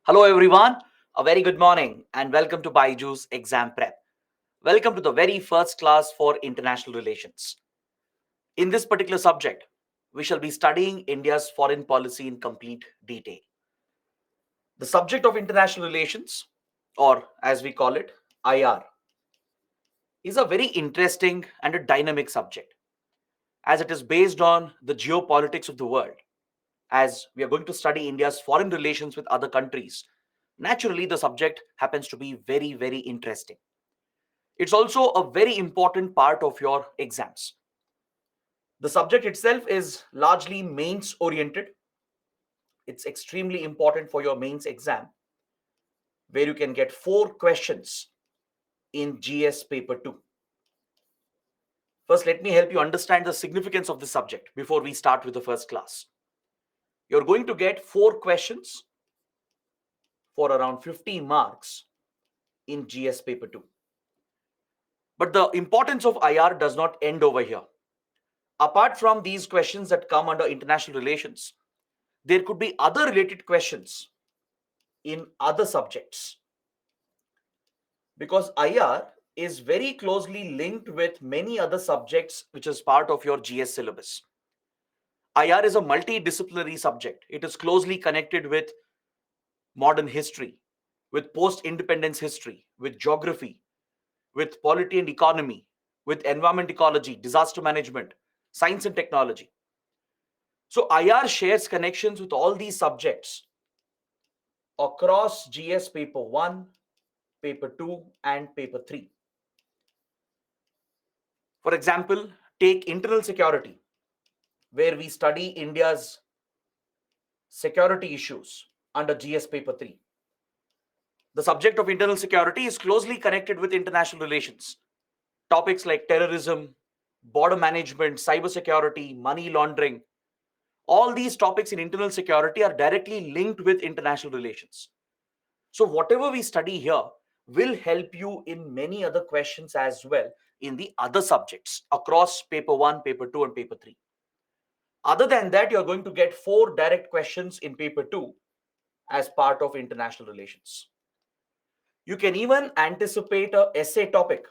Hello everyone, a very good morning and welcome to Byju's exam prep. Welcome to the very first class for international relations. In this particular subject, we shall be studying India's foreign policy in complete detail. The subject of international relations, or as we call it, IR, is a very interesting and a dynamic subject as it is based on the geopolitics of the world. As we are going to study India's foreign relations with other countries, naturally the subject happens to be very, very interesting. It's also a very important part of your exams. The subject itself is largely mains oriented. It's extremely important for your mains exam, where you can get 4 questions in GS paper 2. First, let me help you understand the significance of this subject before we start with the first class. You're going to get 4 questions for around 50 marks in GS paper 2. But the importance of IR does not end over here. Apart from these questions that come under international relations, there could be other related questions in other subjects, because IR is very closely linked with many other subjects which is part of your GS syllabus. IR is a multidisciplinary subject. It is closely connected with modern history, with post-independence history, with geography, with polity and economy, with environment ecology, disaster management, science and technology. So IR shares connections with all these subjects across GS paper 1, paper 2 and paper 3. For example, take internal security, where we study India's security issues under GS paper 3. The subject of internal security is closely connected with international relations. Topics like terrorism, border management, cybersecurity, money laundering, all these topics in internal security are directly linked with international relations. So whatever we study here will help you in many other questions as well in the other subjects across paper 1, paper 2 and paper 3. Other than that, you're going to get 4 direct questions in paper 2 as part of international relations. You can even anticipate a essay topic.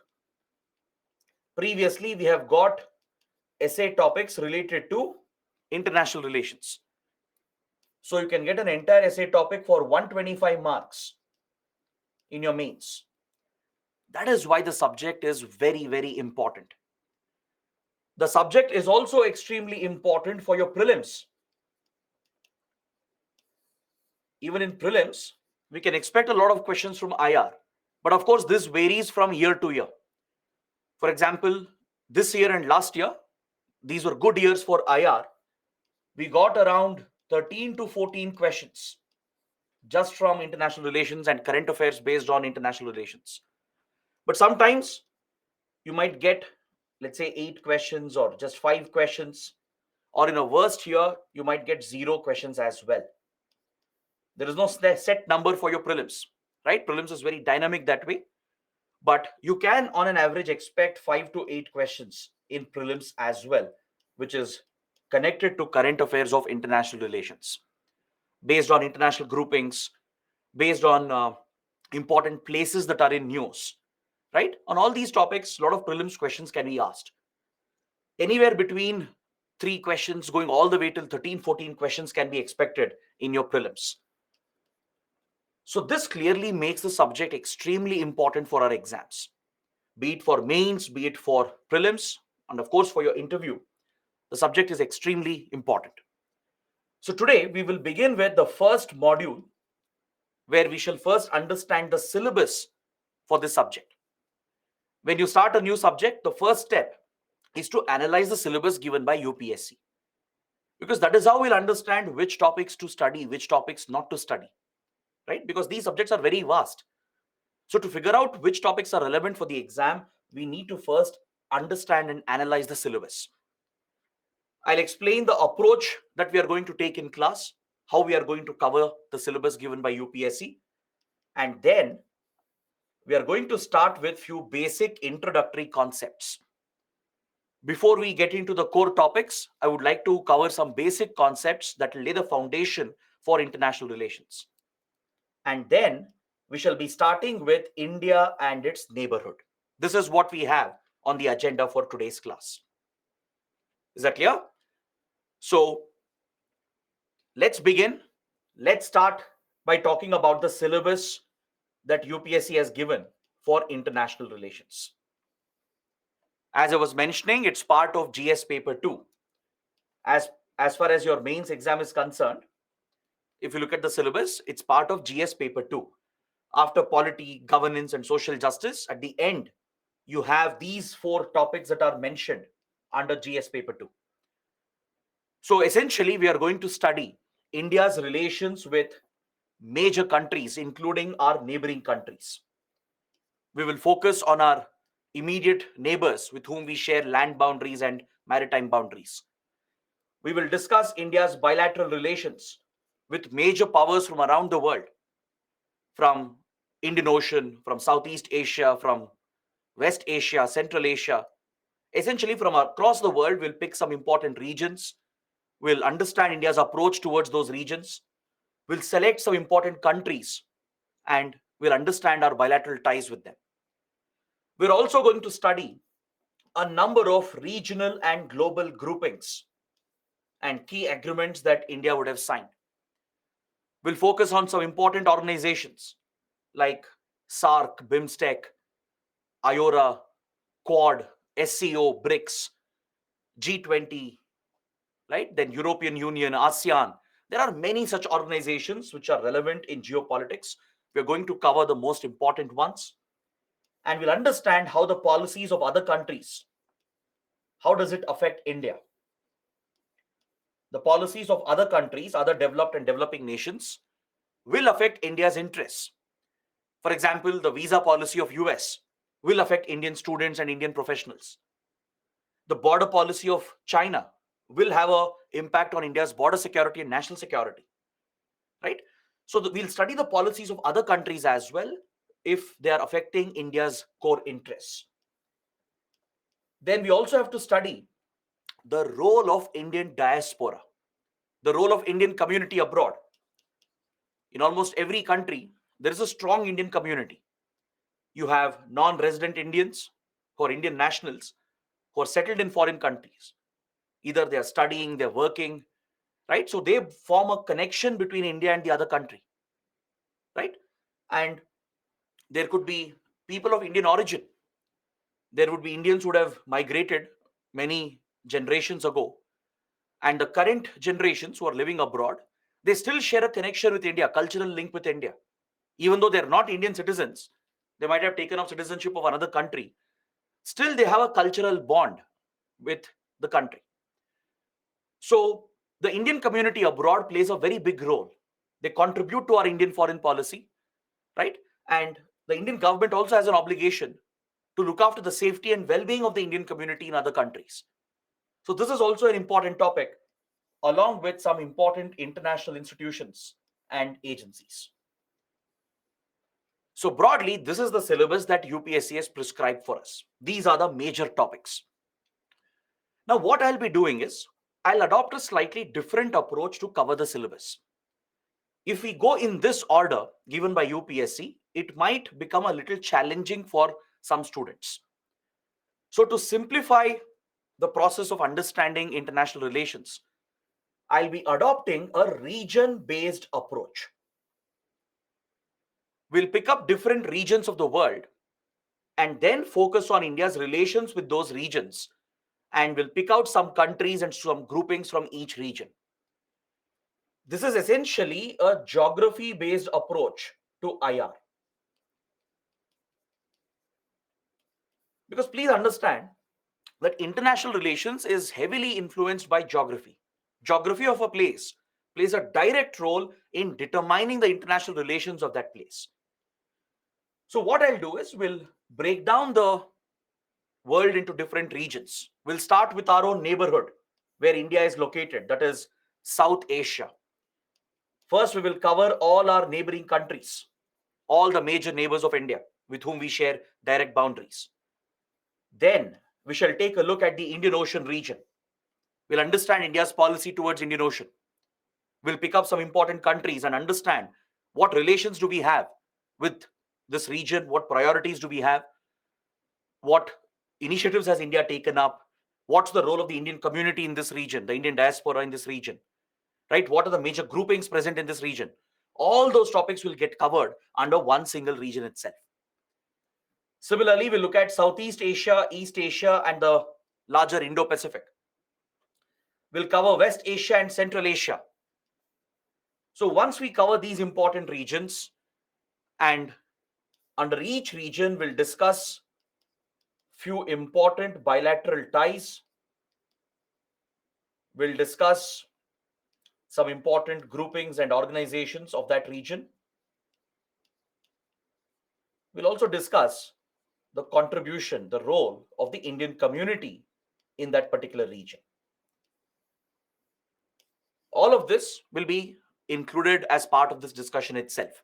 Previously, we have got essay topics related to international relations. So you can get an entire essay topic for 125 marks in your mains. That is why the subject is very, very important. The subject is also extremely important for your prelims. Even in prelims, we can expect a lot of questions from IR. But of course, this varies from year to year. For example, this year and last year, these were good years for IR. We got around 13 to 14 questions just from international relations and current affairs based on international relations. But sometimes you might get, let's say, 8 questions or just 5 questions, or in a worst year, you might get 0 questions as well. There is no set number for your prelims, right? Prelims is very dynamic that way, but you can on an average expect 5 to 8 questions in prelims as well, which is connected to current affairs of international relations, based on international groupings, based on important places that are in news, right? On all these topics, a lot of prelims questions can be asked. Anywhere between 3 questions going all the way till 13, 14 questions can be expected in your prelims. So this clearly makes the subject extremely important for our exams, be it for mains, be it for prelims, and of course for your interview. The subject is extremely important. So today we will begin with the first module, where we shall first understand the syllabus for this subject. When you start a new subject, the first step is to analyze the syllabus given by UPSC, because that is how we'll understand which topics to study, which topics not to study, right? Because these subjects are very vast. So to figure out which topics are relevant for the exam, we need to first understand and analyze the syllabus. I'll explain the approach that we are going to take in class, how we are going to cover the syllabus given by UPSC, and then we are going to start with few basic introductory concepts. Before we get into the core topics, I would like to cover some basic concepts that lay the foundation for international relations. And then we shall be starting with India and its neighborhood. This is what we have on the agenda for today's class. Is that clear? So let's begin. Let's start by talking about the syllabus that UPSC has given for international relations. As I was mentioning, it's part of GS paper 2. As far as your mains exam is concerned, if you look at the syllabus, it's part of GS paper 2. After polity, governance, and social justice, at the end, you have these 4 topics that are mentioned under GS paper 2. So essentially, we are going to study India's relations with major countries, including our neighboring countries. We will focus on our immediate neighbors with whom we share land boundaries and maritime boundaries. We will discuss India's bilateral relations with major powers from around the world, from Indian Ocean, from Southeast Asia, from West Asia, Central Asia. Essentially, from across the world, we'll pick some important regions. We'll understand India's approach towards those regions. We'll select some important countries and we'll understand our bilateral ties with them. We're also going to study a number of regional and global groupings and key agreements that India would have signed. We'll focus on some important organizations like SAARC, BIMSTEC, IORA, Quad, SCO, BRICS, G20, right? Then European Union, ASEAN. There are many such organizations which are relevant in geopolitics. We're going to cover the most important ones. And we'll understand how the policies of other countries, how does it affect India? The policies of other countries, other developed and developing nations, will affect India's interests. For example, the visa policy of US will affect Indian students and Indian professionals. The border policy of China will have an impact on India's border security and national security, right? So we'll study the policies of other countries as well if they are affecting India's core interests. Then we also have to study the role of Indian diaspora, the role of Indian community abroad. In almost every country, there is a strong Indian community. You have non-resident Indians who are Indian nationals who are settled in foreign countries. Either they are studying, they're working, right? So they form a connection between India and the other country, right? And there could be people of Indian origin. There would be Indians who would have migrated many generations ago. And the current generations who are living abroad, they still share a connection with India, cultural link with India. Even though they're not Indian citizens, they might have taken up citizenship of another country. Still, they have a cultural bond with the country. So the Indian community abroad plays a very big role. They contribute to our Indian foreign policy, right? And the Indian government also has an obligation to look after the safety and well-being of the Indian community in other countries. So this is also an important topic, along with some important international institutions and agencies. So broadly, this is the syllabus that UPSC has prescribed for us. These are the major topics. Now, what I'll be doing is, I'll adopt a slightly different approach to cover the syllabus. If we go in this order given by UPSC, it might become a little challenging for some students. So to simplify the process of understanding international relations, I'll be adopting a region-based approach. We'll pick up different regions of the world and then focus on India's relations with those regions. And we'll pick out some countries and some groupings from each region. This is essentially a geography-based approach to IR. Because please understand that international relations is heavily influenced by geography. Geography of a place plays a direct role in determining the international relations of that place. So what I'll do is we'll break down the world into different regions. We'll start with our own neighborhood where India is located, that is South Asia. First, we will cover all our neighboring countries, all the major neighbors of India with whom we share direct boundaries. Then we shall take a look at the Indian Ocean region. We'll understand India's policy towards Indian Ocean. We'll pick up some important countries and understand What relations do we have with this region? What priorities do we have? What initiatives has India taken up? What's the role of the Indian community in this region, the Indian diaspora in this region, right? What are the major groupings present in this region? All those topics will get covered under one single region itself. Similarly, we'll look at Southeast Asia, East Asia, and the larger Indo-Pacific. We'll cover West Asia and Central Asia. So once we cover these important regions, and under each region, we'll discuss few important bilateral ties. We'll discuss some important groupings and organizations of that region. We'll also discuss the contribution, the role of the Indian community in that particular region. All of this will be included as part of this discussion itself.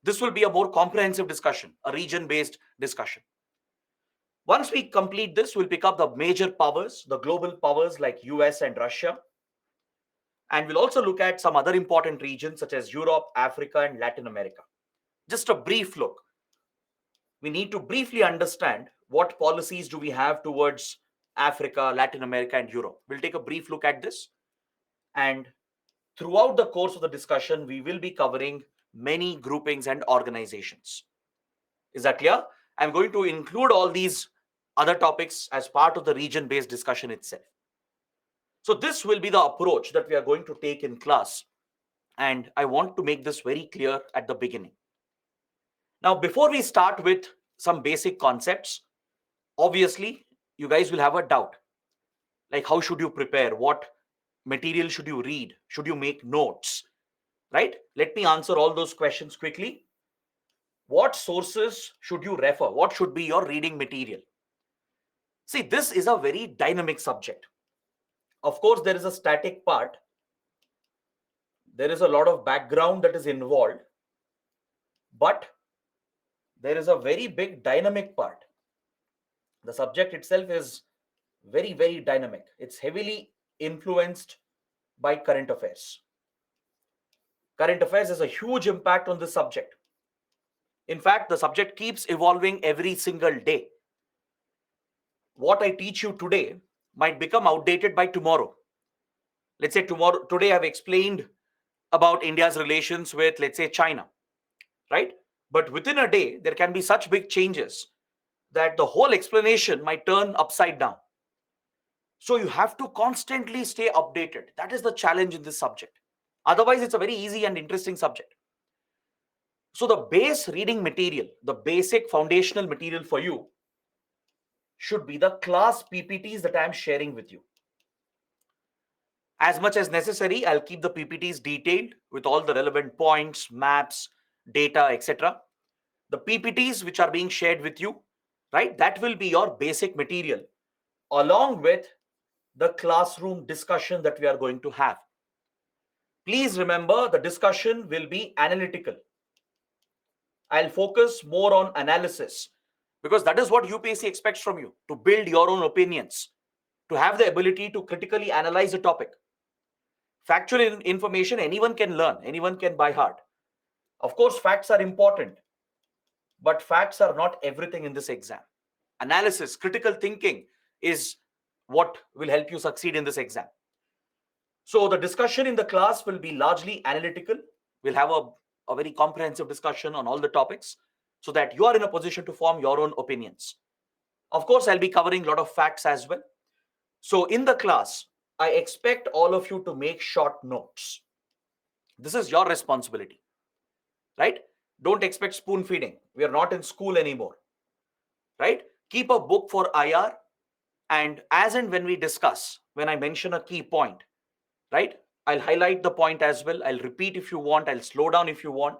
This will be a more comprehensive discussion, a region-based discussion. Once we complete this, we'll pick up the major powers, the global powers like US and Russia. And we'll also look at some other important regions such as Europe, Africa, and Latin America. Just a brief look. We need to briefly understand what policies do we have towards Africa, Latin America, and Europe. We'll take a brief look at this. And throughout the course of the discussion, we will be covering many groupings and organizations. Is that clear? I'm going to include all these other topics as part of the region-based discussion itself. So this will be the approach that we are going to take in class. And I want to make this very clear at the beginning. Now, before we start with some basic concepts, obviously, you guys will have a doubt. Like, how should you prepare? What material should you read? Should you make notes? Right? Let me answer all those questions quickly. What sources should you refer? What should be your reading material? See, this is a very dynamic subject. Of course, there is a static part. There is a lot of background that is involved. But there is a very big dynamic part. The subject itself is very, very dynamic. It's heavily influenced by current affairs. Current affairs has a huge impact on this subject. In fact, the subject keeps evolving every single day. What I teach you today might become outdated by tomorrow. Let's say today I've explained about India's relations with, let's say, China, right? But within a day, there can be such big changes that the whole explanation might turn upside down. So you have to constantly stay updated. That is the challenge in this subject. Otherwise, it's a very easy and interesting subject. So the base reading material, the basic foundational material for you should be the class PPTs that I am sharing with you. As much as necessary, I'll keep the PPTs detailed with all the relevant points, maps, data, etc. The PPTs which are being shared with you, right? That will be your basic material along with the classroom discussion that we are going to have. Please remember, the discussion will be analytical. I'll focus more on analysis because that is what UPSC expects from you, to build your own opinions, to have the ability to critically analyze a topic. Factual information anyone can learn, anyone can by heart. Of course, facts are important, but facts are not everything in this exam. Analysis, critical thinking is what will help you succeed in this exam. So the discussion in the class will be largely analytical. We'll have a very comprehensive discussion on all the topics so that you are in a position to form your own opinions. Of course, I'll be covering a lot of facts as well. So in the class, I expect all of you to make short notes. This is your responsibility, right? Don't expect spoon feeding. We are not in school anymore, right? Keep a book for IR, and as and when we discuss, when I mention a key point, right? I'll highlight the point as well. I'll repeat if you want. I'll slow down if you want.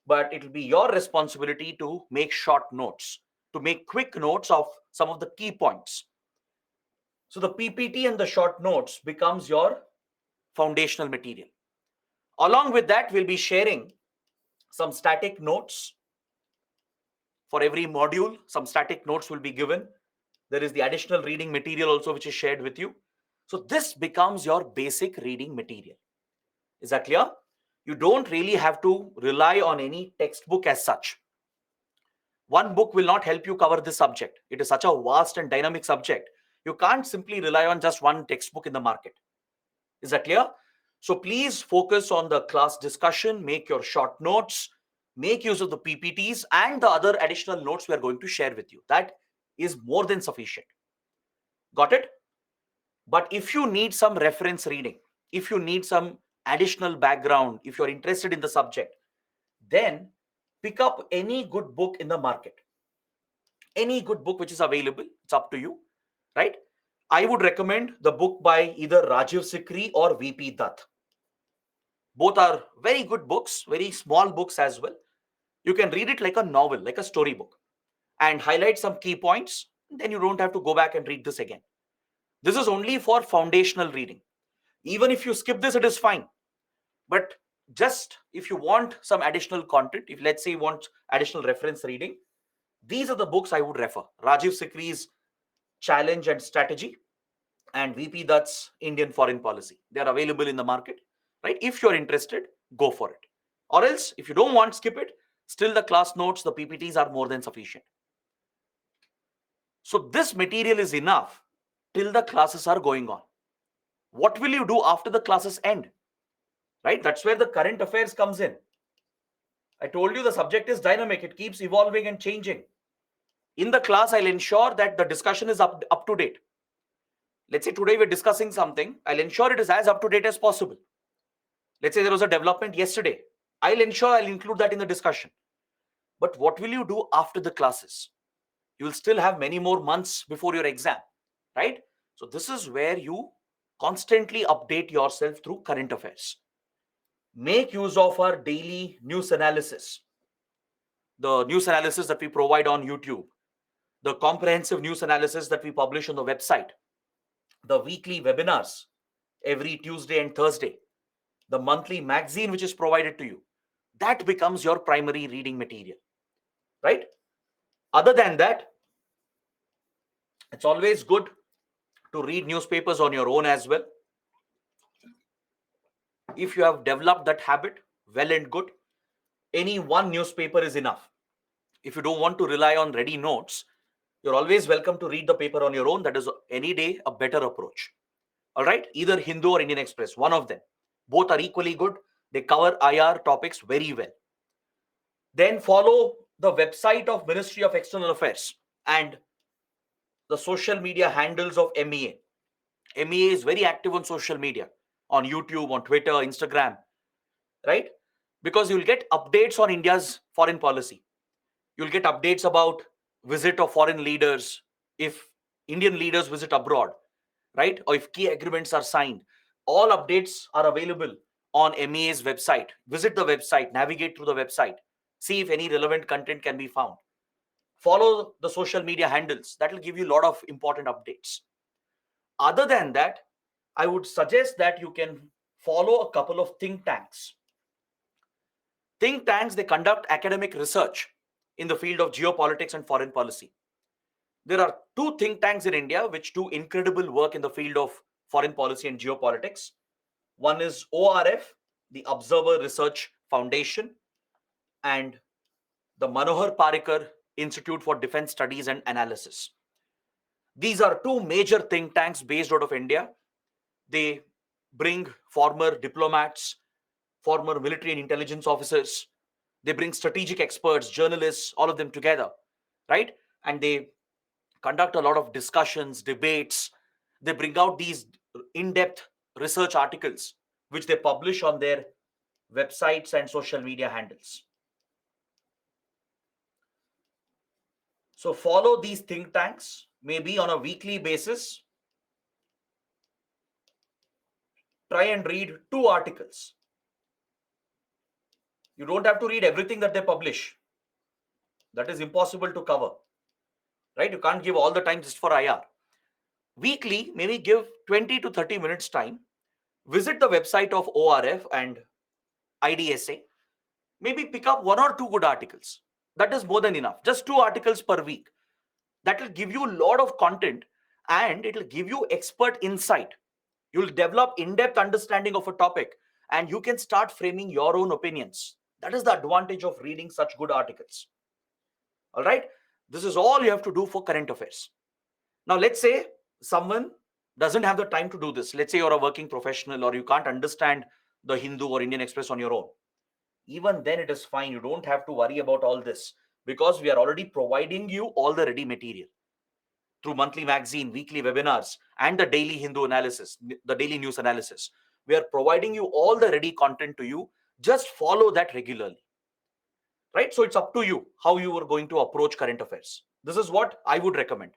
But it will be your responsibility to make short notes, to make quick notes of some of the key points. So the PPT and the short notes becomes your foundational material. Along with that, we'll be sharing some static notes. For every module, some static notes will be given. There is the additional reading material also which is shared with you. So this becomes your basic reading material. Is that clear? You don't really have to rely on any textbook as such. One book will not help you cover this subject. It is such a vast and dynamic subject. You can't simply rely on just one textbook in the market. Is that clear? So please focus on the class discussion, make your short notes, make use of the PPTs and the other additional notes we are going to share with you. That is more than sufficient. Got it? But if you need some reference reading, if you need some additional background, if you're interested in the subject, then pick up any good book in the market. Any good book which is available, it's up to you, right? I would recommend the book by either Rajiv Sikri or VP Dutt. Both are very good books, very small books as well. You can read it like a novel, like a storybook, and highlight some key points. Then you don't have to go back and read this again. This is only for foundational reading. Even if you skip this, it is fine. But just if you want some additional content, if let's say you want additional reference reading, these are the books I would refer. Rajiv Sikri's Challenge and Strategy and VP Dutt's Indian Foreign Policy. They are available in the market, right? If you're interested, go for it. Or else, if you don't want, skip it. Still, the class notes, the PPTs are more than sufficient. So this material is enough till the classes are going on. What will you do after the classes end? Right? That's where the current affairs comes in. I told you the subject is dynamic. It keeps evolving and changing. In the class, I'll ensure that the discussion is up to date. Let's say today we're discussing something. I'll ensure it is as up to date as possible. Let's say there was a development yesterday. I'll ensure I'll include that in the discussion. But what will you do after the classes? You will still have many more months before your exam, right? So this is where you constantly update yourself through current affairs. Make use of our daily news analysis. The news analysis that we provide on YouTube, the comprehensive news analysis that we publish on the website, the weekly webinars every Tuesday and Thursday, the monthly magazine which is provided to you. That becomes your primary reading material, right? Other than that, it's always good to read newspapers on your own as well. If you have developed that habit, well and good. Any one newspaper is enough. If you don't want to rely on ready notes, you're always welcome to read the paper on your own. That is any day a better approach. All right, either Hindu or Indian Express, one of them. Both are equally good. They cover IR topics very well. Then follow the website of Ministry of External Affairs and the social media handles of MEA. MEA is very active on social media, on YouTube, on Twitter, Instagram, right? Because you'll get updates on India's foreign policy. You'll get updates about visit of foreign leaders, if Indian leaders visit abroad, right? Or if key agreements are signed. All updates are available on MEA's website. Visit the website, navigate through the website, see if any relevant content can be found. Follow the social media handles. That will give you a lot of important updates. Other than that, I would suggest that you can follow a couple of think tanks. Think tanks, they conduct academic research in the field of geopolitics and foreign policy. There are two think tanks in India which do incredible work in the field of foreign policy and geopolitics. One is ORF, the Observer Research Foundation, and the Manohar Parrikar Institute for Defense Studies and Analysis. These are two major think tanks based out of India. They bring former diplomats, former military and intelligence officers. They bring strategic experts, journalists, all of them together, right? And they conduct a lot of discussions, debates. They bring out these in-depth research articles, which they publish on their websites and social media handles. So follow these think tanks, maybe on a weekly basis. Try and read 2 articles. You don't have to read everything that they publish. That is impossible to cover, right? You can't give all the time just for IR. Weekly, maybe give 20 to 30 minutes time. Visit the website of ORF and IDSA. Maybe pick up 1 or 2 good articles. That is more than enough. Just 2 articles per week. That will give you a lot of content and it will give you expert insight. You'll develop in-depth understanding of a topic and you can start framing your own opinions. That is the advantage of reading such good articles. All right. This is all you have to do for current affairs. Now, let's say someone doesn't have the time to do this. Let's say you're a working professional or you can't understand the Hindu or Indian Express on your own. Even then it is fine. You don't have to worry about all this because we are already providing you all the ready material through monthly magazine, weekly webinars, and the daily Hindu analysis, the daily news analysis. We are providing you all the ready content to you. Just follow that regularly. Right? So it's up to you how you are going to approach current affairs. This is what I would recommend.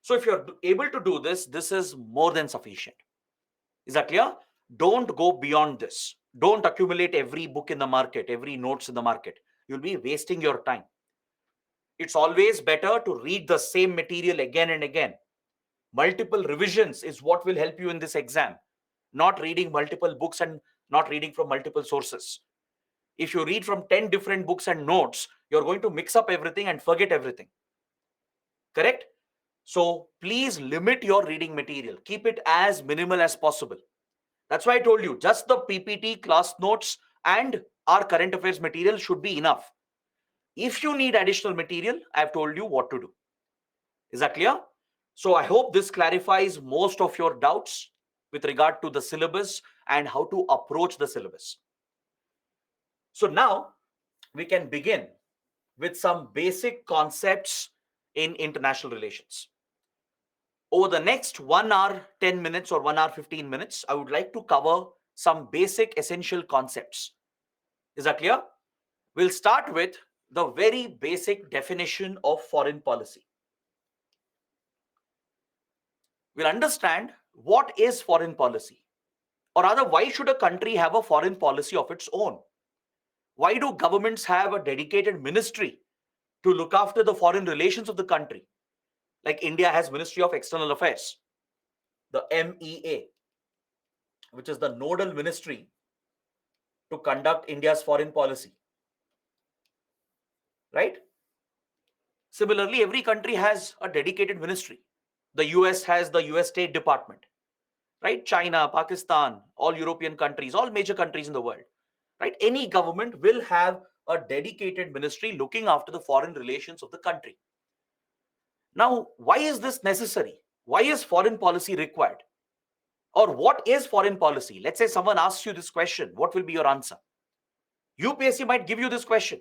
So if you're able to do this, this is more than sufficient. Is that clear? Don't go beyond this. Don't accumulate every book in the market, every notes in the market. You'll be wasting your time. It's always better to read the same material again and again. Multiple revisions is what will help you in this exam. Not reading multiple books and not reading from multiple sources. If you read from 10 different books and notes, you're going to mix up everything and forget everything. Correct? So please limit your reading material. Keep it as minimal as possible. That's why I told you, just the PPT, class notes, and our current affairs material should be enough. If you need additional material, I've told you what to do. Is that clear? So I hope this clarifies most of your doubts with regard to the syllabus and how to approach the syllabus. So now we can begin with some basic concepts in international relations. Over the next 1 hour, 10 minutes or 1 hour, 15 minutes, I would like to cover some basic essential concepts. Is that clear? We'll start with the very basic definition of foreign policy. We'll understand what is foreign policy, or rather, why should a country have a foreign policy of its own? Why do governments have a dedicated ministry to look after the foreign relations of the country? Like India has Ministry of External Affairs, the MEA, which is the nodal ministry to conduct India's foreign policy. Right? Similarly, every country has a dedicated ministry. The US has the US State Department, right? China, Pakistan, all European countries, all major countries in the world, right? Any government will have a dedicated ministry looking after the foreign relations of the country. Now, why is this necessary? Why is foreign policy required? Or what is foreign policy? Let's say someone asks you this question, what will be your answer? UPSC might give you this question.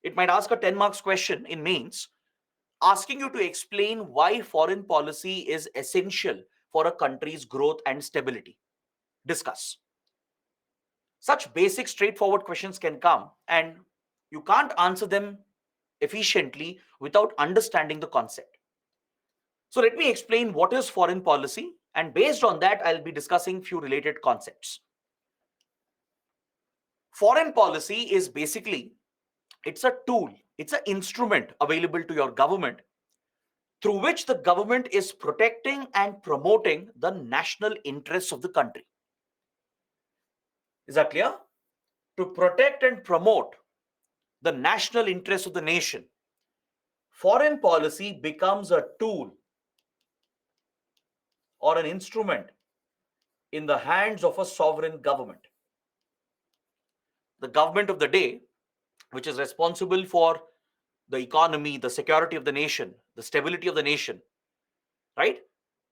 It might ask a 10 marks question in mains, asking you to explain why foreign policy is essential for a country's growth and stability. Discuss. Such basic, straightforward questions can come, and you can't answer them efficiently without understanding the concept. So let me explain what is foreign policy, and based on that, I'll be discussing few related concepts. Foreign policy is basically, it's a tool, it's an instrument available to your government through which the government is protecting and promoting the national interests of the country. Is that clear? To protect and promote the national interests of the nation, foreign policy becomes a tool or an instrument in the hands of a sovereign government. The government of the day, which is responsible for the economy, the security of the nation, the stability of the nation, right,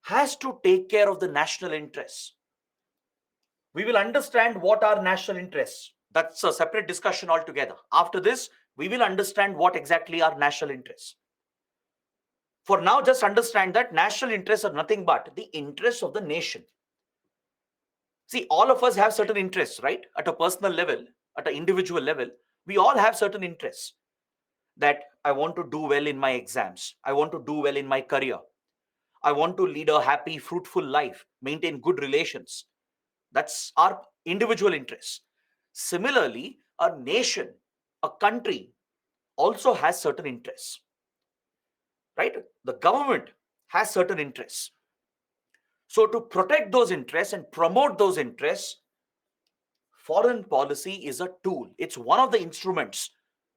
has to take care of the national interests. We will understand what are national interests. That's a separate discussion altogether. After this, we will understand what exactly are national interests. For now, just understand that national interests are nothing but the interests of the nation. See, all of us have certain interests, right? At a personal level, at an individual level, we all have certain interests. That I want to do well in my exams. I want to do well in my career. I want to lead a happy, fruitful life, maintain good relations. That's our individual interests. Similarly, a nation, a country also has certain interests, right? The government has certain interests. So to protect those interests and promote those interests, foreign policy is a tool. It's one of the instruments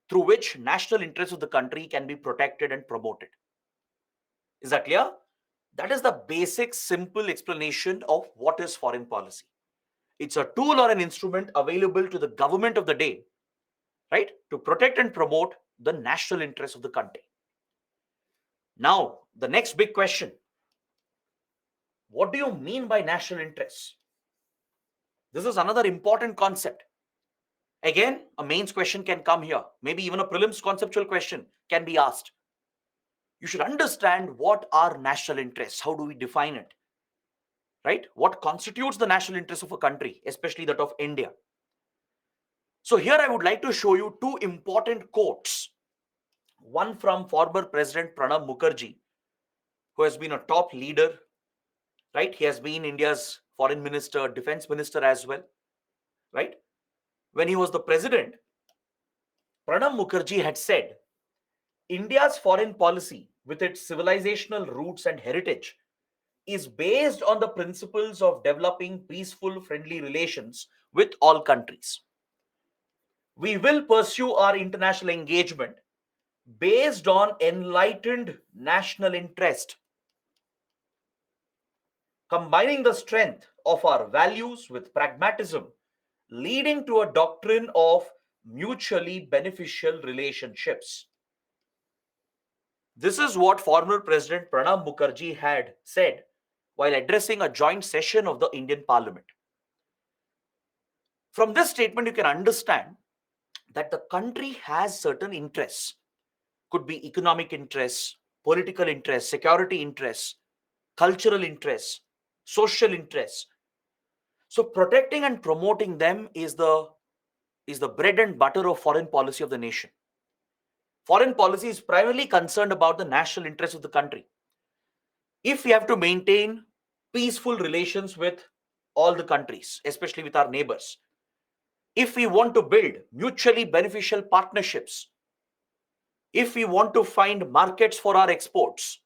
through which national interests of the country can be protected and promoted. Is that clear? That is the basic, simple explanation of what is foreign policy. It's a tool or an instrument available to the government of the day, right, to protect and promote the national interests of the country. Now, the next big question: what do you mean by national interests? This is another important concept. Again, a mains question can come here. Maybe even a prelims conceptual question can be asked. You should understand what are national interests. How do we define it? Right? What constitutes the national interest of a country, especially that of India? So here I would like to show you two important quotes. One from former President Pranab Mukherjee, who has been a top leader, right? He has been India's foreign minister, defense minister as well, right? When he was the president, Pranab Mukherjee had said, India's foreign policy, with its civilizational roots and heritage, is based on the principles of developing peaceful, friendly relations with all countries. We will pursue our international engagement based on enlightened national interest, combining the strength of our values with pragmatism, leading to a doctrine of mutually beneficial relationships. This is what former President Pranab Mukherjee had said while addressing a joint session of the Indian Parliament. From this statement, you can understand that the country has certain interests. Could be economic interests, political interests, security interests, cultural interests, social interests. So protecting and promoting them is the bread and butter of foreign policy of the nation. Foreign policy is primarily concerned about the national interests of the country. If we have to maintain peaceful relations with all the countries, especially with our neighbors, if we want to build mutually beneficial partnerships, if we want to find markets for our exports,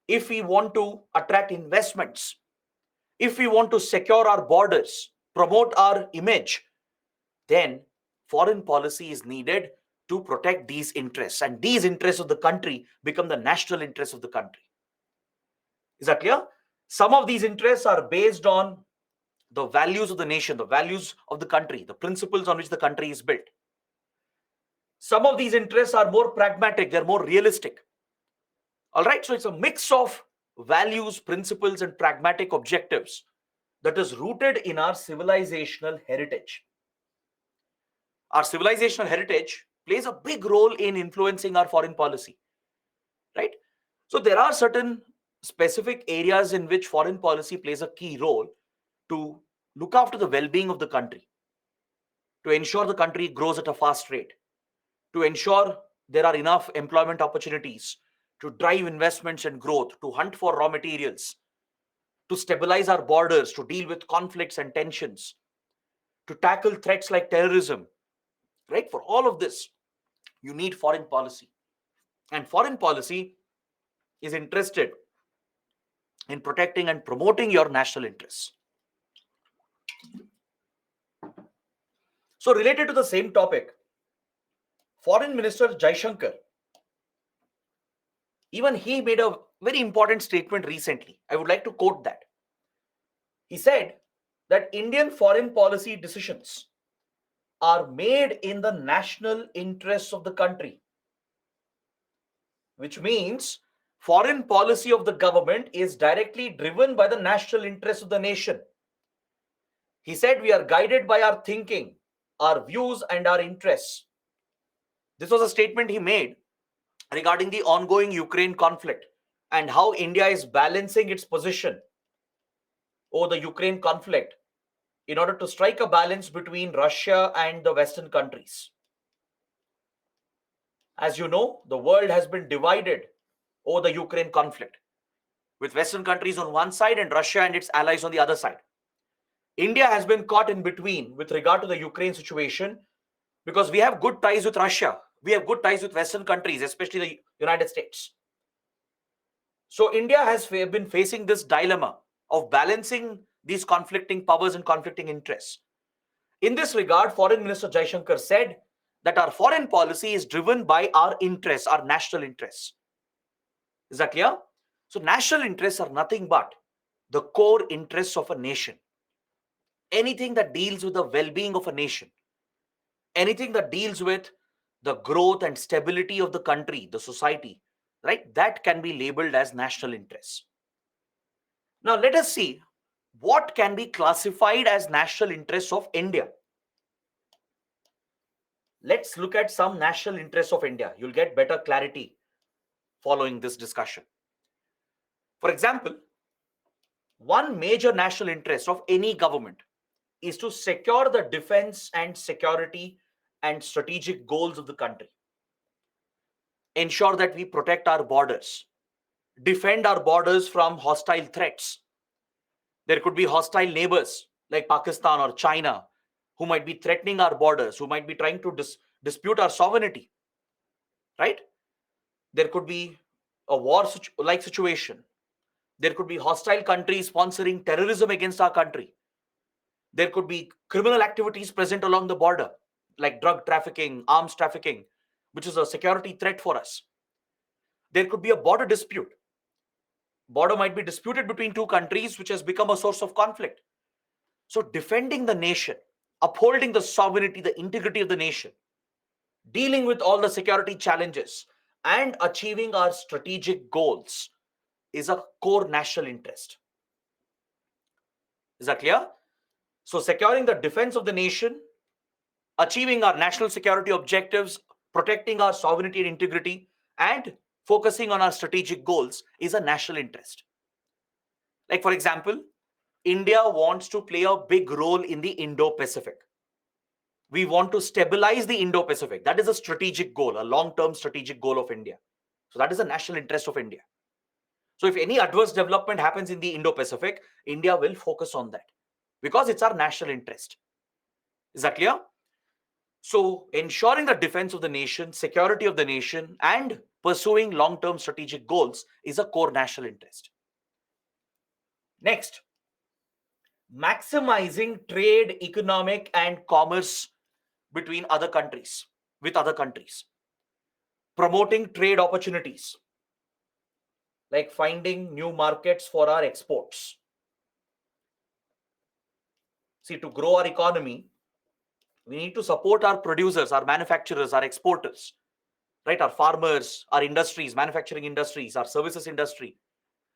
if we want to attract investments, if we want to secure our borders, promote our image, then foreign policy is needed to protect these interests. And these interests of the country become the national interests of the country. Is that clear? Some of these interests are based on the values of the nation, the values of the country, the principles on which the country is built. Some of these interests are more pragmatic, they're more realistic. All right, so it's a mix of values, principles, and pragmatic objectives that is rooted in our civilizational heritage. Our civilizational heritage plays a big role in influencing our foreign policy, right? So there are certain specific areas in which foreign policy plays a key role to look after the well-being of the country, to ensure the country grows at a fast rate, to ensure there are enough employment opportunities, to drive investments and growth, to hunt for raw materials, to stabilize our borders, to deal with conflicts and tensions, to tackle threats like terrorism, right? For all of this, you need foreign policy. And foreign policy is interested in protecting and promoting your national interests. So related to the same topic, Foreign Minister Jaishankar, even he made a very important statement recently. I would like to quote that. He said that Indian foreign policy decisions are made in the national interests of the country, which means foreign policy of the government is directly driven by the national interests of the nation. He said we are guided by our thinking, our views, and our interests. This was a statement he made regarding the ongoing Ukraine conflict and how India is balancing its position over the Ukraine conflict in order to strike a balance between Russia and the Western countries. As you know, the world has been divided over the Ukraine conflict, with Western countries on one side and Russia and its allies on the other side. India has been caught in between with regard to the Ukraine situation because we have good ties with Russia. We have good ties with Western countries, especially the United States. So India has been facing this dilemma of balancing these conflicting powers and conflicting interests. In this regard, Foreign Minister Jaishankar said that our foreign policy is driven by our interests, our national interests. Is that clear? So national interests are nothing but the core interests of a nation. anything that deals with the well-being of a nation, anything that deals with the growth and stability of the country, the society, right? That can be labeled as national interest. Now, let us see what can be classified as national interests of India. Let's look at some national interests of India. You'll get better clarity following this discussion. For example, one major national interest of any government is to secure the defense and security and strategic goals of the country. Ensure that we protect our borders, defend our borders from hostile threats. There could be hostile neighbors like Pakistan or China who might be threatening our borders, who might be trying to dispute our sovereignty, right? There could be a war-like situation. There could be hostile countries sponsoring terrorism against our country. There could be criminal activities present along the border, like drug trafficking, arms trafficking, which is a security threat for us. There could be a border dispute. Border might be disputed between two countries, which has become a source of conflict. So defending the nation, upholding the sovereignty, the integrity of the nation, dealing with all the security challenges, and achieving our strategic goals is a core national interest. Is that clear? So securing the defense of the nation, achieving our national security objectives, protecting our sovereignty and integrity, and focusing on our strategic goals is a national interest. Like, for example, India wants to play a big role in the Indo-Pacific. We want to stabilize the Indo-Pacific. That is a strategic goal, a long-term strategic goal of India. So that is a national interest of India. So if any adverse development happens in the Indo-Pacific, India will focus on that because it's our national interest. Is that clear? So ensuring the defense of the nation, security of the nation, and pursuing long-term strategic goals is a core national interest. Next, maximizing trade, economic, and commerce between other countries, with other countries. Promoting trade opportunities, like finding new markets for our exports. See, to grow our economy, we need to support our producers, our manufacturers, our exporters, right? Our farmers, our industries, manufacturing industries, our services industry,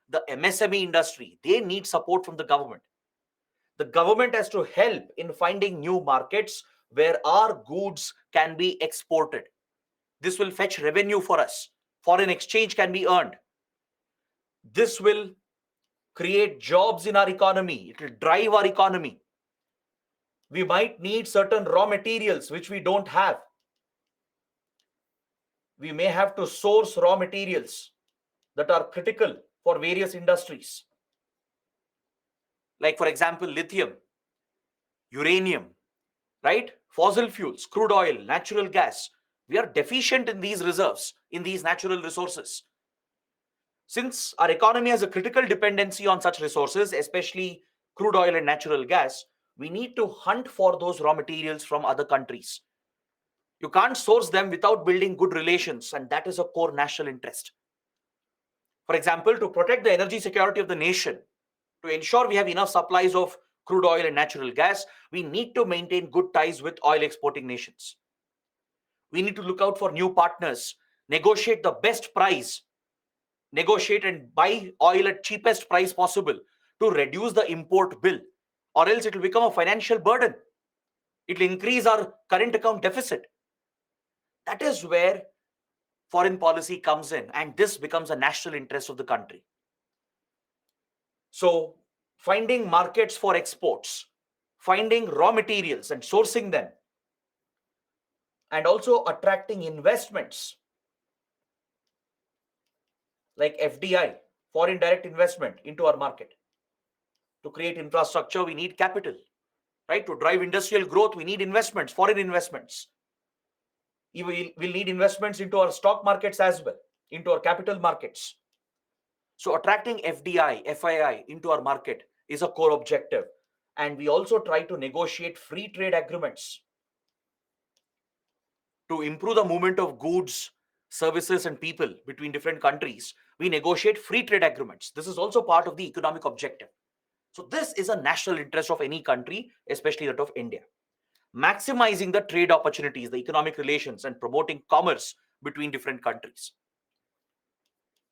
the MSME industry, they need support from the government. The government has to help in finding new markets where our goods can be exported. This will fetch revenue for us. Foreign exchange can be earned. This will create jobs in our economy. It will drive our economy. We might need certain raw materials which we don't have. We may have to source raw materials that are critical for various industries. Like, for example, lithium, uranium, right? Fossil fuels, crude oil, natural gas. We are deficient in these reserves, in these natural resources. Since our economy has a critical dependency on such resources, especially crude oil and natural gas, we need to hunt for those raw materials from other countries. You can't source them without building good relations, and that is a core national interest. For example, to protect the energy security of the nation, to ensure we have enough supplies of crude oil and natural gas, we need to maintain good ties with oil exporting nations. We need to look out for new partners, negotiate the best price, negotiate and buy oil at cheapest price possible to reduce the import bill, or else it will become a financial burden. It will increase our current account deficit. That is where foreign policy comes in, and this becomes a national interest of the country. So finding markets for exports, finding raw materials and sourcing them, and also attracting investments like FDI, foreign direct investment, into our market. To create infrastructure, we need capital, right? To drive industrial growth, we need investments, foreign investments. We'll need investments into our stock markets as well, into our capital markets. So attracting FDI, FII into our market is a core objective. And we also try to negotiate free trade agreements to improve the movement of goods, services, and people between different countries. We negotiate free trade agreements. This is also part of the economic objective. So this is a national interest of any country, especially that of India. Maximizing the trade opportunities, the economic relations, and promoting commerce between different countries.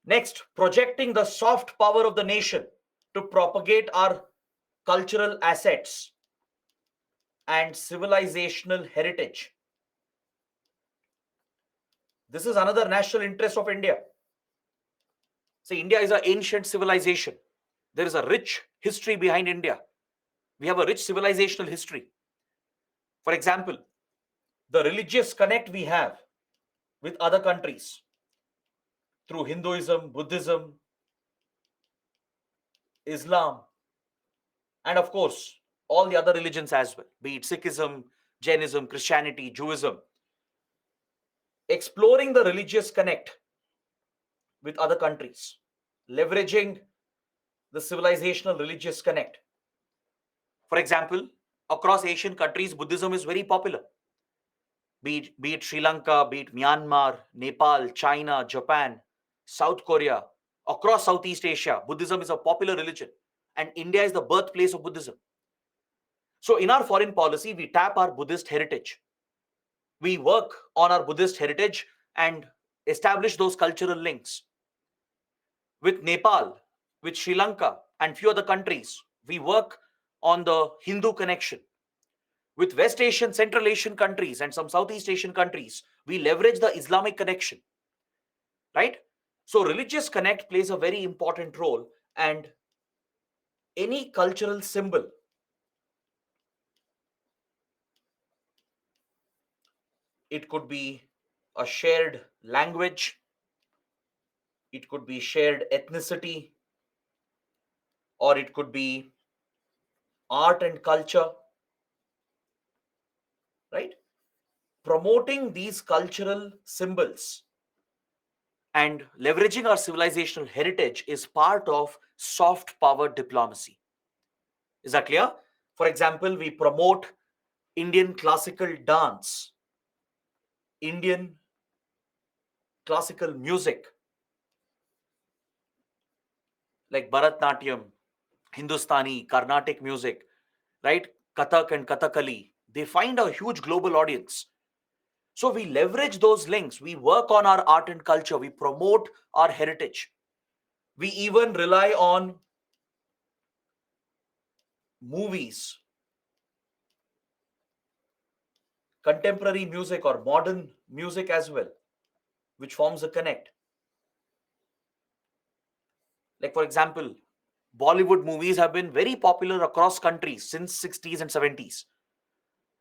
Next, projecting the soft power of the nation to propagate our cultural assets and civilizational heritage. This is another national interest of India. See, India is an ancient civilization. There is a rich history behind India. We have a rich civilizational history. For example, the religious connect we have with other countries through Hinduism, Buddhism, Islam, and of course, all the other religions as well, be it Sikhism, Jainism, Christianity, Judaism. Exploring the religious connect with other countries, leveraging the civilizational religious connect. For example, across Asian countries, Buddhism is very popular. Be it Sri Lanka, be it Myanmar, Nepal, China, Japan, South Korea, across Southeast Asia, Buddhism is a popular religion, and India is the birthplace of Buddhism. So in our foreign policy, we tap our Buddhist heritage. We work on our Buddhist heritage and establish those cultural links. With Nepal, with Sri Lanka, and few other countries, we work on the Hindu connection. With West Asian, Central Asian countries, and some Southeast Asian countries, we leverage the Islamic connection, right? So religious connect plays a very important role, and any cultural symbol, it could be a shared language, it could be shared ethnicity, or it could be art and culture, right? Promoting these cultural symbols and leveraging our civilizational heritage is part of soft power diplomacy. Is that clear? For example, we promote Indian classical dance, Indian classical music like Bharatnatyam, Hindustani, Carnatic music, right? Kathak and Kathakali. They find a huge global audience. So we leverage those links. We work on our art and culture. We promote our heritage. We even rely on movies, contemporary music or modern music as well, which forms a connect. Like for example, Bollywood movies have been very popular across countries since 60s and 70s.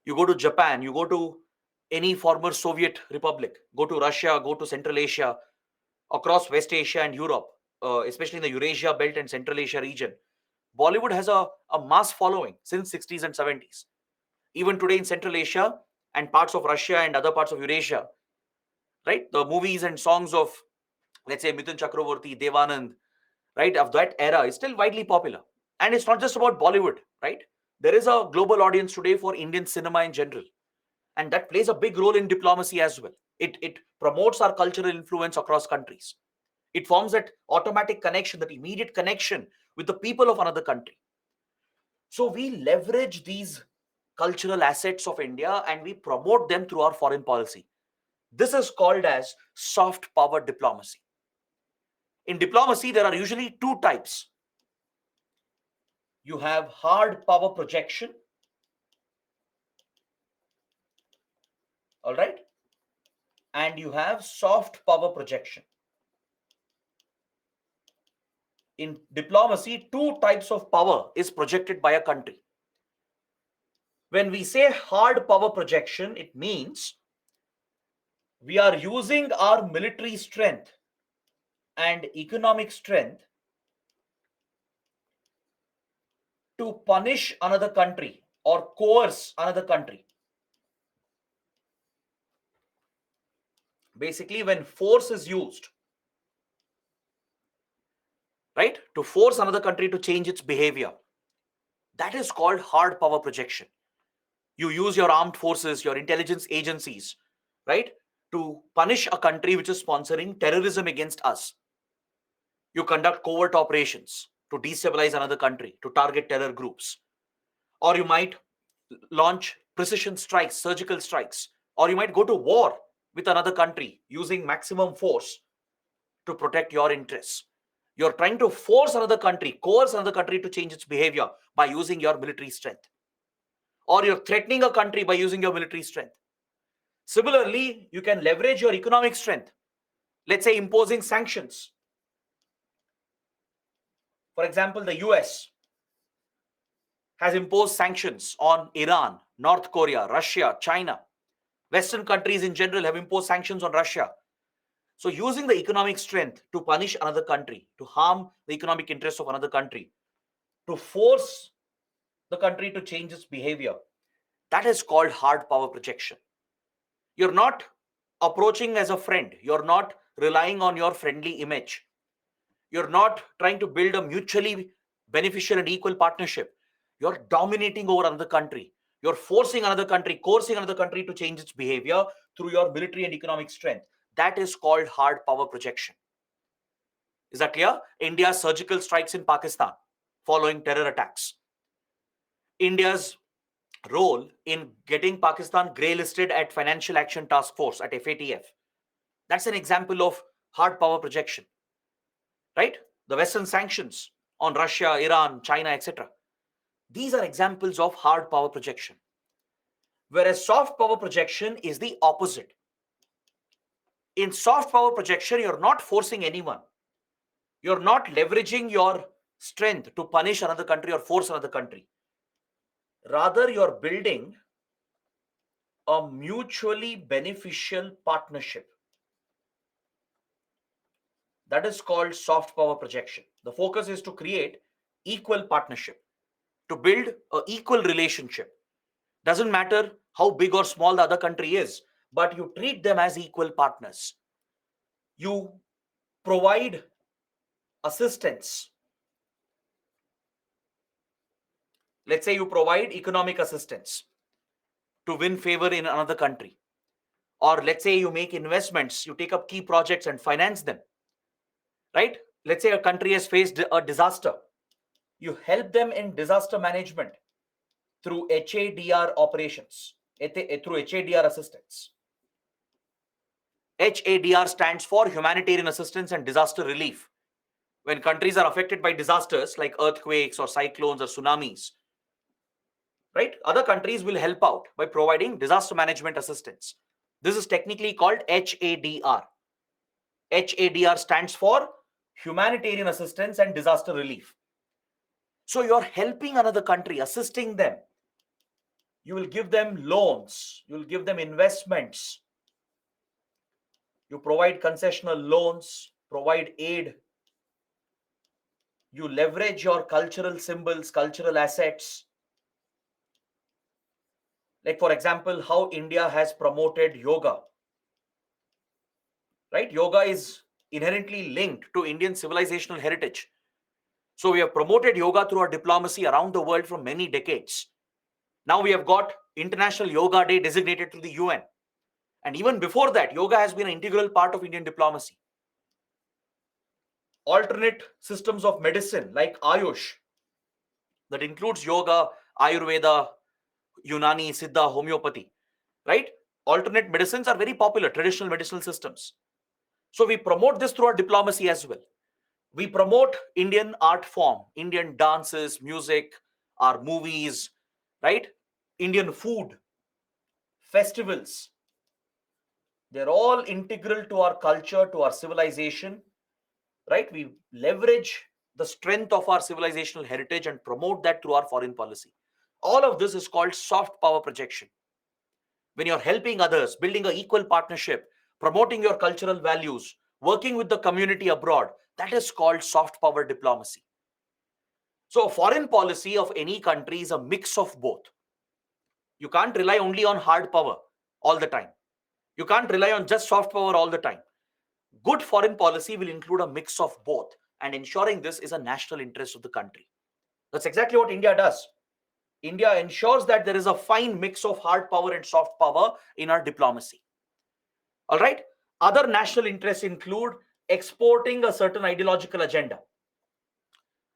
You go to Japan, you go to any former Soviet republic, go to Russia, go to Central Asia, across West Asia and Europe, especially in the Eurasia belt and Central Asia region. Bollywood has a mass following since 60s and 70s. Even today in Central Asia and parts of Russia and other parts of Eurasia, right? The movies and songs of, let's say, Mithun Chakravorty, Devanand, right, of that era is still widely popular. And it's not just about Bollywood, right? There is a global audience today for Indian cinema in general. And that plays a big role in diplomacy as well. It promotes our cultural influence across countries. It forms that automatic connection, that immediate connection with the people of another country. So we leverage these cultural assets of India and we promote them through our foreign policy. This is called as soft power diplomacy. In diplomacy, there are usually two types. You have hard power projection, all right, and you have soft power projection. In diplomacy, two types of power is projected by a country. When we say hard power projection, it means we are using our military strength and economic strength to punish another country or coerce another country. Basically, when force is used, right, to force another country to change its behavior, that is called hard power projection. You use your armed forces, your intelligence agencies, right, to punish a country which is sponsoring terrorism against us. You conduct covert operations to destabilize another country, to target terror groups. Or you might launch precision strikes, surgical strikes, or you might go to war with another country using maximum force to protect your interests. You're trying to force another country, coerce another country to change its behavior by using your military strength. Or you're threatening a country by using your military strength. Similarly, you can leverage your economic strength. Let's say imposing sanctions. For example, the US has imposed sanctions on Iran, North Korea, Russia, China. Western countries in general have imposed sanctions on Russia. So using the economic strength to punish another country, to harm the economic interests of another country, to force the country to change its behavior, that is called hard power projection. You're not approaching as a friend. You're not relying on your friendly image. You're not trying to build a mutually beneficial and equal partnership. You're dominating over another country. You're forcing another country, coercing another country to change its behavior through your military and economic strength. That is called hard power projection. Is that clear? India's surgical strikes in Pakistan following terror attacks. India's role in getting Pakistan grey listed at Financial Action Task Force at FATF. That's an example of hard power projection, right? The Western sanctions on Russia, Iran, China, etc. These are examples of hard power projection. Whereas soft power projection is the opposite. In soft power projection, you're not forcing anyone. You're not leveraging your strength to punish another country or force another country. Rather, you're building a mutually beneficial partnership. That is called soft power projection. The focus is to create equal partnership, to build an equal relationship. Doesn't matter how big or small the other country is, but you treat them as equal partners. You provide assistance. Let's say you provide economic assistance to win favor in another country. Or let's say you make investments, you take up key projects and finance them, right? Let's say a country has faced a disaster. You help them in disaster management through HADR operations, through HADR assistance. HADR stands for Humanitarian Assistance and Disaster Relief. When countries are affected by disasters like earthquakes or cyclones or tsunamis, right? Other countries will help out by providing disaster management assistance. This is technically called HADR. HADR stands for Humanitarian Assistance and Disaster Relief. So you're helping another country, assisting them. You will give them loans. You will give them investments. You provide concessional loans, provide aid. You leverage your cultural symbols, cultural assets. Like, for example, how India has promoted yoga. Right? Yoga is inherently linked to Indian civilizational heritage. So we have promoted yoga through our diplomacy around the world for many decades. Now we have got International Yoga Day designated to the UN. And even before that, yoga has been an integral part of Indian diplomacy. Alternate systems of medicine like Ayush, that includes yoga, Ayurveda, Unani, Siddha, homeopathy, right? Alternate medicines are very popular, traditional medicinal systems. So we promote this through our diplomacy as well. We promote Indian art form, Indian dances, music, our movies, right? Indian food, festivals. They're all integral to our culture, to our civilization, right? We leverage the strength of our civilizational heritage and promote that through our foreign policy. All of this is called soft power projection. When you're helping others, building an equal partnership, promoting your cultural values, working with the community abroad, that is called soft power diplomacy. So foreign policy of any country is a mix of both. You can't rely only on hard power all the time. You can't rely on just soft power all the time. Good foreign policy will include a mix of both, and ensuring this is a national interest of the country. That's exactly what India does. India ensures that there is a fine mix of hard power and soft power in our diplomacy. All right. Other national interests include exporting a certain ideological agenda.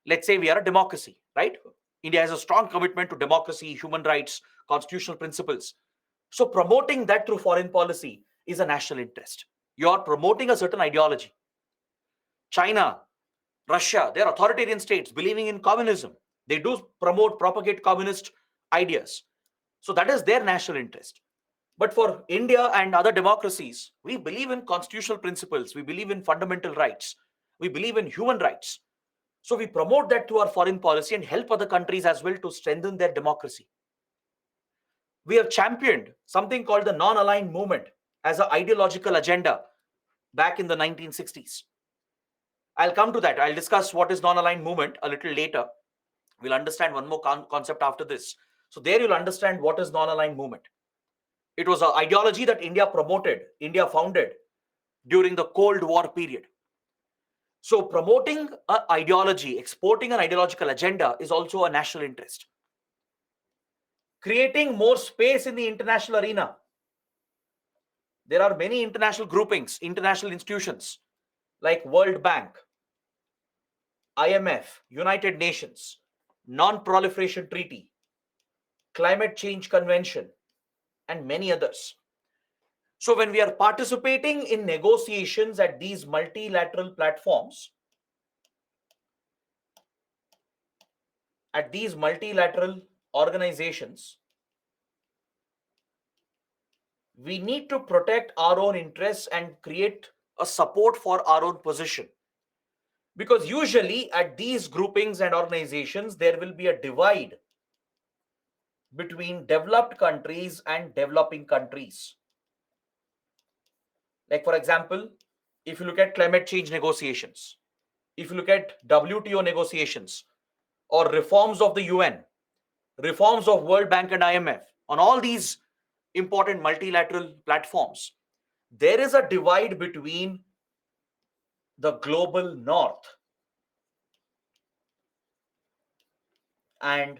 let's say we are a democracy, right? India has a strong commitment to democracy, human rights, constitutional principles. So promoting that through foreign policy is a national interest. You are promoting a certain ideology. China, Russia, they are authoritarian states believing in communism. They do propagate communist ideas. So that is their national interest. But for India and other democracies, we believe in constitutional principles. We believe in fundamental rights. We believe in human rights. So we promote that through our foreign policy and help other countries as well to strengthen their democracy. We have championed something called the non-aligned movement as an ideological agenda back in the 1960s. I'll come to that. I'll discuss what is non-aligned movement a little later. We'll understand one more concept after this. So there you'll understand what is non-aligned movement. It was an ideology that India promoted, India founded during the Cold War period. So promoting an ideology, exporting an ideological agenda is also a national interest. Creating more space in the international arena. There are many international groupings, international institutions like World Bank, IMF, United Nations, Non-Proliferation Treaty, Climate Change Convention, and many others. So when we are participating in negotiations at these multilateral platforms, at these multilateral organizations, we need to protect our own interests and create a support for our own position. Because usually at these groupings and organizations, there will be a divide between developed countries and developing countries. Like for example, if you look at climate change negotiations, if you look at WTO negotiations or reforms of the UN, reforms of World Bank and IMF, on all these important multilateral platforms, there is a divide between the global north and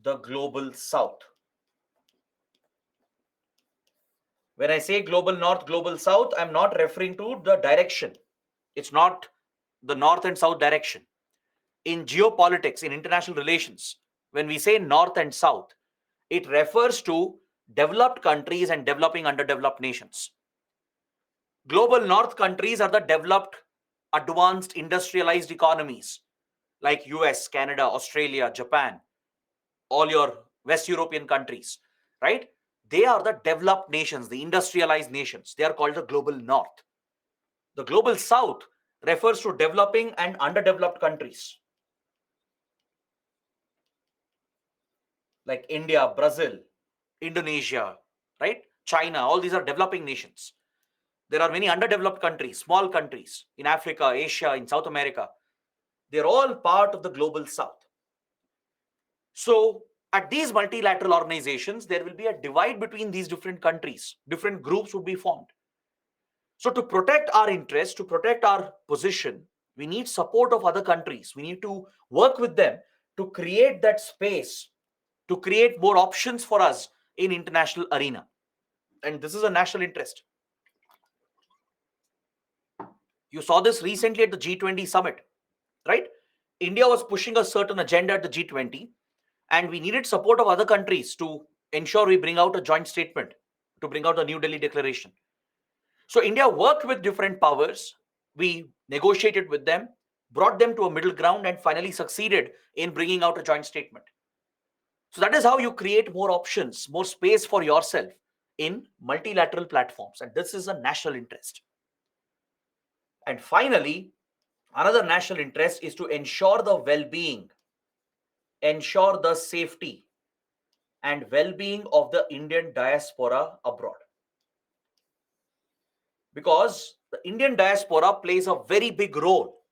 the global south. When I say global north, global south, I'm not referring to the direction. It's not the north and south direction. In geopolitics, in international relations, when we say north and south, it refers to developed countries and developing underdeveloped nations. Global north countries are the developed, advanced, industrialized economies like US, Canada, Australia, Japan, all your West European countries, right? They are the developed nations, the industrialized nations. They are called the global north. The global south refers to developing and underdeveloped countries like India, Brazil, Indonesia, right? China, all these are developing nations. There are many underdeveloped countries, small countries in Africa, Asia, in South America. They're all part of the global south. So at these multilateral organizations, there will be a divide between these different countries. Different groups would be formed. So to protect our interests, to protect our position, we need support of other countries. We need to work with them to create that space, to create more options for us in international arena. And this is a national interest. You saw this recently at the G20 summit, right? India was pushing a certain agenda at the G20, and we needed support of other countries to ensure we bring out a joint statement, to bring out a New Delhi declaration. So India worked with different powers. We negotiated with them, brought them to a middle ground, and finally succeeded in bringing out a joint statement. So that is how you create more options, more space for yourself in multilateral platforms. And this is a national interest. And finally, another national interest is to ensure the well-being, ensure the safety and well-being of the Indian diaspora abroad. Because the Indian diaspora plays a very big role.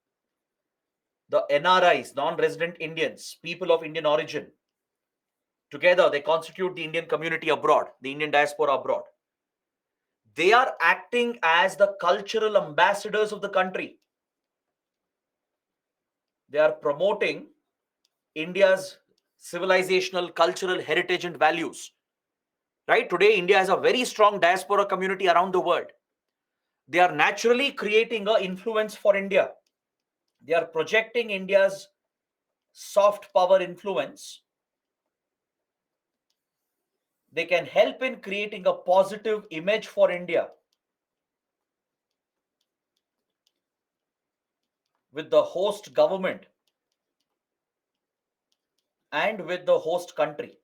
The NRIs, non-resident Indians, people of Indian origin, together they constitute the Indian community abroad, the Indian diaspora abroad. They are acting as the cultural ambassadors of the country. They are promoting India's civilizational, cultural heritage and values. Right? Today, India has a very strong diaspora community around the world. They are naturally creating an influence for India. They are projecting India's soft power influence, they can help in creating a positive image for India with the host government and with the host country.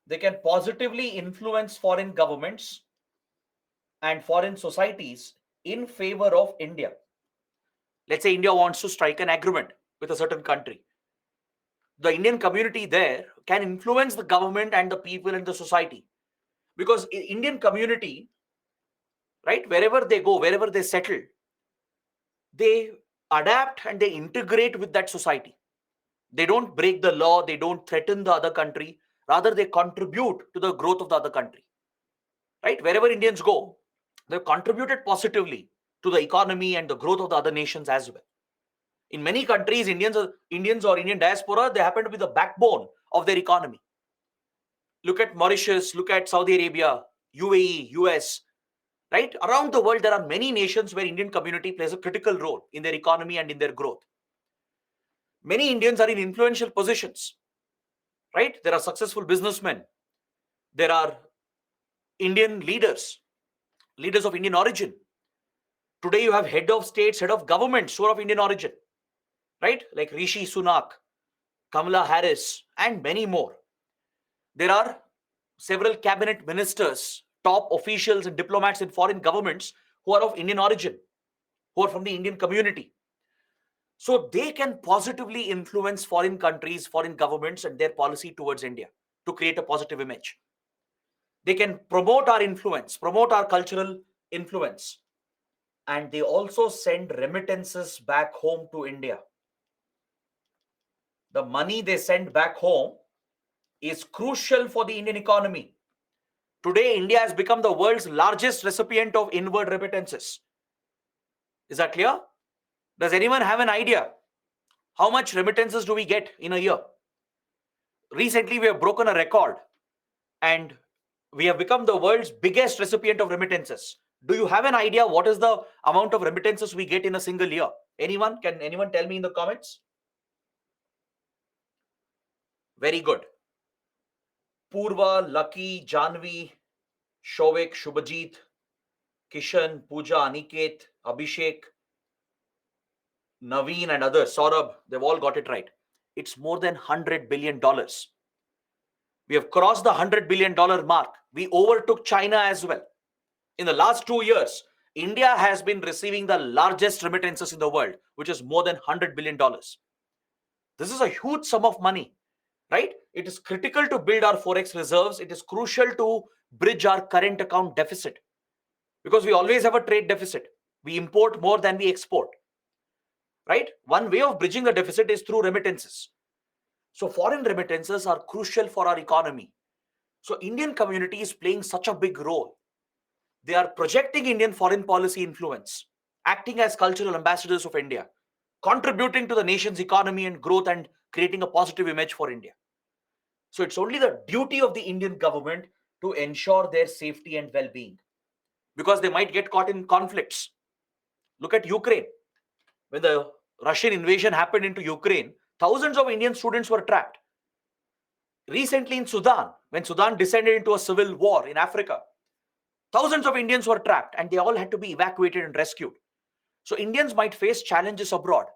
They can positively influence foreign governments and foreign societies in favor of India. Let's say India wants to strike an agreement with a certain country. The Indian community there can influence the government and the people and the society, because Indian community, right, wherever they go, wherever they settle, they adapt and they integrate with that society. They don't break the law, they don't threaten the other country, rather they contribute to the growth of the other country. Right, wherever Indians go, they've contributed positively to the economy and the growth of the other nations as well. In many countries, Indians or Indian diaspora, they happen to be the backbone of their economy. Look at Mauritius, look at Saudi Arabia, UAE, US, right? Around the world, there are many nations where Indian community plays a critical role in their economy and in their growth. Many Indians are in influential positions, right? There are successful businessmen. There are Indian leaders of Indian origin. Today, you have head of states, head of governments who are of Indian origin, right? Like Rishi Sunak, Kamala Harris, and many more. There are several cabinet ministers, top officials and diplomats in foreign governments who are of Indian origin, who are from the Indian community. So they can positively influence foreign countries, foreign governments, and their policy towards India to create a positive image. They can promote our influence, promote our cultural influence. And they also send remittances back home to India. The money they send back home is crucial for the Indian economy. Today, India has become the world's largest recipient of inward remittances. Is that clear? Does anyone have an idea? How much remittances do we get in a year? Recently, we have broken a record and we have become the world's biggest recipient of remittances. Do you have an idea what is the amount of remittances we get in a single year? Anyone? Can anyone tell me in the comments? Very good. Purva, Lucky, Janvi, Shovik, Shubhajit, Kishan, Pooja, Aniket, Abhishek, Naveen and others, Saurabh, they've all got it right. It's more than $100 billion. We have crossed the $100 billion mark. We overtook China as well. In the last 2 years, India has been receiving the largest remittances in the world, which is more than $100 billion. This is a huge sum of money, right? It is critical to build our forex reserves. It is crucial to bridge our current account deficit because we always have a trade deficit. We import more than we export, right? One way of bridging the deficit is through remittances. So foreign remittances are crucial for our economy. So Indian community is playing such a big role. They are projecting Indian foreign policy influence, acting as cultural ambassadors of India, contributing to the nation's economy and growth and creating a positive image for India. So it's only the duty of the Indian government to ensure their safety and well-being because they might get caught in conflicts. Look at Ukraine. When the Russian invasion happened into Ukraine, thousands of Indian students were trapped. Recently in Sudan, when Sudan descended into a civil war in Africa, thousands of Indians were trapped and they all had to be evacuated and rescued. So Indians might face challenges abroad.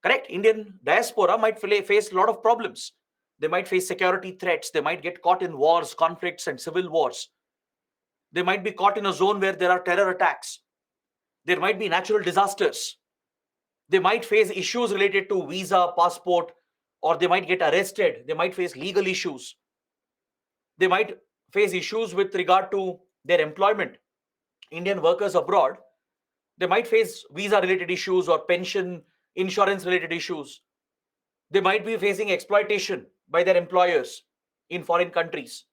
Correct? Indian diaspora might face a lot of problems. They might face security threats. They might get caught in wars, conflicts, and civil wars. They might be caught in a zone where there are terror attacks. There might be natural disasters. They might face issues related to visa, passport, or they might get arrested. They might face legal issues. They might face issues with regard to their employment. Indian workers abroad, they might face visa-related issues or pension, insurance-related issues. They might be facing exploitation by their employers in foreign countries.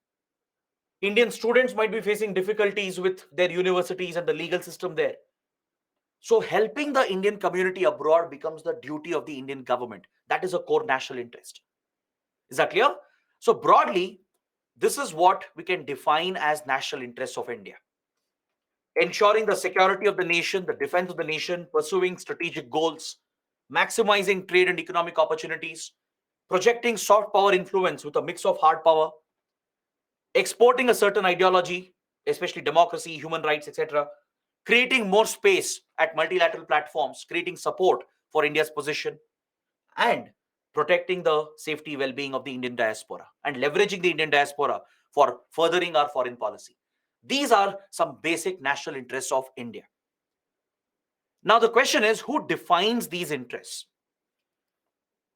Indian students might be facing difficulties with their universities and the legal system there. So helping the Indian community abroad becomes the duty of the Indian government. That is a core national interest. Is that clear? So broadly, this is what we can define as national interests of India. Ensuring the security of the nation, the defense of the nation, pursuing strategic goals, maximizing trade and economic opportunities, projecting soft power influence with a mix of hard power, exporting a certain ideology, especially democracy, human rights, etc., creating more space at multilateral platforms, creating support for India's position, and protecting the safety well-being of the Indian diaspora and leveraging the Indian diaspora for furthering our foreign policy. These are some basic national interests of India. Now the question is, who defines these interests?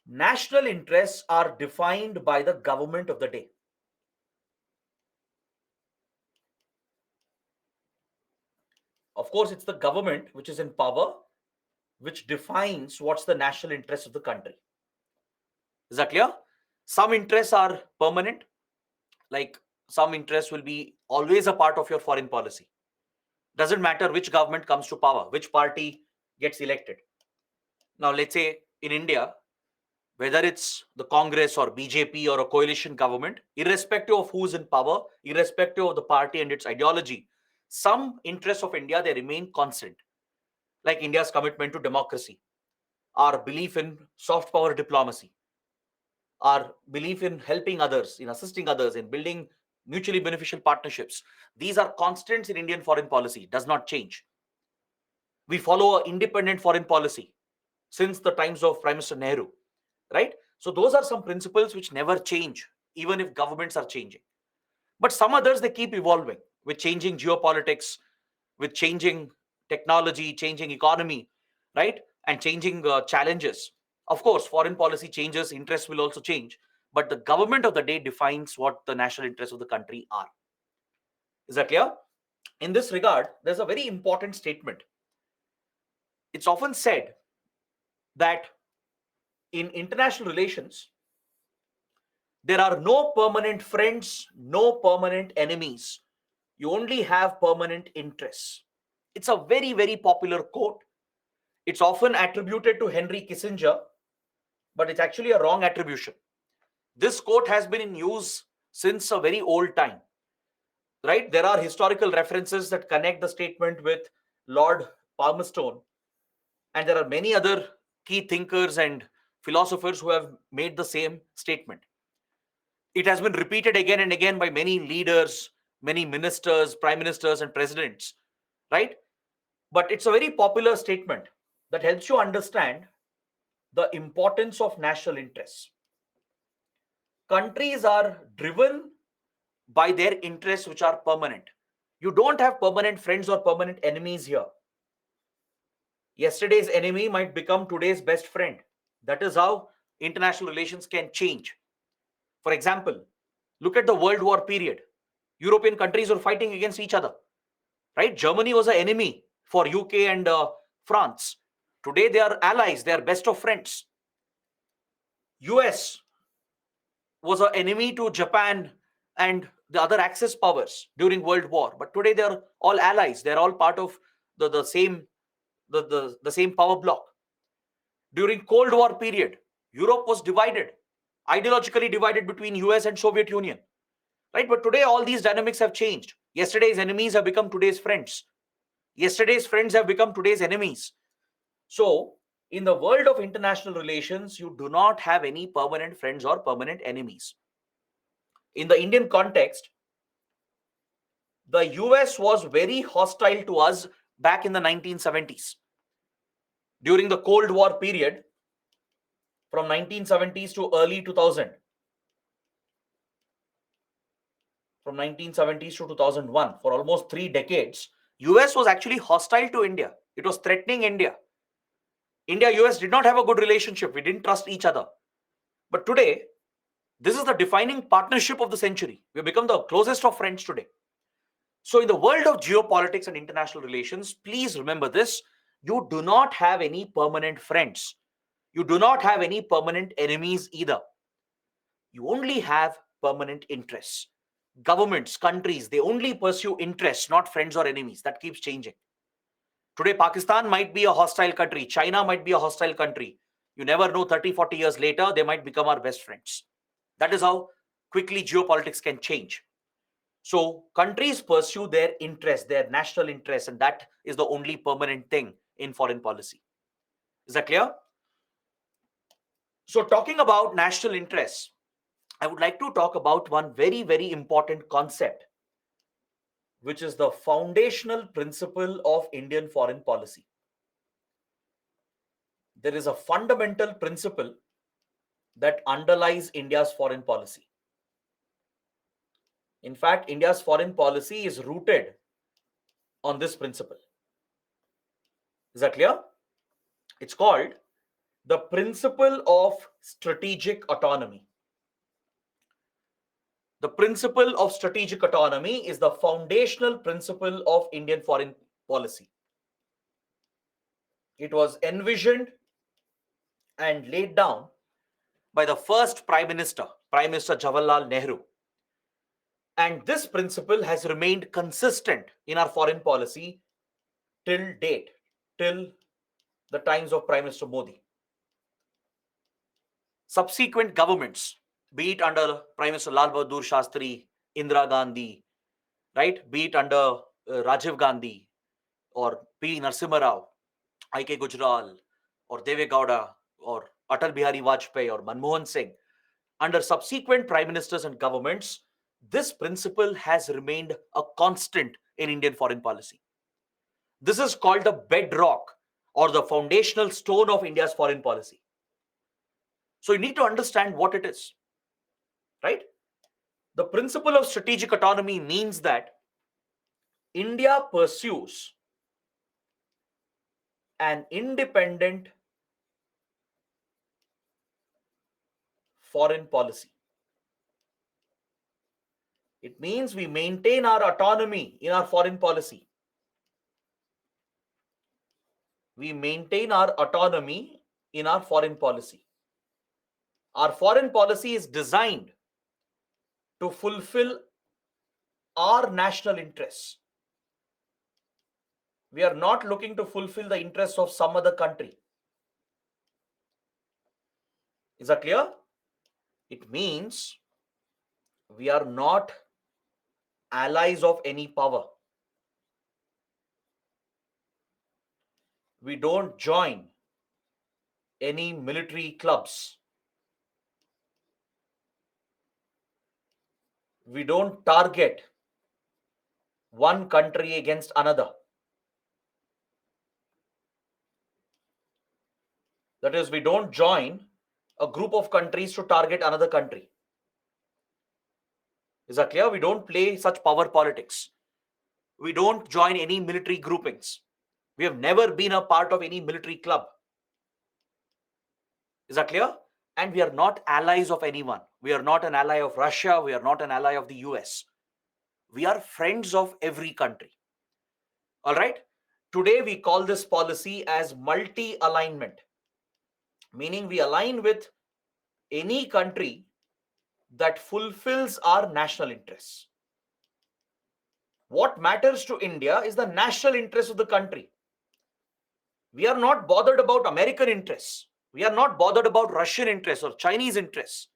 National interests are defined by the government of the day. Of course, it's the government which is in power, which defines what's the national interest of the country. Is that clear? Some interests are permanent, like some interests will be always a part of your foreign policy. Doesn't matter which government comes to power, which party gets elected. Now, let's say in India, whether it's the Congress or BJP or a coalition government, irrespective of who's in power, irrespective of the party and its ideology, some interests of India, they remain constant. Like India's commitment to democracy, our belief in soft power diplomacy, our belief in helping others, in assisting others, in building mutually beneficial partnerships. These are constants in Indian foreign policy, does not change. We follow an independent foreign policy since the times of Prime Minister Nehru, right? So those are some principles which never change, even if governments are changing. But some others, they keep evolving with changing geopolitics, with changing technology, changing economy, right? And changing challenges. Of course, foreign policy changes, interests will also change, but the government of the day defines what the national interests of the country are. Is that clear? In this regard, there's a very important statement. It's often said that in international relations, there are no permanent friends, no permanent enemies. You only have permanent interests. It's a very, very popular quote. It's often attributed to Henry Kissinger, but it's actually a wrong attribution. This quote has been in use since a very old time, right? There are historical references that connect the statement with Lord Palmerston, and there are many other key thinkers and philosophers who have made the same statement. It has been repeated again and again by many leaders, many ministers, prime ministers, and presidents, right? But it's a very popular statement that helps you understand the importance of national interests. Countries are driven by their interests, which are permanent. You don't have permanent friends or permanent enemies here. Yesterday's enemy might become today's best friend. That is how international relations can change. For example, look at the World War period. European countries were fighting against each other, right? Germany was an enemy for UK and France. Today they are allies, they are best of friends. US was an enemy to Japan and the other Axis powers during World War, but today they are all allies. They are all part of the same power block. During Cold War period, Europe was divided, ideologically divided between US and Soviet Union, right? But today all these dynamics have changed. Yesterday's enemies have become today's friends. Yesterday's friends have become today's enemies. So in the world of international relations, you do not have any permanent friends or permanent enemies. In the Indian context, the US was very hostile to us back in the 1970s. During the Cold War period, from 1970s to early 2000, from 1970s to 2001, for almost 3 decades, US was actually hostile to India. It was threatening India. India-US did not have a good relationship. We didn't trust each other. But today, this is the defining partnership of the century. We have become the closest of friends today. So in the world of geopolitics and international relations, please remember this. You do not have any permanent friends. You do not have any permanent enemies either. You only have permanent interests. Governments, countries, they only pursue interests, not friends or enemies. That keeps changing. Today, Pakistan might be a hostile country. China might be a hostile country. You never know, 30, 40 years later, they might become our best friends. That is how quickly geopolitics can change. So countries pursue their interests, their national interests, and that is the only permanent thing in foreign policy. Is that clear? So talking about national interests, I would like to talk about one very, very important concept, which is the foundational principle of Indian foreign policy. There is a fundamental principle that underlies India's foreign policy. In fact, India's foreign policy is rooted on this principle. Is that clear? It's called the principle of strategic autonomy. The principle of strategic autonomy is the foundational principle of Indian foreign policy. It was envisioned and laid down by the first Prime Minister Jawaharlal Nehru. And this principle has remained consistent in our foreign policy till date, till the times of Prime Minister Modi. Subsequent governments, be it under Prime Minister Lal Bahadur Shastri, Indira Gandhi, right? Be it under Rajiv Gandhi or P. Narasimha Rao, I.K. Gujral or Deve Gowda or Atal Bihari Vajpayee or Manmohan Singh, under subsequent prime ministers and governments, this principle has remained a constant in Indian foreign policy. This is called the bedrock or the foundational stone of India's foreign policy. So you need to understand what it is, right? The principle of strategic autonomy means that India pursues an independent foreign policy. It means we maintain our autonomy in our foreign policy. We maintain our autonomy in our foreign policy. Our foreign policy is designed to fulfill our national interests. We are not looking to fulfill the interests of some other country. Is that clear? It means we are not allies of any power. We don't join any military clubs. We don't target one country against another. That is, we don't join a group of countries to target another country. Is that clear? We don't play such power politics. We don't join any military groupings. We have never been a part of any military club. Is that clear? And we are not allies of anyone. We are not an ally of Russia. We are not an ally of the US. We are friends of every country. All right? Today we call this policy as multi-alignment, meaning we align with any country that fulfills our national interests. What matters to India is the national interest of the country. We are not bothered about American interests. We are not bothered about Russian interests or Chinese interests.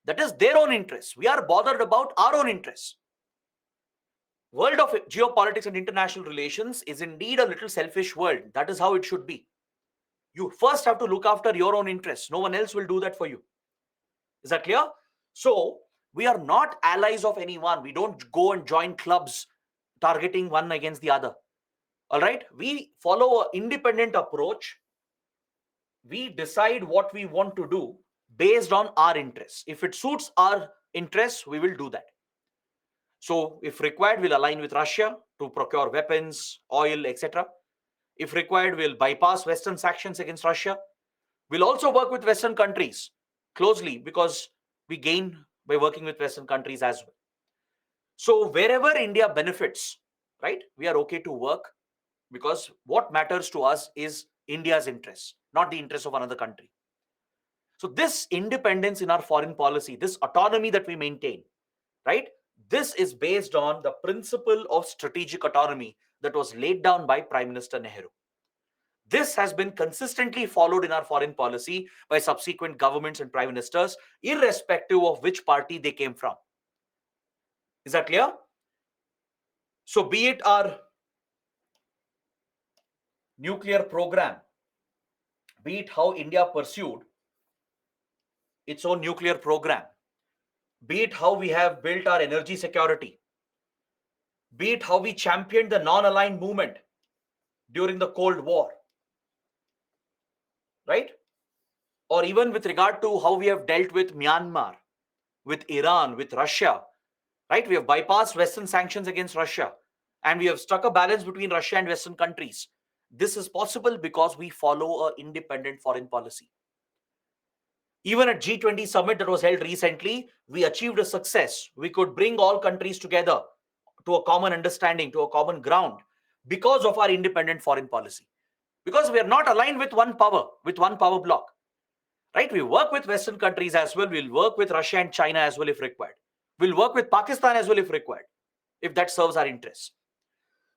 That is their own interests. We are bothered about our own interests. World of geopolitics and international relations is indeed a little selfish world. That is how it should be. You first have to look after your own interests. No one else will do that for you. Is that clear? So we are not allies of anyone. We don't go and join clubs targeting one against the other. All right? We follow an independent approach. We decide what we want to do based on our interests. If it suits our interests, we will do that. So if required, we'll align with Russia to procure weapons, oil, etc. If required, we'll bypass Western sanctions against Russia. We'll also work with Western countries closely because we gain by working with Western countries as well. So wherever India benefits, right, we are okay to work because what matters to us is India's interests, not the interests of another country. So this independence in our foreign policy, this autonomy that we maintain, right, this is based on the principle of strategic autonomy that was laid down by Prime Minister Nehru. This has been consistently followed in our foreign policy by subsequent governments and prime ministers, irrespective of which party they came from. Is that clear? So be it our nuclear program, be it how India pursued its own nuclear program, be it how we have built our energy security, be it how we championed the non-aligned movement during the Cold War, right? Or even with regard to how we have dealt with Myanmar, with Iran, with Russia, right? We have bypassed Western sanctions against Russia, and we have struck a balance between Russia and Western countries. This is possible because we follow an independent foreign policy. Even at G20 summit that was held recently, we achieved a success. We could bring all countries together to a common understanding, to a common ground, because of our independent foreign policy. Because we are not aligned with one power bloc, right? We work with Western countries as well. We'll work with Russia and China as well if required. We'll work with Pakistan as well if required, if that serves our interests.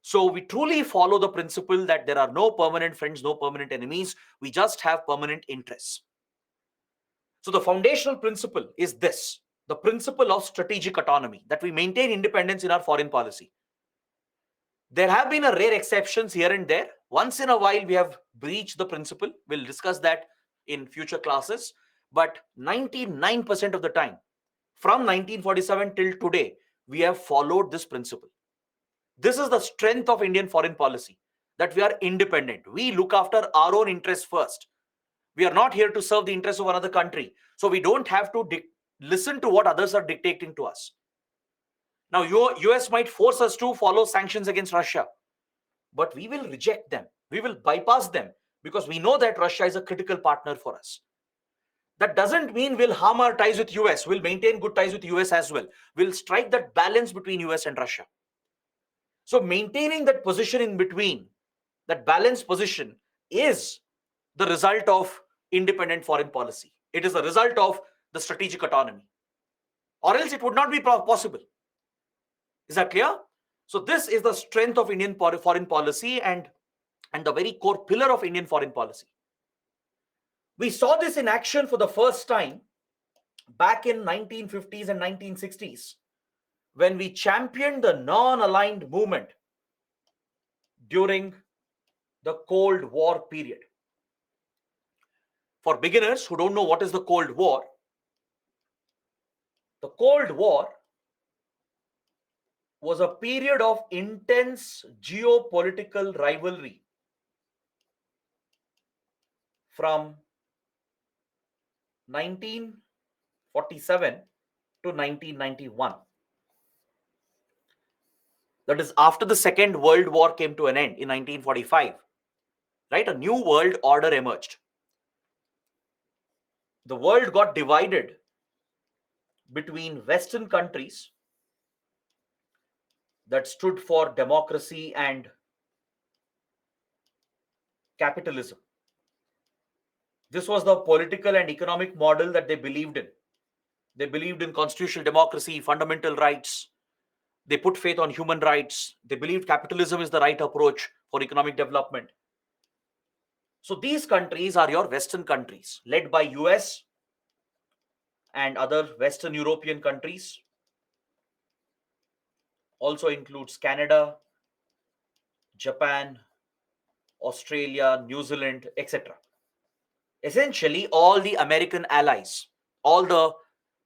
So we truly follow the principle that there are no permanent friends, no permanent enemies. We just have permanent interests. So the foundational principle is this, the principle of strategic autonomy, that we maintain independence in our foreign policy. There have been a rare exceptions here and there. Once in a while, we have breached the principle. We'll discuss that in future classes. But 99% of the time, from 1947 till today, we have followed this principle. This is the strength of Indian foreign policy, that we are independent. We look after our own interests first. We are not here to serve the interests of another country. So we don't have to listen to what others are dictating to us. Now, US might force us to follow sanctions against Russia, but we will reject them. We will bypass them because we know that Russia is a critical partner for us. That doesn't mean we'll harm our ties with US. We'll maintain good ties with US as well. We'll strike that balance between US and Russia. So maintaining that position in between, that balanced position, is the result of independent foreign policy. It is a result of the strategic autonomy. Or else it would not be possible. Is that clear? So this is the strength of Indian foreign policy and the very core pillar of Indian foreign policy. We saw this in action for the first time back in 1950s and 1960s when we championed the non-aligned movement during the Cold War period. For beginners who don't know what is the Cold War, the Cold War was a period of intense geopolitical rivalry from 1947 to 1991. That is after the Second World War came to an end in 1945, right? A new world order emerged. The world got divided between Western countries that stood for democracy and capitalism. This was the political and economic model that they believed in. They believed in constitutional democracy, fundamental rights. They put faith on human rights. They believed capitalism is the right approach for economic development. So these countries are your Western countries, led by US and other Western European countries. Also includes Canada, Japan, Australia, New Zealand, etc. Essentially, all the American allies, all the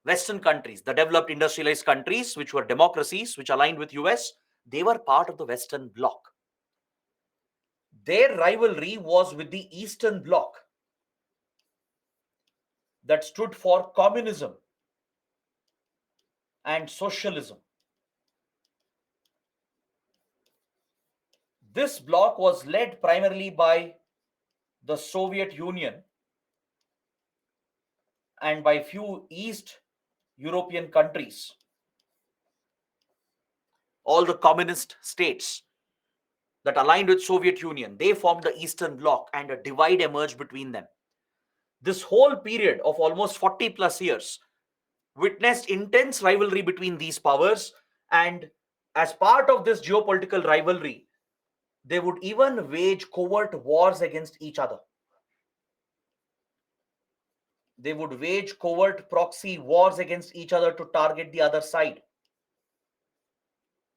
Western countries, the developed industrialized countries, which were democracies, which aligned with US, they were part of the Western bloc. Their rivalry was with the Eastern bloc that stood for communism and socialism. This bloc was led primarily by the Soviet Union and by few East European countries. All the communist states that aligned with Soviet Union, they formed the Eastern Bloc, and a divide emerged between them. This whole period of almost 40 plus years witnessed intense rivalry between these powers, and as part of this geopolitical rivalry, they would even wage covert wars against each other. They would wage covert proxy wars against each other to target the other side.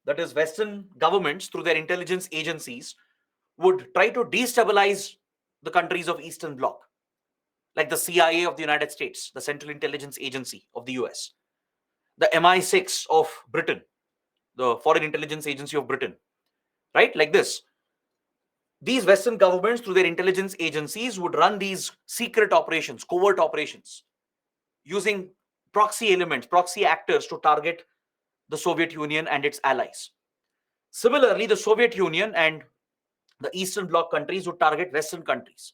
That is, Western governments, through their intelligence agencies, would try to destabilize the countries of Eastern Bloc. like the CIA of the United States, the Central Intelligence Agency of the US, the MI6 of Britain, the Foreign Intelligence Agency of Britain, right? Like this. These Western governments, through their intelligence agencies, would run these secret operations, covert operations, using proxy elements, proxy actors to target the Soviet Union and its allies. Similarly, the Soviet Union and the Eastern Bloc countries would target Western countries.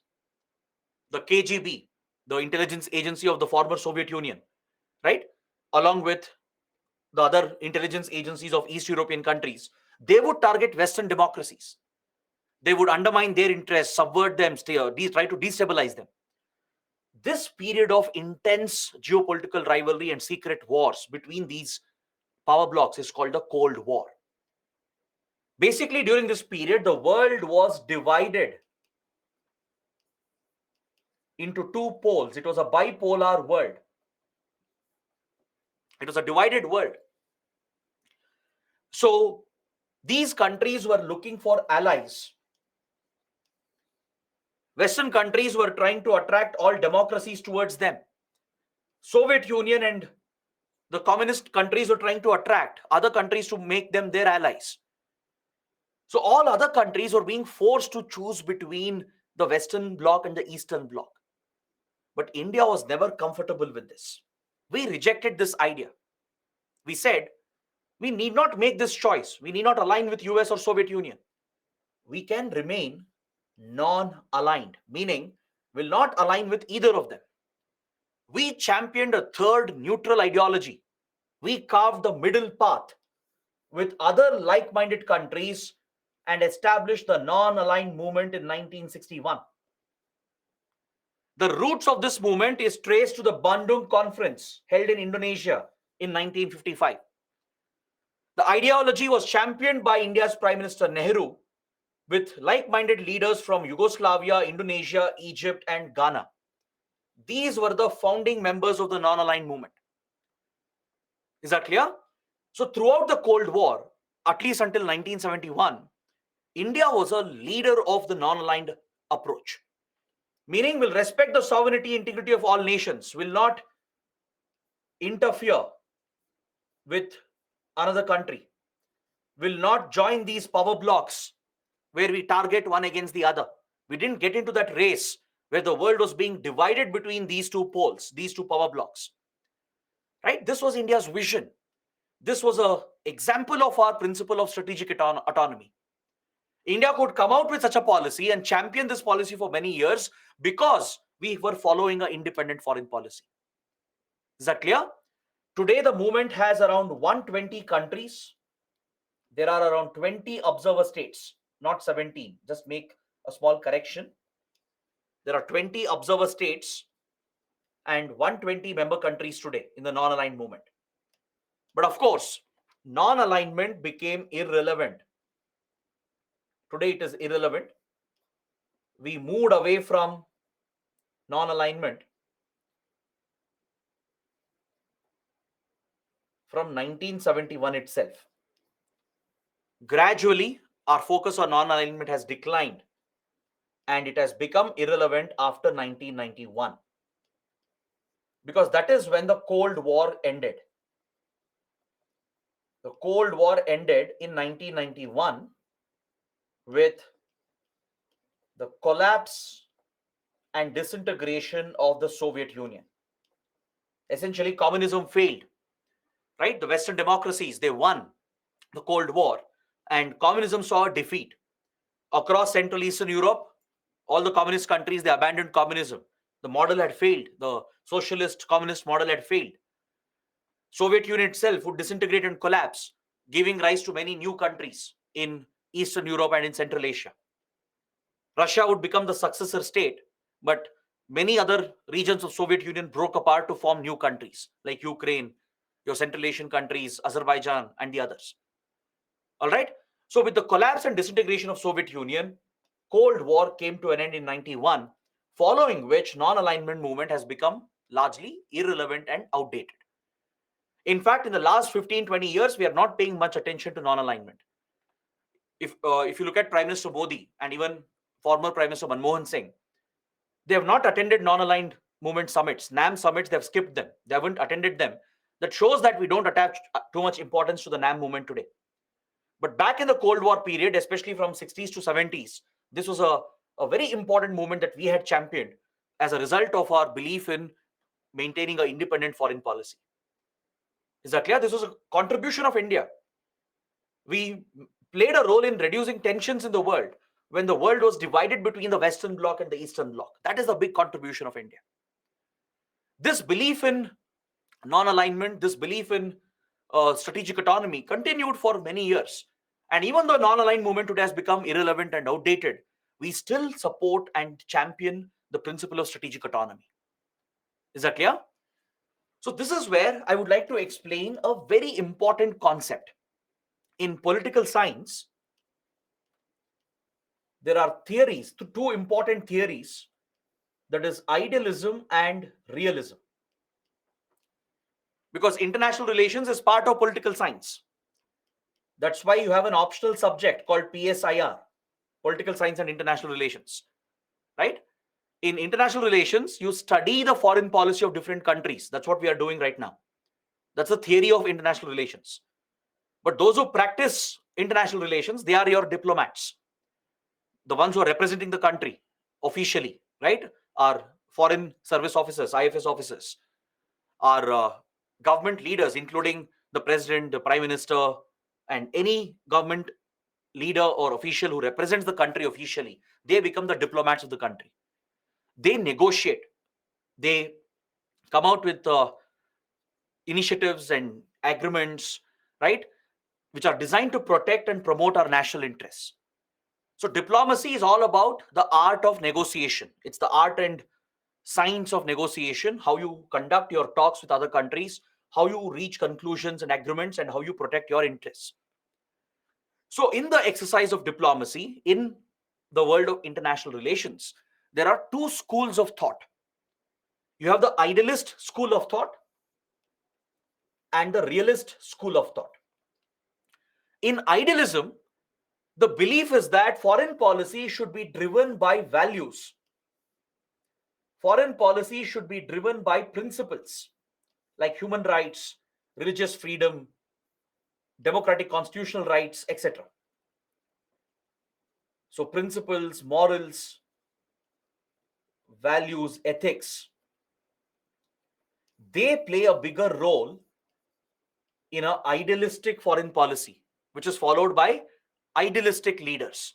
The KGB, the intelligence agency of the former Soviet Union, right, along with the other intelligence agencies of East European countries, they would target Western democracies. They would undermine their interests, subvert them, try to destabilize them. This period of intense geopolitical rivalry and secret wars between these power blocks is called the Cold War. Basically, during this period, the world was divided into two poles. It was a bipolar world. It was a divided world. So these countries were looking for allies. Western countries were trying to attract all democracies towards them. Soviet Union and the communist countries were trying to attract other countries to make them their allies. So all other countries were being forced to choose between the Western Bloc and the Eastern Bloc. But India was never comfortable with this. We rejected this idea. We said, we need not make this choice. We need not align with US or Soviet Union. We can remain non-aligned, meaning will not align with either of them. We championed a third neutral ideology. We carved the middle path with other like-minded countries and established the non-aligned movement in 1961. The roots of this movement is traced to the Bandung Conference held in Indonesia in 1955. The ideology was championed by India's Prime Minister Nehru with like-minded leaders from Yugoslavia, Indonesia, Egypt, and Ghana. These were the founding members of the non-aligned movement. Is that clear? So throughout the Cold War, at least until 1971, India was a leader of the non-aligned approach. Meaning, will respect the sovereignty, integrity of all nations, will not interfere with another country, will not join these power blocks where we target one against the other. We didn't get into that race where the world was being divided between these two poles, these two power blocks. Right? This was India's vision. This was an example of our principle of strategic autonomy. India could come out with such a policy and champion this policy for many years because we were following an independent foreign policy. Is that clear? Today, the movement has around 120 countries. There are around 20 observer states, not 17. Just make a small correction. There are 20 observer states and 120 member countries today in the non-aligned movement. But of course, non-alignment became irrelevant. Today it is irrelevant. We moved away from non-alignment from 1971 itself. Gradually, our focus on non-alignment has declined and it has become irrelevant after 1991. Because that is when the Cold War ended. The Cold War ended in 1991 with the collapse and disintegration of the Soviet Union. Essentially, communism failed, right? The Western democracies, they won the Cold War and communism saw a defeat. Across Central Eastern Europe, all the communist countries, they abandoned communism. The model had failed. The socialist communist model had failed. Soviet Union itself would disintegrate and collapse, giving rise to many new countries in Eastern Europe and in Central Asia. Russia would become the successor state, but many other regions of Soviet Union broke apart to form new countries like Ukraine, your Central Asian countries, Azerbaijan, and the others. All right. So with the collapse and disintegration of Soviet Union, Cold War came to an end in 91, following which non-alignment movement has become largely irrelevant and outdated. In fact, in the last 15-20 years, we are not paying much attention to non-alignment. If you look at Prime Minister Modi and even former Prime Minister Manmohan Singh, they have not attended non-aligned movement summits, NAM summits, they've skipped them. They haven't attended them. That shows that we don't attach too much importance to the NAM movement today. But back in the Cold War period, especially from 60s to 70s, this was a very important movement that we had championed as a result of our belief in maintaining an independent foreign policy. Is that clear? This was a contribution of India. We played a role in reducing tensions in the world when the world was divided between the Western Bloc and the Eastern Bloc. That is the big contribution of India. This belief in non-alignment, this belief in strategic autonomy continued for many years. And even though non-aligned movement today has become irrelevant and outdated, we still support and champion the principle of strategic autonomy. Is that clear? So this is where I would like to explain a very important concept. In political science, there are theories, two important theories, that is idealism and realism. Because international relations is part of political science. That's why you have an optional subject called PSIR, Political Science and International Relations, right? In international relations, you study the foreign policy of different countries. That's what we are doing right now. That's the theory of international relations. But those who practice international relations, they are your diplomats. The ones who are representing the country officially, right? Are foreign service officers, IFS officers, are government leaders, including the president, the prime minister, and any government leader or official who represents the country officially. They become the diplomats of the country. They negotiate. They come out with initiatives and agreements, right, which are designed to protect and promote our national interests. So diplomacy is all about the art of negotiation. It's the art and science of negotiation, how you conduct your talks with other countries, how you reach conclusions and agreements, and how you protect your interests. So in the exercise of diplomacy, in the world of international relations, there are two schools of thought. You have the idealist school of thought and the realist school of thought. In idealism, the belief is that foreign policy should be driven by values. Foreign policy should be driven by principles like human rights, religious freedom, democratic constitutional rights, etc. So principles, morals, values, ethics, they play a bigger role in an idealistic foreign policy, which is followed by idealistic leaders.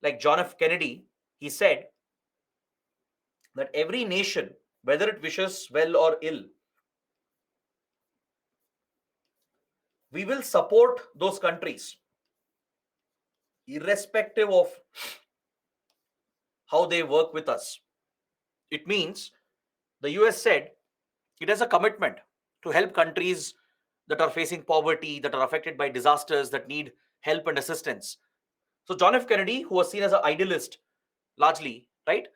Like John F. Kennedy, he said that every nation, whether it wishes well or ill, we will support those countries irrespective of how they work with us. It means the US said it has a commitment to help countries that are facing poverty, that are affected by disasters, that need help and assistance. So John F. Kennedy, who was seen as an idealist largely, right,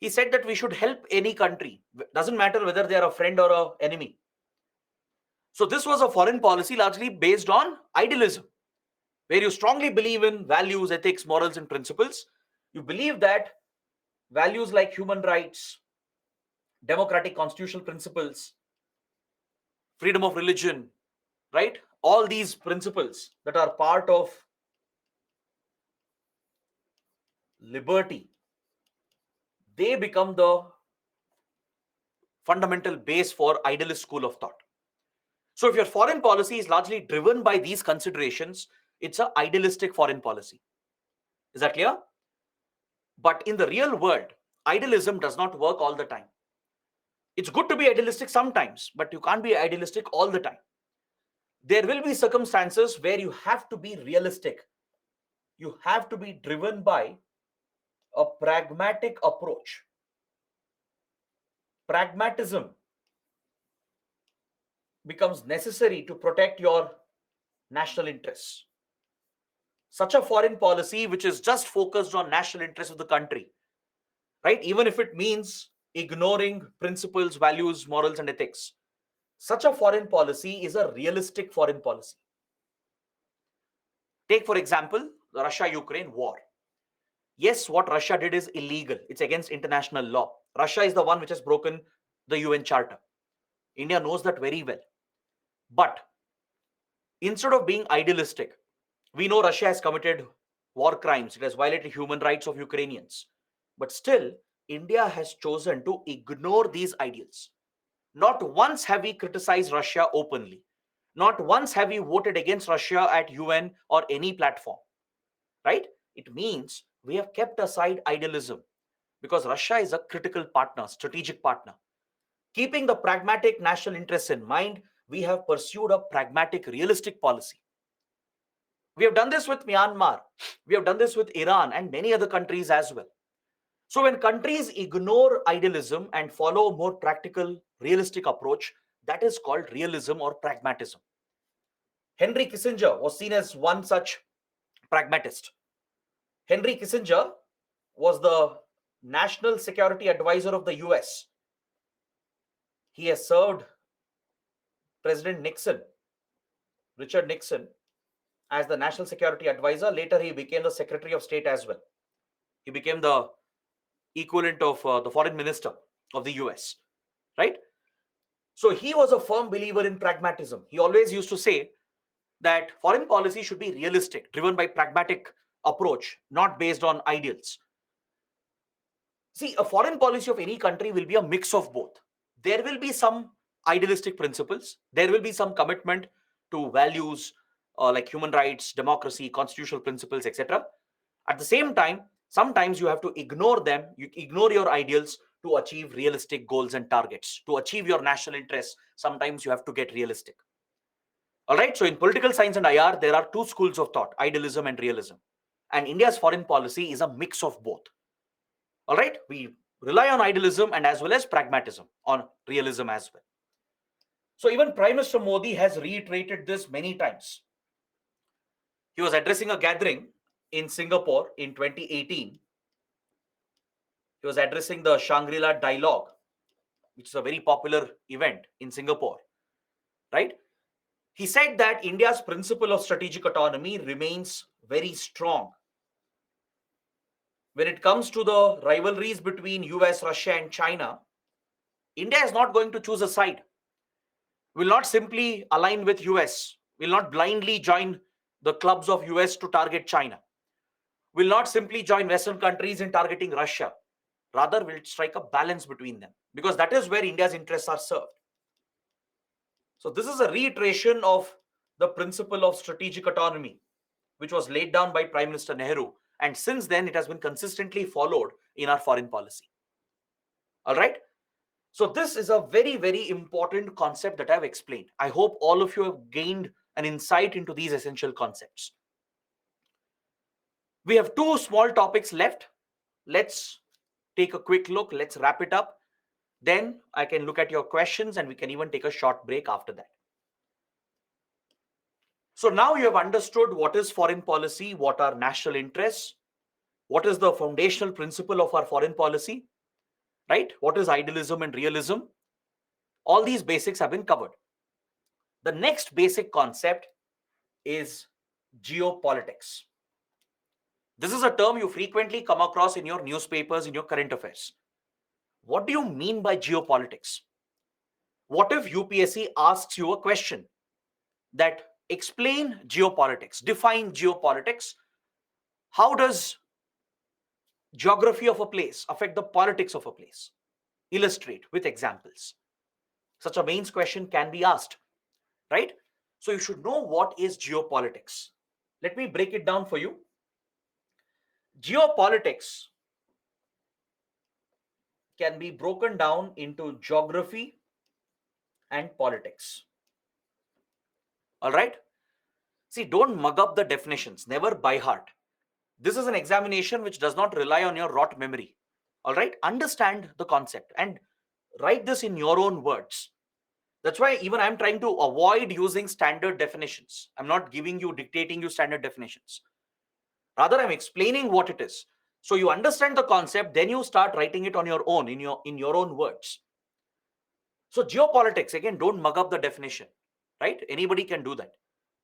he said that we should help any country. Doesn't matter whether they are a friend or an enemy. So this was a foreign policy largely based on idealism, where you strongly believe in values, ethics, morals, and principles. You believe that values like human rights, democratic constitutional principles, freedom of religion, right? All these principles that are part of liberty, they become the fundamental base for idealist school of thought. So if your foreign policy is largely driven by these considerations, it's an idealistic foreign policy. Is that clear? But in the real world, idealism does not work all the time. It's good to be idealistic sometimes, but you can't be idealistic all the time. There will be circumstances where you have to be realistic. You have to be driven by a pragmatic approach. Pragmatism becomes necessary to protect your national interests. Such a foreign policy which is just focused on national interests of the country, right? Even if it means ignoring principles, values, morals, and ethics. Such a foreign policy is a realistic foreign policy. Take, for example, the Russia-Ukraine war. Yes, what Russia did is illegal. It's against international law. Russia is the one which has broken the UN Charter. India knows that very well. But instead of being idealistic, we know Russia has committed war crimes. It has violated human rights of Ukrainians. But still, India has chosen to ignore these ideals. Not once have we criticized Russia openly. Not once have we voted against Russia at UN or any platform. Right? It means we have kept aside idealism because Russia is a critical partner, strategic partner. Keeping the pragmatic national interests in mind, we have pursued a pragmatic, realistic policy. We have done this with Myanmar. We have done this with Iran and many other countries as well. So when countries ignore idealism and follow a more practical, realistic approach, that is called realism or pragmatism. Henry Kissinger was seen as one such pragmatist. Henry Kissinger was the National Security Advisor of the US. He has served President Nixon, Richard Nixon, as the National Security Advisor. Later, he became the Secretary of State as well. He became the equivalent of the Foreign Minister of the US, right? So he was a firm believer in pragmatism. He always used to say that foreign policy should be realistic, driven by pragmatic approach, not based on ideals. See, a foreign policy of any country will be a mix of both. There will be some idealistic principles. There will be some commitment to values like human rights, democracy, constitutional principles, etc. At the same time, sometimes you have to ignore them. You ignore your ideals to achieve realistic goals and targets. To achieve your national interests, sometimes you have to get realistic. All right. So in political science and IR, there are two schools of thought, idealism and realism. And India's foreign policy is a mix of both. All right. We rely on idealism and as well as pragmatism, on realism as well. So even Prime Minister Modi has reiterated this many times. He was addressing a gathering in Singapore in 2018. He was addressing the Shangri-La Dialogue, which is a very popular event in Singapore, right? He said that India's principle of strategic autonomy remains very strong. When it comes to the rivalries between US, Russia, and China, India is not going to choose a side. Will not simply align with US, will not blindly join the clubs of US to target China, will not simply join Western countries in targeting Russia. Rather, will strike a balance between them because that is where India's interests are served. So this is a reiteration of the principle of strategic autonomy, which was laid down by Prime Minister Nehru. And since then, it has been consistently followed in our foreign policy. All right. So this is a very, very important concept that I've explained. I hope all of you have gained an insight into these essential concepts. We have two small topics left. Let's take a quick look. Let's wrap it up. Then I can look at your questions and we can even take a short break after that. So now you have understood what is foreign policy, what are national interests, what is the foundational principle of our foreign policy, right? What is idealism and realism? All these basics have been covered. The next basic concept is geopolitics. This is a term you frequently come across in your newspapers, in your current affairs. What do you mean by geopolitics? What if UPSC asks you a question that explain geopolitics, define geopolitics? How does geography of a place affect the politics of a place? Illustrate with examples. Such a mains question can be asked, right? So you should know what is geopolitics. Let me break it down for you. Geopolitics can be broken down into geography and politics. All right. See, don't mug up the definitions, never by heart. This is an examination which does not rely on your rote memory. All right. Understand the concept and write this in your own words. That's why even I'm trying to avoid using standard definitions. I'm not dictating you standard definitions. Rather, I'm explaining what it is. So you understand the concept, then you start writing it on your own, in your own words. So geopolitics, again, don't mug up the definition, right? Anybody can do that.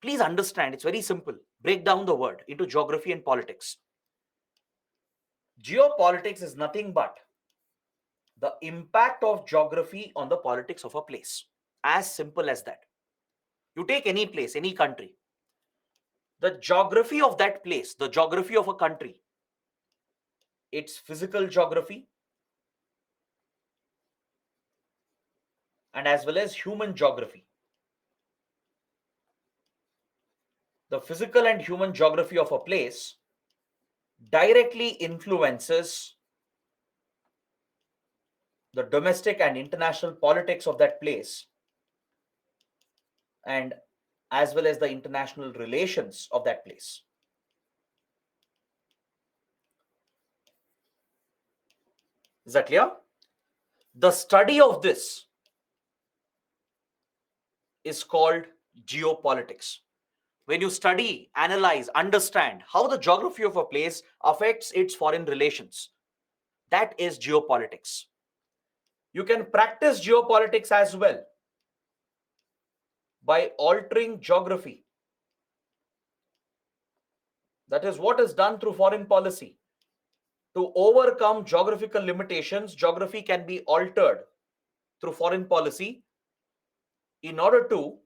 Please understand, it's very simple. Break down the word into geography and politics. Geopolitics is nothing but the impact of geography on the politics of a place. As simple as that. You take any place, any country, the geography of that place, the geography of a country, its physical geography, and as well as human geography. The physical and human geography of a place directly influences the domestic and international politics of that place, and as well as the international relations of that place. Is that clear? The study of this is called geopolitics. When you study, analyze, understand how the geography of a place affects its foreign relations, that is geopolitics. You can practice geopolitics as well by altering geography. That is what is done through foreign policy. To overcome geographical limitations, geography can be altered through foreign policy in order to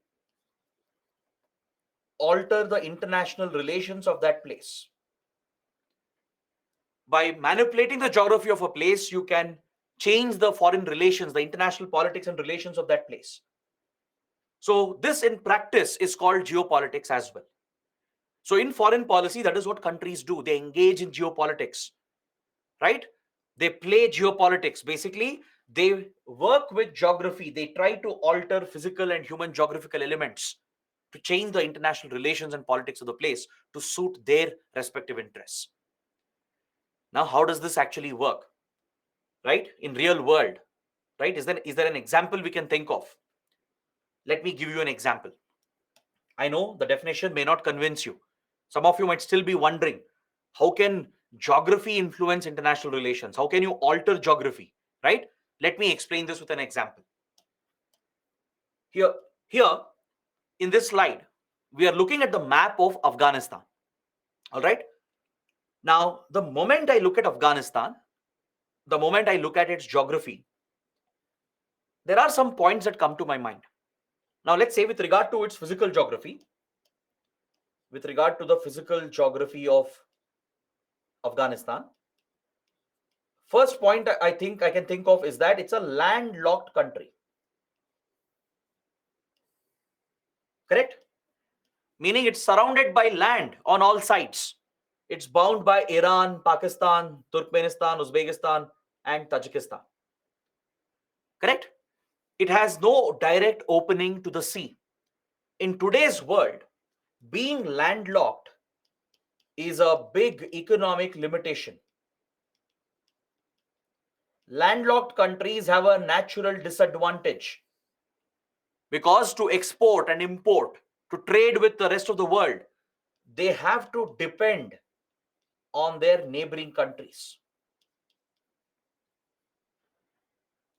alter the international relations of that place. By manipulating the geography of a place, you can change the foreign relations, the international politics and relations of that place. So this in practice is called geopolitics as well. So in foreign policy, that is what countries do. They engage in geopolitics, right? They play geopolitics. Basically, they work with geography. They try to alter physical and human geographical elements to change the international relations and politics of the place to suit their respective interests. Now, how does this actually work, right? In real world, right? Is there an example we can think of? Let me give you an example. I know the definition may not convince you. Some of you might still be wondering, how can geography influence international relations? How can you alter geography, right? Let me explain this with an example. Here in this slide, we are looking at the map of Afghanistan. All right. Now, the moment I look at Afghanistan, the moment I look at its geography, there are some points that come to my mind. Now, let's say with regard to its physical geography, with regard to the physical geography of Afghanistan, first point I think I can think of is that it's a landlocked country. Correct? Meaning it's surrounded by land on all sides. It's bound by Iran, Pakistan, Turkmenistan, Uzbekistan, and Tajikistan. Correct? It has no direct opening to the sea. In today's world, being landlocked is a big economic limitation. Landlocked countries have a natural disadvantage because to export and import, to trade with the rest of the world, they have to depend on their neighboring countries.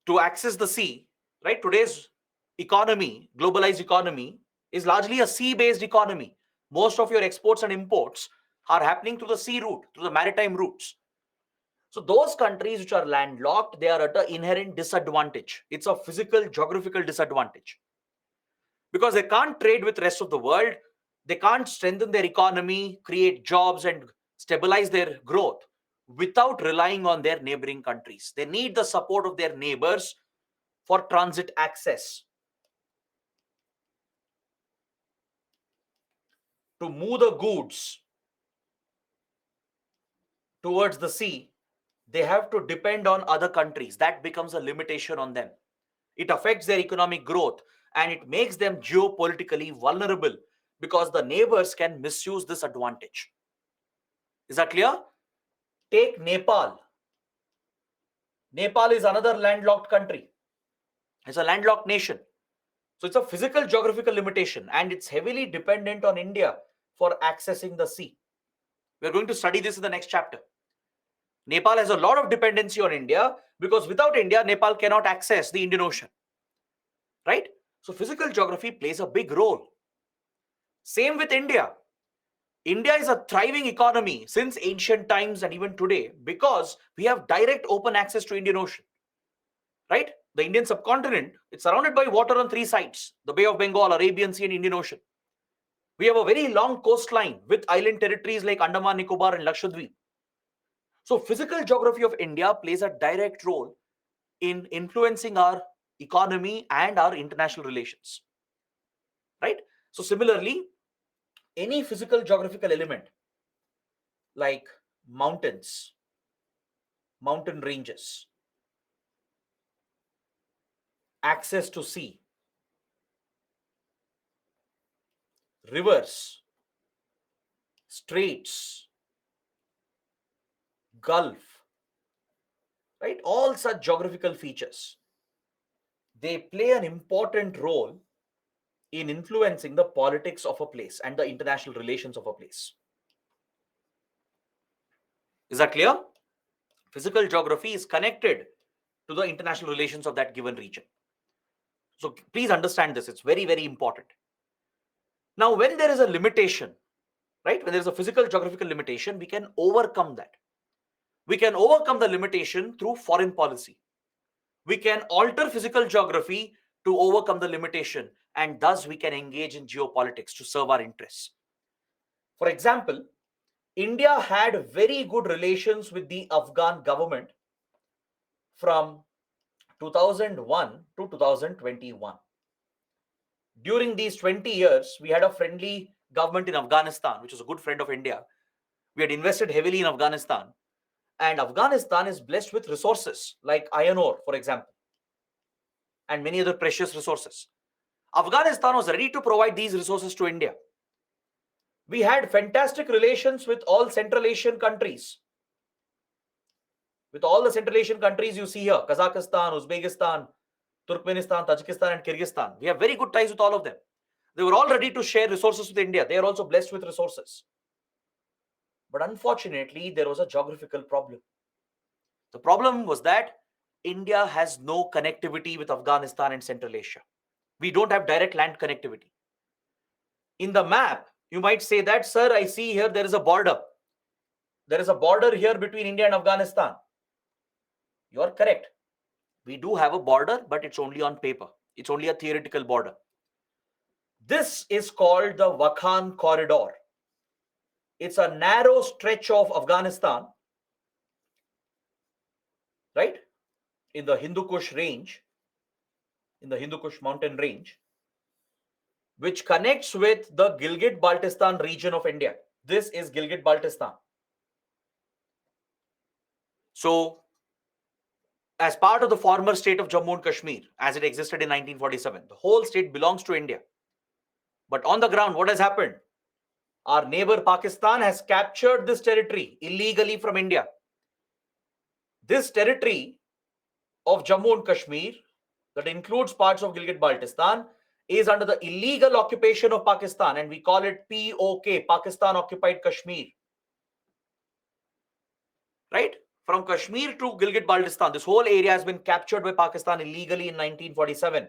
To access the sea, right? Today's economy, globalized economy, is largely a sea-based economy. Most of your exports and imports are happening through the sea route, through the maritime routes. So those countries which are landlocked, they are at an inherent disadvantage. It's a physical, geographical disadvantage. Because they can't trade with the rest of the world, they can't strengthen their economy, create jobs and stabilize their growth without relying on their neighboring countries. They need the support of their neighbors for transit access. To move the goods towards the sea, they have to depend on other countries. That becomes a limitation on them. It affects their economic growth and it makes them geopolitically vulnerable because the neighbors can misuse this advantage. Is that clear? Take Nepal. Nepal is another landlocked country. It's a landlocked nation. So it's a physical geographical limitation and it's heavily dependent on India for accessing the sea. We're going to study this in the next chapter. Nepal has a lot of dependency on India because without India, Nepal cannot access the Indian Ocean. Right? So physical geography plays a big role. Same with India. India is a thriving economy since ancient times and even today because we have direct open access to Indian Ocean, right? The Indian subcontinent, it's surrounded by water on three sides: the Bay of Bengal, Arabian Sea, and Indian Ocean. We have a very long coastline with island territories like Andaman, Nicobar, and Lakshadweep. So physical geography of India plays a direct role in influencing our economy and our international relations, right? So similarly, any physical geographical element like mountains, mountain ranges, access to sea, rivers, straits, gulf, right? All such geographical features, they play an important role in influencing the politics of a place and the international relations of a place. Is that clear? Physical geography is connected to the international relations of that given region. So please understand this. It's very, very important. Now, when there is a limitation, right? When there is a physical geographical limitation, we can overcome that. We can overcome the limitation through foreign policy. We can alter physical geography to overcome the limitation, and thus we can engage in geopolitics to serve our interests. For example, India had very good relations with the Afghan government from 2001 to 2021. During these 20 years, we had a friendly government in Afghanistan, which was a good friend of India. We had invested heavily in Afghanistan, and Afghanistan is blessed with resources like iron ore, for example, and many other precious resources. Afghanistan was ready to provide these resources to India. We had fantastic relations with all Central Asian countries. With all the Central Asian countries you see here, Kazakhstan, Uzbekistan, Turkmenistan, Tajikistan, and Kyrgyzstan. We have very good ties with all of them. They were all ready to share resources with India. They are also blessed with resources. But unfortunately, there was a geographical problem. The problem was that India has no connectivity with Afghanistan and Central Asia. We don't have direct land connectivity. In the map, you might say that, sir, I see here there is a border. There is a border here between India and Afghanistan. You are correct. We do have a border, but it's only on paper. It's only a theoretical border. This is called the Wakhan Corridor. It's a narrow stretch of Afghanistan, right, in the Hindu Kush range, in the Hindu Kush mountain range, which connects with the Gilgit-Baltistan region of India. This is Gilgit-Baltistan. So, as part of the former state of Jammu and Kashmir, as it existed in 1947, the whole state belongs to India. But on the ground, what has happened? Our neighbor Pakistan has captured this territory illegally from India. This territory of Jammu and Kashmir, that includes parts of Gilgit-Baltistan, is under the illegal occupation of Pakistan, and we call it POK, Pakistan Occupied Kashmir. Right? From Kashmir to Gilgit-Baltistan, this whole area has been captured by Pakistan illegally in 1947.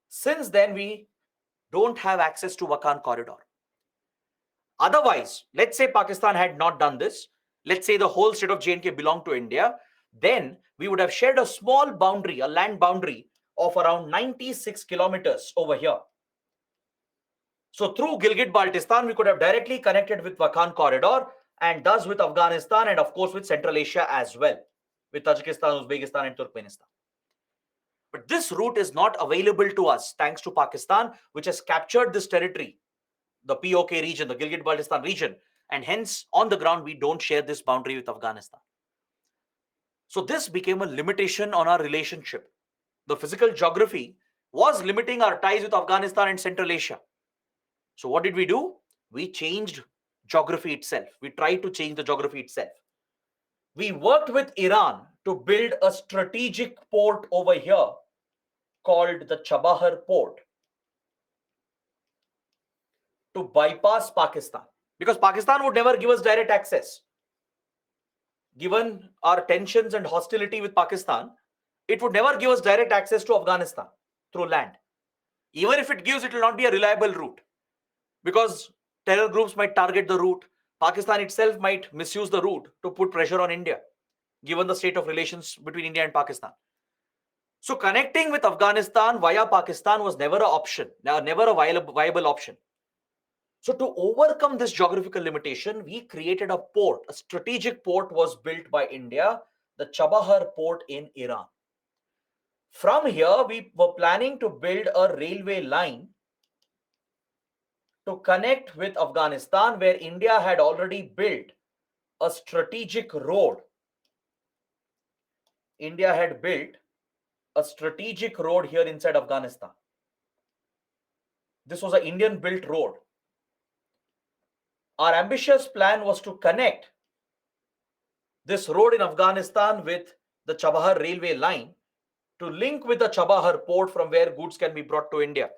Since then, we don't have access to Wakhan Corridor. Otherwise, let's say Pakistan had not done this, let's say the whole state of J&K belonged to India, then we would have shared a small boundary, a land boundary of around 96 kilometers over here. So through Gilgit-Baltistan, we could have directly connected with Wakhan Corridor, and thus with Afghanistan, and of course with Central Asia as well, with Tajikistan, Uzbekistan, and Turkmenistan. But this route is not available to us thanks to Pakistan, which has captured this territory, the POK region, the Gilgit-Baltistan region, and hence on the ground we don't share this boundary with Afghanistan. So this became a limitation on our relationship. The physical geography was limiting our ties with Afghanistan and Central Asia. So what did we do? We changed geography itself. We tried to change the geography itself. We worked with Iran to build a strategic port over here called the Chabahar port to bypass Pakistan, because Pakistan would never give us direct access. Given our tensions and hostility with Pakistan, it would never give us direct access to Afghanistan through land. Even if it gives, it will not be a reliable route, because Terror groups might target the route. Pakistan itself might misuse the route to put pressure on India, given the state of relations between India and Pakistan. So connecting with Afghanistan via Pakistan was never an option, never a viable option. So to overcome this geographical limitation, we created a port. A strategic port was built by India, the Chabahar port in Iran. From here, we were planning to build a railway line to connect with Afghanistan, where India had already built a strategic road. India had built a strategic road here inside Afghanistan. This was an Indian built road. Our ambitious plan was to connect this road in Afghanistan with the Chabahar railway line to link with the Chabahar port from where goods can be brought to India.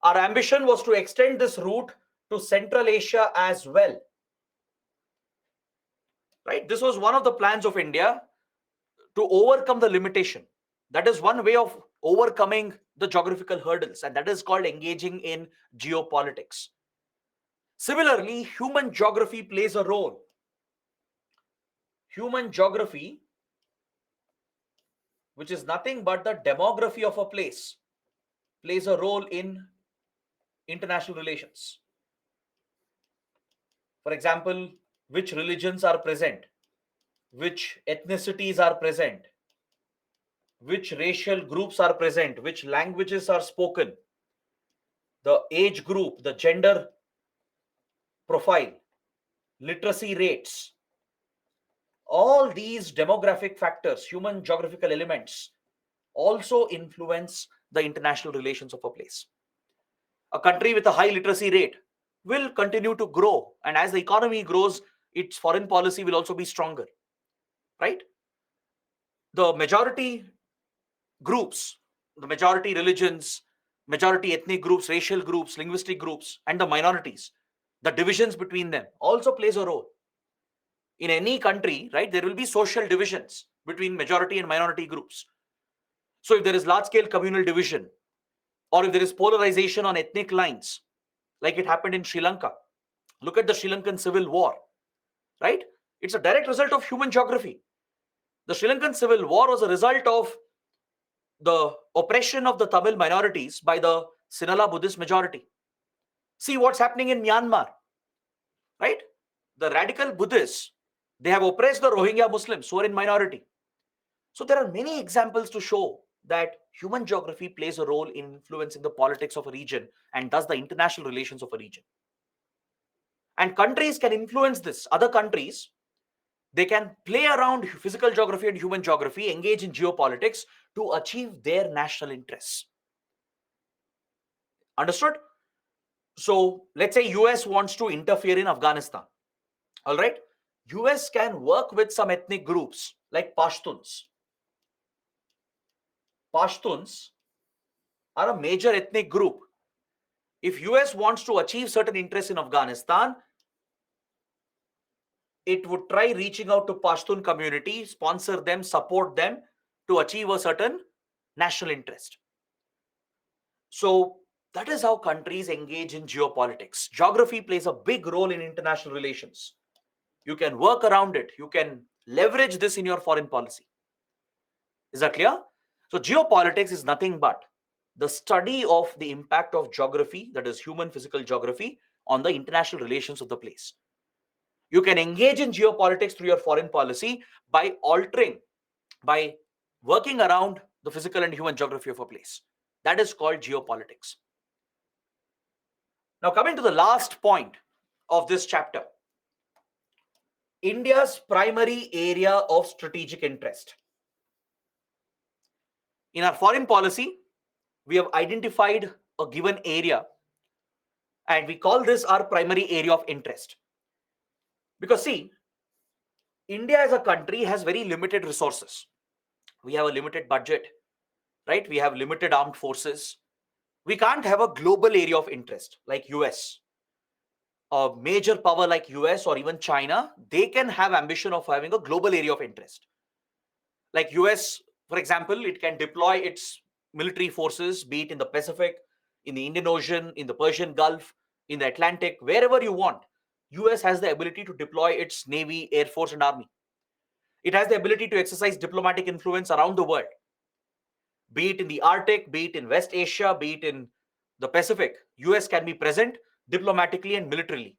Our ambition was to extend this route to Central Asia as well. Right? This was one of the plans of India to overcome the limitation. That is one way of overcoming the geographical hurdles, and that is called engaging in geopolitics. Similarly, human geography plays a role. Human geography, which is nothing but the demography of a place, plays a role in international relations. For example, which religions are present, which ethnicities are present, which racial groups are present, which languages are spoken, the age group, the gender profile, literacy rates. All these demographic factors, human geographical elements, also influence the international relations of a place. A country with a high literacy rate will continue to grow, and as the economy grows, its foreign policy will also be stronger, right? The majority groups, the majority religions, majority ethnic groups, racial groups, linguistic groups, and the minorities, the divisions between them also plays a role. In any country, right, there will be social divisions between majority and minority groups. So if there is large scale communal division, or if there is polarization on ethnic lines, like it happened in Sri Lanka, look at the Sri Lankan civil war, right? It's a direct result of human geography. The Sri Lankan civil war was a result of the oppression of the Tamil minorities by the Sinhala Buddhist majority. See what's happening in Myanmar, right? The radical Buddhists, they have oppressed the Rohingya Muslims who are in minority. So there are many examples to show that human geography plays a role in influencing the politics of a region and thus the international relations of a region. And countries can influence this. Other countries, they can play around physical geography and human geography, engage in geopolitics to achieve their national interests. Understood? So let's say US wants to interfere in Afghanistan. All right. US can work with some ethnic groups like Pashtuns. Pashtuns are a major ethnic group. If US wants to achieve certain interests in Afghanistan, it would try reaching out to Pashtun community, sponsor them, support them to achieve a certain national interest. So that is how countries engage in geopolitics. Geography plays a big role in international relations. You can work around it. You can leverage this in your foreign policy. Is that clear? So geopolitics is nothing but the study of the impact of geography, that is human physical geography, on the international relations of the place. You can engage in geopolitics through your foreign policy by working around the physical and human geography of a place. That is called geopolitics. Now, coming to the last point of this chapter, India's primary area of strategic interest. In our foreign policy, we have identified a given area and we call this our primary area of interest. Because see, India as a country has very limited resources. We have a limited budget, right? We have limited armed forces. We can't have a global area of interest like US. A major power like US or even China, they can have ambition of having a global area of interest. Like US, for example, it can deploy its military forces, be it in the Pacific, in the Indian Ocean, in the Persian Gulf, in the Atlantic, wherever you want, US has the ability to deploy its Navy, Air Force, and Army. It has the ability to exercise diplomatic influence around the world, be it in the Arctic, be it in West Asia, be it in the Pacific. US can be present diplomatically and militarily,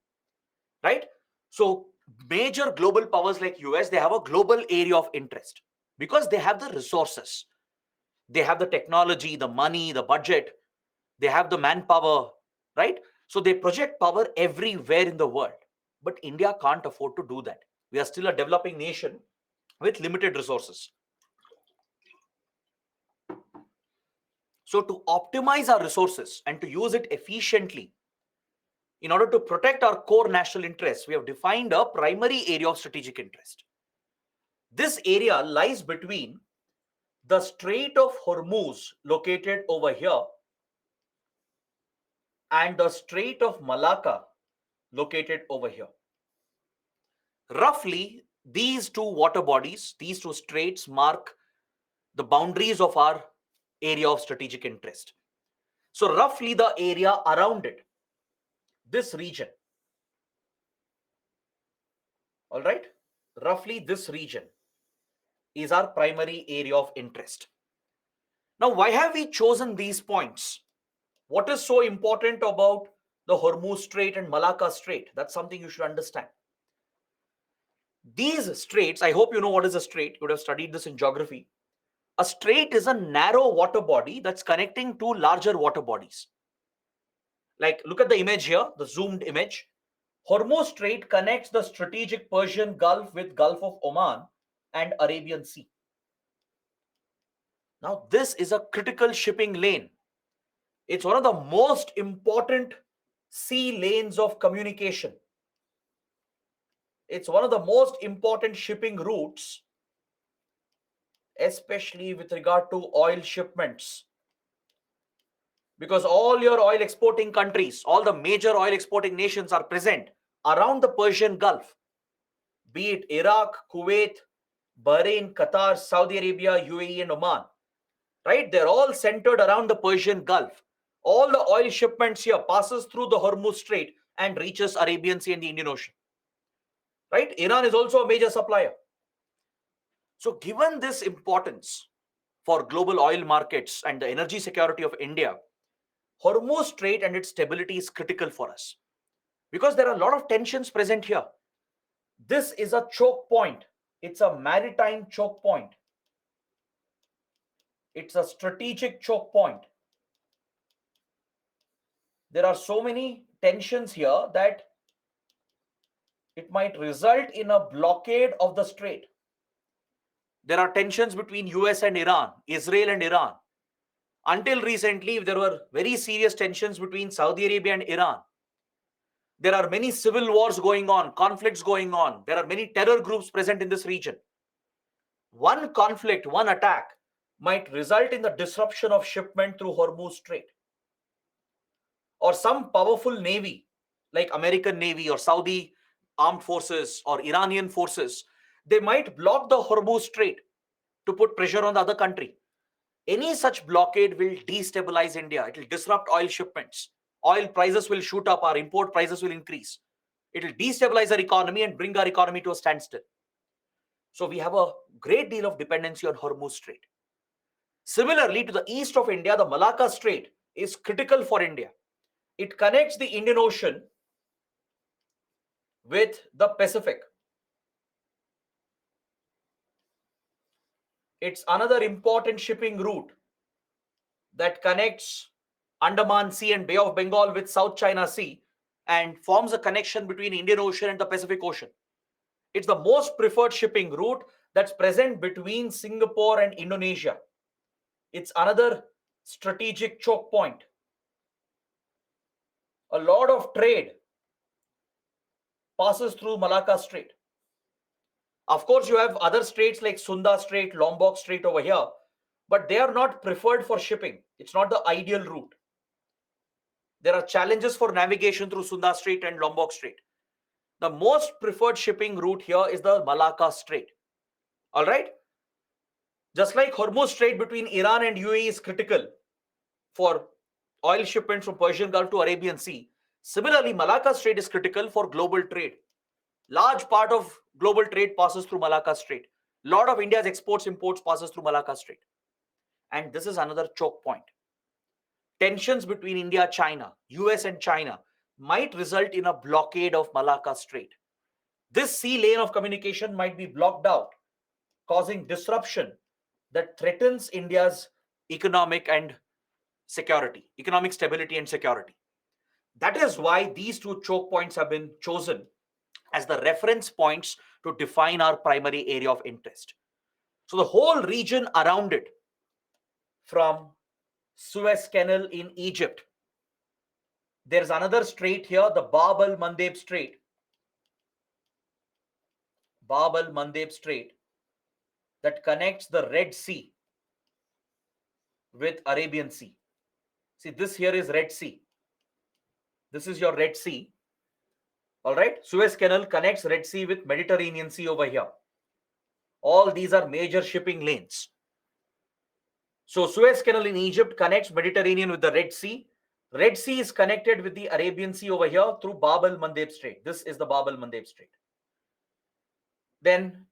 right? So major global powers like US, they have a global area of interest because they have the resources, they have the technology, the money, the budget, they have the manpower, right? So they project power everywhere in the world. But India can't afford to do that. We are still a developing nation with limited resources. So to optimize our resources and to use it efficiently, in order to protect our core national interests, we have defined a primary area of strategic interest. This area lies between the Strait of Hormuz, located over here, and the Strait of Malacca, located over here. Roughly, these two water bodies, these two straits, mark the boundaries of our area of strategic interest. So roughly the area around it, this region, all right, roughly this region is our primary area of interest. Now, why have we chosen these points? What is so important about the Hormuz Strait and Malacca Strait? That's something you should understand. These straits, I hope you know what is a strait. You would have studied this in geography. A strait is a narrow water body that's connecting two larger water bodies. Like, look at the image here, the zoomed image. Hormuz Strait connects the strategic Persian Gulf with Gulf of Oman and Arabian Sea. Now, this is a critical shipping lane. It's one of the most important sea lanes of communication. It's one of the most important shipping routes, especially with regard to oil shipments. Because all your oil exporting countries, all the major oil exporting nations are present around the Persian Gulf, be it Iraq, Kuwait, Bahrain, Qatar, Saudi Arabia, UAE, and Oman, right? They're all centered around the Persian Gulf. All the oil shipments here passes through the Hormuz Strait and reaches Arabian Sea and the Indian Ocean, right? Iran is also a major supplier. So given this importance for global oil markets and the energy security of India, Hormuz Strait and its stability is critical for us because there are a lot of tensions present here. This is a choke point. It's a maritime choke point. It's a strategic choke point. There are so many tensions here that it might result in a blockade of the strait. There are tensions between US and Iran, Israel and Iran. Until recently, there were very serious tensions between Saudi Arabia and Iran. There are many civil wars going on, conflicts going on. There are many terror groups present in this region. One conflict, one attack might result in the disruption of shipment through Hormuz Strait. Or some powerful navy, like American Navy or Saudi armed forces or Iranian forces, they might block the Hormuz Strait to put pressure on the other country. Any such blockade will destabilize India. It will disrupt oil shipments. Oil prices will shoot up. Our import prices will increase. It will destabilize our economy and bring our economy to a standstill. So we have a great deal of dependency on Hormuz Strait. Similarly, to the east of India, the Malacca Strait is critical for India. It connects the Indian Ocean with the Pacific. It's another important shipping route that connects Andaman Sea and Bay of Bengal with South China Sea and forms a connection between Indian Ocean and the Pacific Ocean. It's the most preferred shipping route that's present between Singapore and Indonesia. It's another strategic choke point. A lot of trade passes through Malacca Strait. Of course, you have other straits like Sunda Strait, Lombok Strait over here, but they are not preferred for shipping. It's not the ideal route. There are challenges for navigation through Sunda Strait and Lombok Strait. The most preferred shipping route here is the Malacca Strait. All right? Just like Hormuz Strait between Iran and UAE is critical for oil shipments from Persian Gulf to Arabian Sea, Similarly, Malacca Strait is critical for global trade. Large part of global trade passes through Malacca Strait. Lot of India's exports imports passes through Malacca Strait. And this is another choke point. Tensions between India, China, US and China might result in a blockade of Malacca Strait. This sea lane of communication might be blocked out, causing disruption that threatens India's economic stability and security. That is why these two choke points have been chosen as the reference points to define our primary area of interest. So the whole region around it, from Suez Canal in Egypt, there's another strait here, the Bab el-Mandeb Strait. Bab el-Mandeb Strait that connects the Red Sea with Arabian Sea. See, this here is Red Sea. This is your Red Sea. All right. Suez Canal connects Red Sea with Mediterranean Sea over here. All these are major shipping lanes. So Suez Canal in Egypt connects Mediterranean with the Red Sea. Red Sea is connected with the Arabian Sea over here through Bab el-Mandeb Strait. This is the Bab el-Mandeb Strait. Then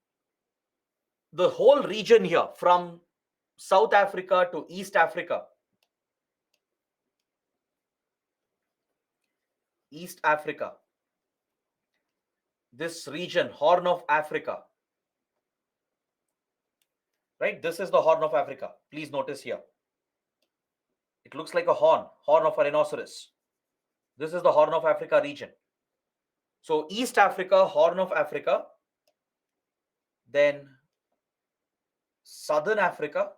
the whole region here from South Africa to East Africa, this region, Horn of Africa, right? This is the Horn of Africa. Please notice here. It looks like a horn of a rhinoceros. This is the Horn of Africa region. So East Africa, Horn of Africa, then Southern Africa,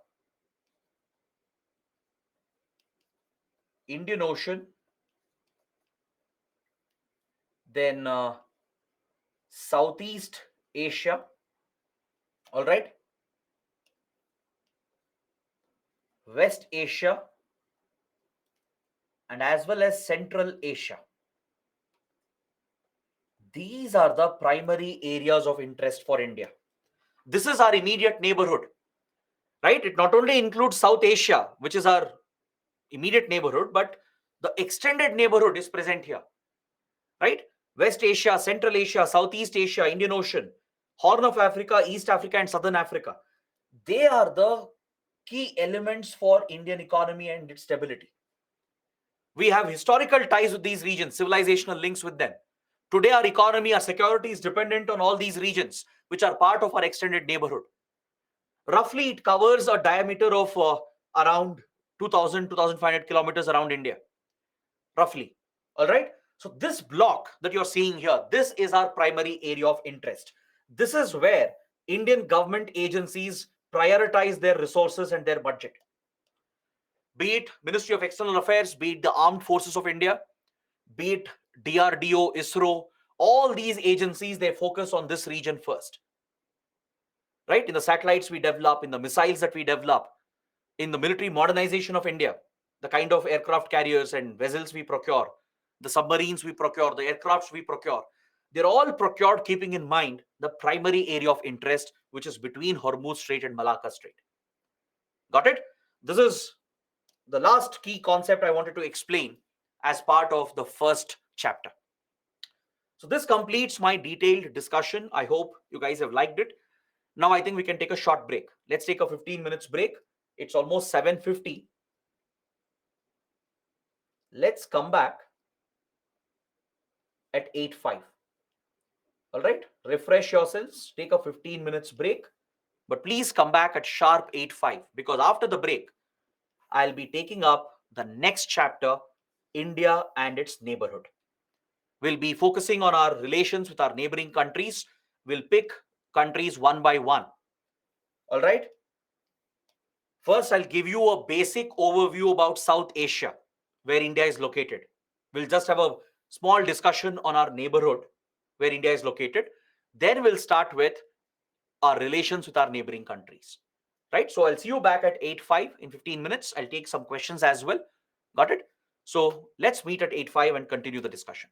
Indian Ocean, then Southeast Asia, all right, West Asia, and as well as Central Asia. These are the primary areas of interest for India. This is our immediate neighborhood, right? It not only includes South Asia, which is our immediate neighborhood, but the extended neighborhood is present here, right? West Asia, Central Asia, Southeast Asia, Indian Ocean, Horn of Africa, East Africa, and Southern Africa. They are the key elements for Indian economy and its stability. We have historical ties with these regions, civilizational links with them. Today, our economy, our security is dependent on all these regions, which are part of our extended neighborhood. Roughly, it covers a diameter of around 2,000, 2,500 kilometers around India. Roughly. All right. So this block that you're seeing here, this is our primary area of interest. This is where Indian government agencies prioritize their resources and their budget. Be it Ministry of External Affairs, be it the Armed Forces of India, be it DRDO, ISRO, all these agencies, they focus on this region first. Right? In the satellites we develop, in the missiles that we develop, in the military modernization of India, the kind of aircraft carriers and vessels we procure, the submarines we procure, the aircrafts we procure, they're all procured keeping in mind the primary area of interest, which is between Hormuz Strait and Malacca Strait. Got it? This is the last key concept I wanted to explain as part of the first chapter. So this completes my detailed discussion. I hope you guys have liked it. Now I think we can take a short break. Let's take a 15 minutes break. It's almost 7:50. Let's come back at 8:05. All right, refresh yourselves, take a 15 minutes break, but please come back at sharp 8:05, because after the break, I'll be taking up the next chapter, India and its neighborhood. We'll be focusing on our relations with our neighboring countries. We'll pick countries one by one. All right. First, I'll give you a basic overview about South Asia, where India is located. We'll just have a small discussion on our neighborhood, where India is located. Then we'll start with our relations with our neighboring countries. Right? So I'll see you back at 8:05 in 15 minutes. I'll take some questions as well. Got it? So let's meet at 8:05 and continue the discussion.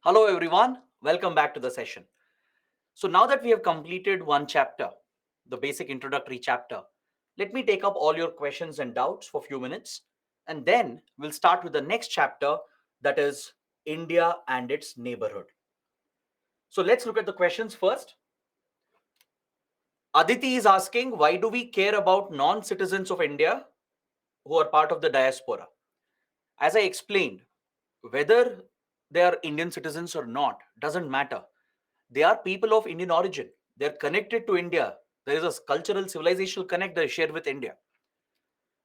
Hello everyone, welcome back to the session. So now that we have completed one chapter, the basic introductory chapter, let me take up all your questions and doubts for a few minutes, and then we'll start with the next chapter, that is India and its neighborhood. So let's look at the questions first. Aditi is asking, why do we care about non-citizens of India who are part of the diaspora? As I explained, whether they are Indian citizens or not doesn't matter. They are people of Indian origin. They're connected to India. There is a cultural, civilizational connect they share with India.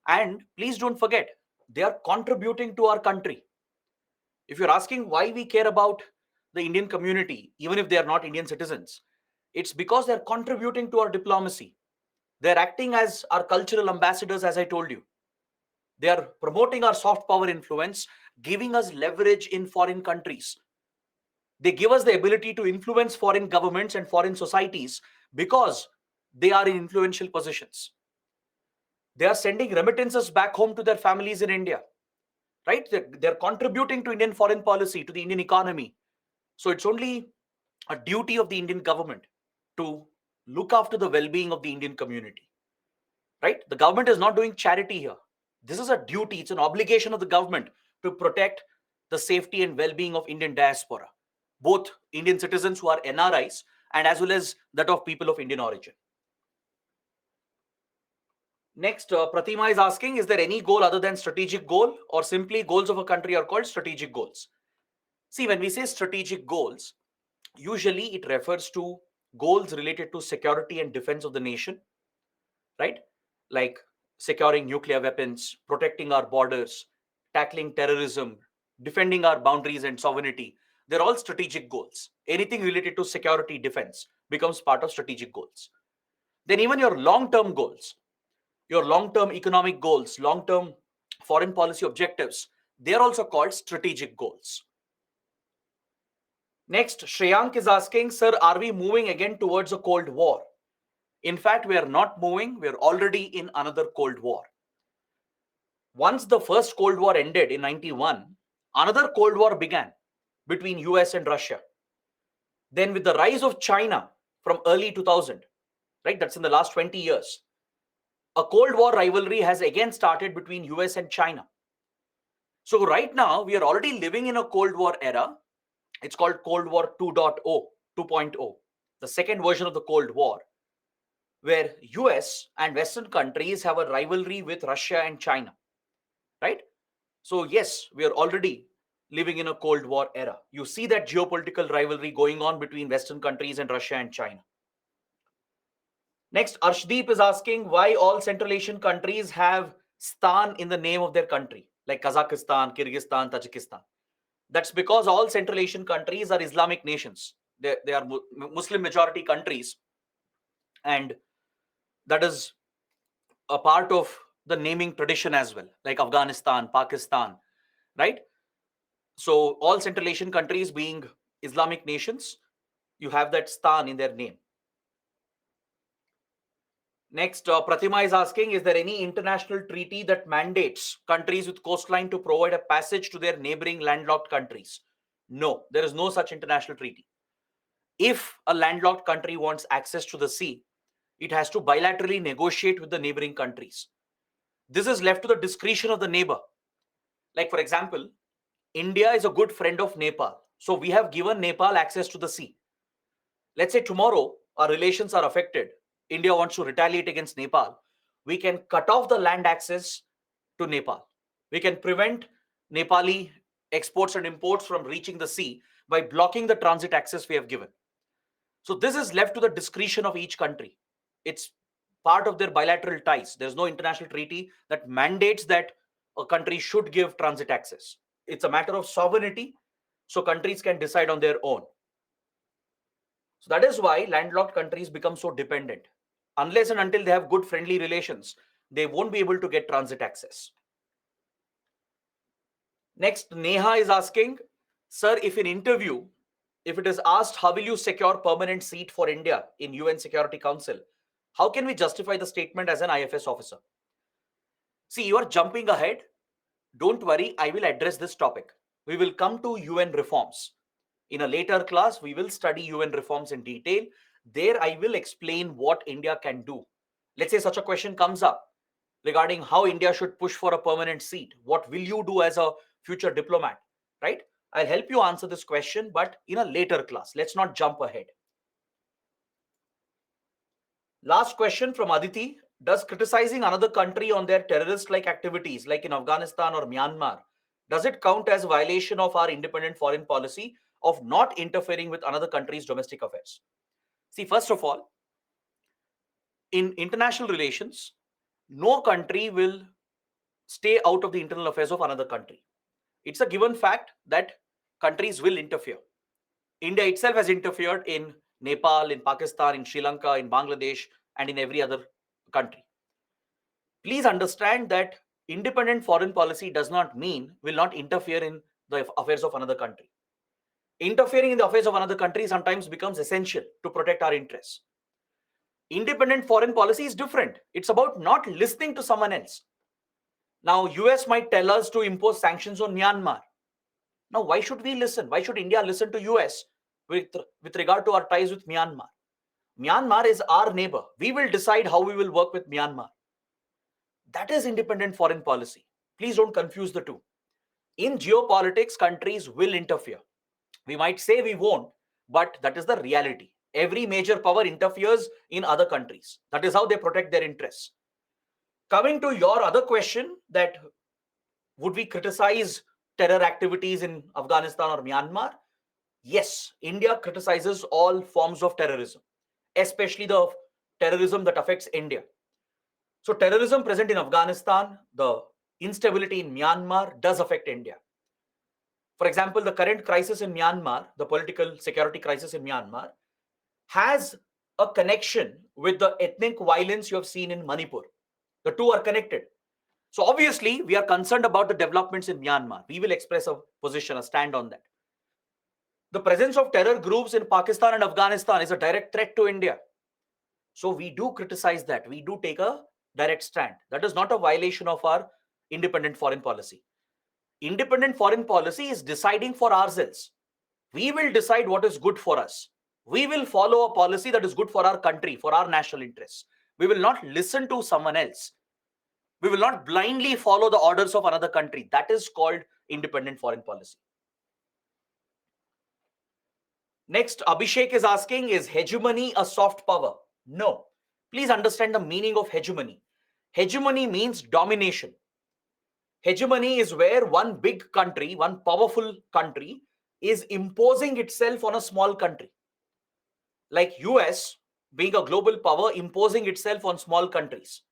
And please don't forget, they are contributing to our country. If you're asking why we care about the Indian community, even if they are not Indian citizens, it's because they're contributing to our diplomacy. They're acting as our cultural ambassadors, as I told you. They are promoting our soft power influence, giving us leverage in foreign countries. They give us the ability to influence foreign governments and foreign societies because they are in influential positions. They are sending remittances back home to their families in India, right? They're contributing to Indian foreign policy, to the Indian economy. So it's only a duty of the Indian government to look after the well-being of the Indian community, right? The government is not doing charity here. This is a duty, it's an obligation of the government to protect the safety and well-being of Indian diaspora, both Indian citizens who are NRIs and as well as that of people of Indian origin. Next, Pratima is asking, is there any goal other than strategic goal, or simply goals of a country are called strategic goals? See, when we say strategic goals, usually it refers to goals related to security and defense of the nation, right? Like securing nuclear weapons, protecting our borders, tackling terrorism, defending our boundaries and sovereignty. They're all strategic goals. Anything related to security, defense becomes part of strategic goals. Then even your long-term goals, your long-term economic goals, long-term foreign policy objectives, they're also called strategic goals. Next, Shreyank is asking, sir, are we moving again towards a Cold War? In fact, we are not moving. We are already in another Cold War. Once the first Cold War ended in 91, another Cold War began between US and Russia. Then with the rise of China from early 2000, right, that's in the last 20 years, a Cold War rivalry has again started between US and China. So right now, we are already living in a Cold War era. It's called Cold War 2.0, the second version of the Cold War, where US and Western countries have a rivalry with Russia and China, right? So yes, we are already living in a Cold War era. You see that geopolitical rivalry going on between Western countries and Russia and China. Next, Arshdeep is asking why all Central Asian countries have Stan in the name of their country, like Kazakhstan, Kyrgyzstan, Tajikistan. That's because all Central Asian countries are Islamic nations. They are Muslim majority countries, and that is a part of the naming tradition as well, like Afghanistan, Pakistan, right? So all Central Asian countries being Islamic nations, you have that Stan in their name. Next, Pratima is asking, is there any international treaty that mandates countries with coastline to provide a passage to their neighboring landlocked countries? No, there is no such international treaty. If a landlocked country wants access to the sea, it has to bilaterally negotiate with the neighboring countries. This is left to the discretion of the neighbor. Like, for example, India is a good friend of Nepal. So we have given Nepal access to the sea. Let's say tomorrow our relations are affected. India wants to retaliate against Nepal. We can cut off the land access to Nepal. We can prevent Nepali exports and imports from reaching the sea by blocking the transit access we have given. So this is left to the discretion of each country. It's part of their bilateral ties. There's no international treaty that mandates that a country should give transit access. It's a matter of sovereignty, so countries can decide on their own. So that is why landlocked countries become so dependent. Unless and until they have good friendly relations, they won't be able to get transit access. Next, Neha is asking, sir, if in interview, if it is asked, how will you secure permanent seat for India in UN Security Council? How can we justify the statement as an IFS officer? See, you are jumping ahead. Don't worry, I will address this topic. We will come to UN reforms In a later class, we will study UN reforms in detail. There, I will explain what India can do. Let's say such a question comes up regarding how India should push for a permanent seat. What will you do as a future diplomat, right? I'll help you answer this question, but in a later class. Let's not jump ahead. Last question from Aditi. Does criticizing another country on their terrorist-like activities, like in Afghanistan or Myanmar, does it count as a violation of our independent foreign policy of not interfering with another country's domestic affairs? See, first of all, in international relations, no country will stay out of the internal affairs of another country. It's a given fact that countries will interfere. India itself has interfered in Nepal, in Pakistan, in Sri Lanka, in Bangladesh, and in every other country. Please understand that independent foreign policy does not mean will not interfere in the affairs of another country. Interfering in the affairs of another country sometimes becomes essential to protect our interests. Independent foreign policy is different. It's about not listening to someone else. Now, US might tell us to impose sanctions on Myanmar. Now, why should we listen? Why should India listen to US with regard to our ties with Myanmar? Myanmar is our neighbor. We will decide how we will work with Myanmar. That is independent foreign policy. Please don't confuse the two. In geopolitics, countries will interfere. We might say we won't, but that is the reality. Every major power interferes in other countries. That is how they protect their interests. Coming to your other question, that would we criticize terror activities in Afghanistan or Myanmar? Yes, India criticizes all forms of terrorism, especially the terrorism that affects India. So terrorism present in Afghanistan, the instability in Myanmar does affect India. For example, the current crisis in Myanmar, the political security crisis in Myanmar, has a connection with the ethnic violence you have seen in Manipur. The two are connected. So obviously, we are concerned about the developments in Myanmar. We will express a position, a stand on that. The presence of terror groups in Pakistan and Afghanistan is a direct threat to India. So we do criticize that. We do take a direct stand. That is not a violation of our independent foreign policy. Independent foreign policy is deciding for ourselves. We will decide what is good for us. We will follow a policy that is good for our country, for our national interests. We will not listen to someone else. We will not blindly follow the orders of another country. That is called independent foreign policy. Next, Abhishek is asking, is hegemony a soft power? No. Please understand the meaning of hegemony. Hegemony means domination. Hegemony is where one big country, one powerful country, is imposing itself on a small country. Like US being a global power, imposing itself on small countries.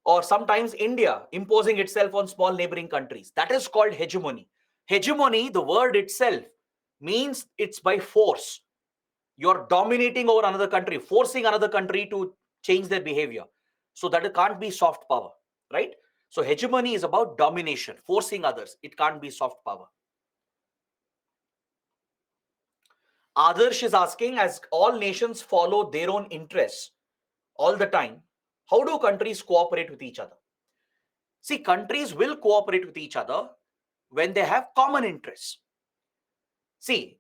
Or sometimes India imposing itself on small neighboring countries. That is called hegemony. Hegemony, the word itself, means it's by force. You're dominating over another country, forcing another country to change their behavior. So that it can't be soft power, right? So hegemony is about domination, forcing others. It can't be soft power. Adarsh is asking, as all nations follow their own interests all the time, how do countries cooperate with each other? See, countries will cooperate with each other when they have common interests. See,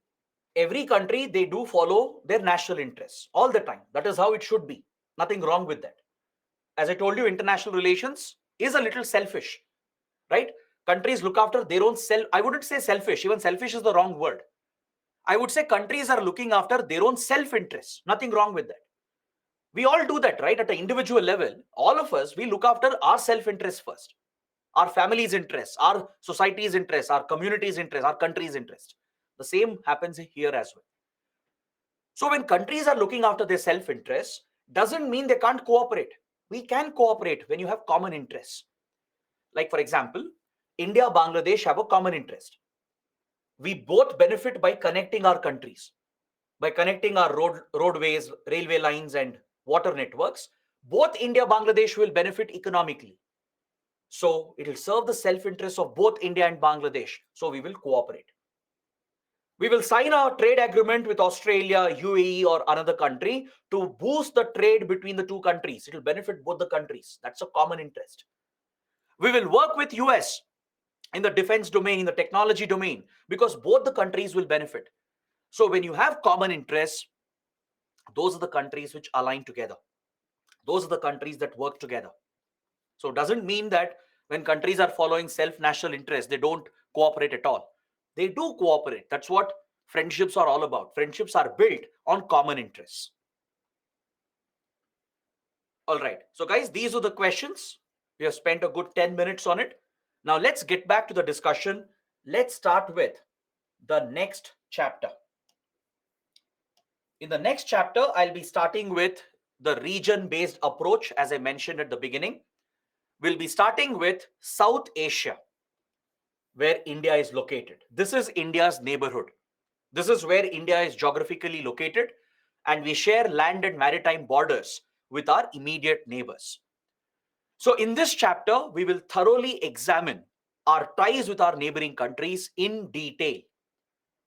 every country, they do follow their national interests all the time. That is how it should be. Nothing wrong with that. As I told you, international relations is a little selfish, right? Countries look after their own self. I wouldn't say selfish. Even selfish is the wrong word. I would say countries are looking after their own self-interest. Nothing wrong with that. We all do that, right? At an individual level, all of us, we look after our self-interest first. Our family's interests, our society's interests, our community's interests, our country's interests. The same happens here as well. So when countries are looking after their self-interest, doesn't mean they can't cooperate. We can cooperate when you have common interests. Like, for example, India, Bangladesh have a common interest. We both benefit by connecting our countries, by connecting our roadways, railway lines, and water networks. Both India, Bangladesh will benefit economically. So it will serve the self-interest of both India and Bangladesh. So we will cooperate. We will sign a trade agreement with Australia, UAE, or another country to boost the trade between the two countries. It will benefit both the countries. That's a common interest. We will work with US in the defense domain, in the technology domain, because both the countries will benefit. So when you have common interests, those are the countries which align together. Those are the countries that work together. So it doesn't mean that when countries are following self-national interests, they don't cooperate at all. They do cooperate. That's what friendships are all about. Friendships are built on common interests. All right. So guys, these are the questions. We have spent a good 10 minutes on it. Now let's get back to the discussion. Let's start with the next chapter. In the next chapter, I'll be starting with the region-based approach, as I mentioned at the beginning. We'll be starting with South Asia, where India is located. This is India's neighborhood. This is where India is geographically located, and we share land and maritime borders with our immediate neighbors. So in this chapter, we will thoroughly examine our ties with our neighboring countries in detail.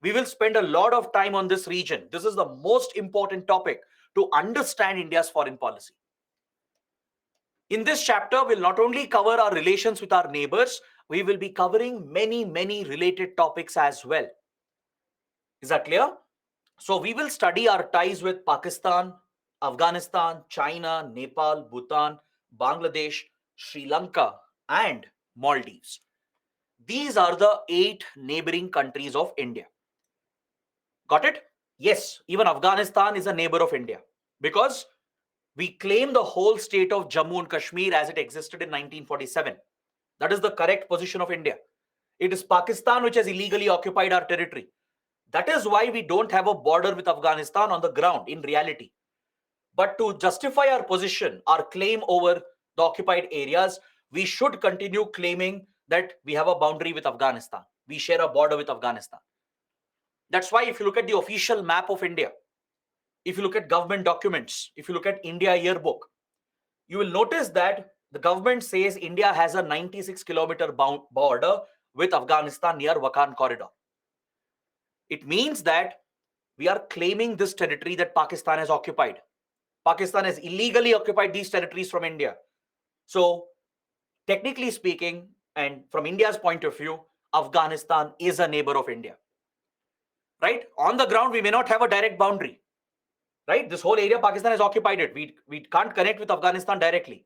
We will spend a lot of time on this region. This is the most important topic to understand India's foreign policy. In this chapter, we'll not only cover our relations with our neighbors, we will be covering many related topics as well. Is that clear? So we will study our ties with Pakistan, Afghanistan, China, Nepal, Bhutan, Bangladesh, Sri Lanka, and Maldives. These are the 8 neighboring countries of India. Got it? Yes, even Afghanistan is a neighbor of India because we claim the whole state of Jammu and Kashmir as it existed in 1947. That is the correct position of India. It is Pakistan which has illegally occupied our territory. That is why we don't have a border with Afghanistan on the ground in reality. But to justify our position, our claim over the occupied areas, we should continue claiming that we have a boundary with Afghanistan. We share a border with Afghanistan. That's why if you look at the official map of India, if you look at government documents, if you look at India yearbook, you will notice that the government says India has a 96-kilometer border with Afghanistan near Wakhan corridor. It means that we are claiming this territory that Pakistan has occupied. Pakistan has illegally occupied these territories from India. So, technically speaking, and from India's point of view, Afghanistan is a neighbor of India. Right? On the ground, we may not have a direct boundary. Right? This whole area, Pakistan has occupied it. We can't connect with Afghanistan directly.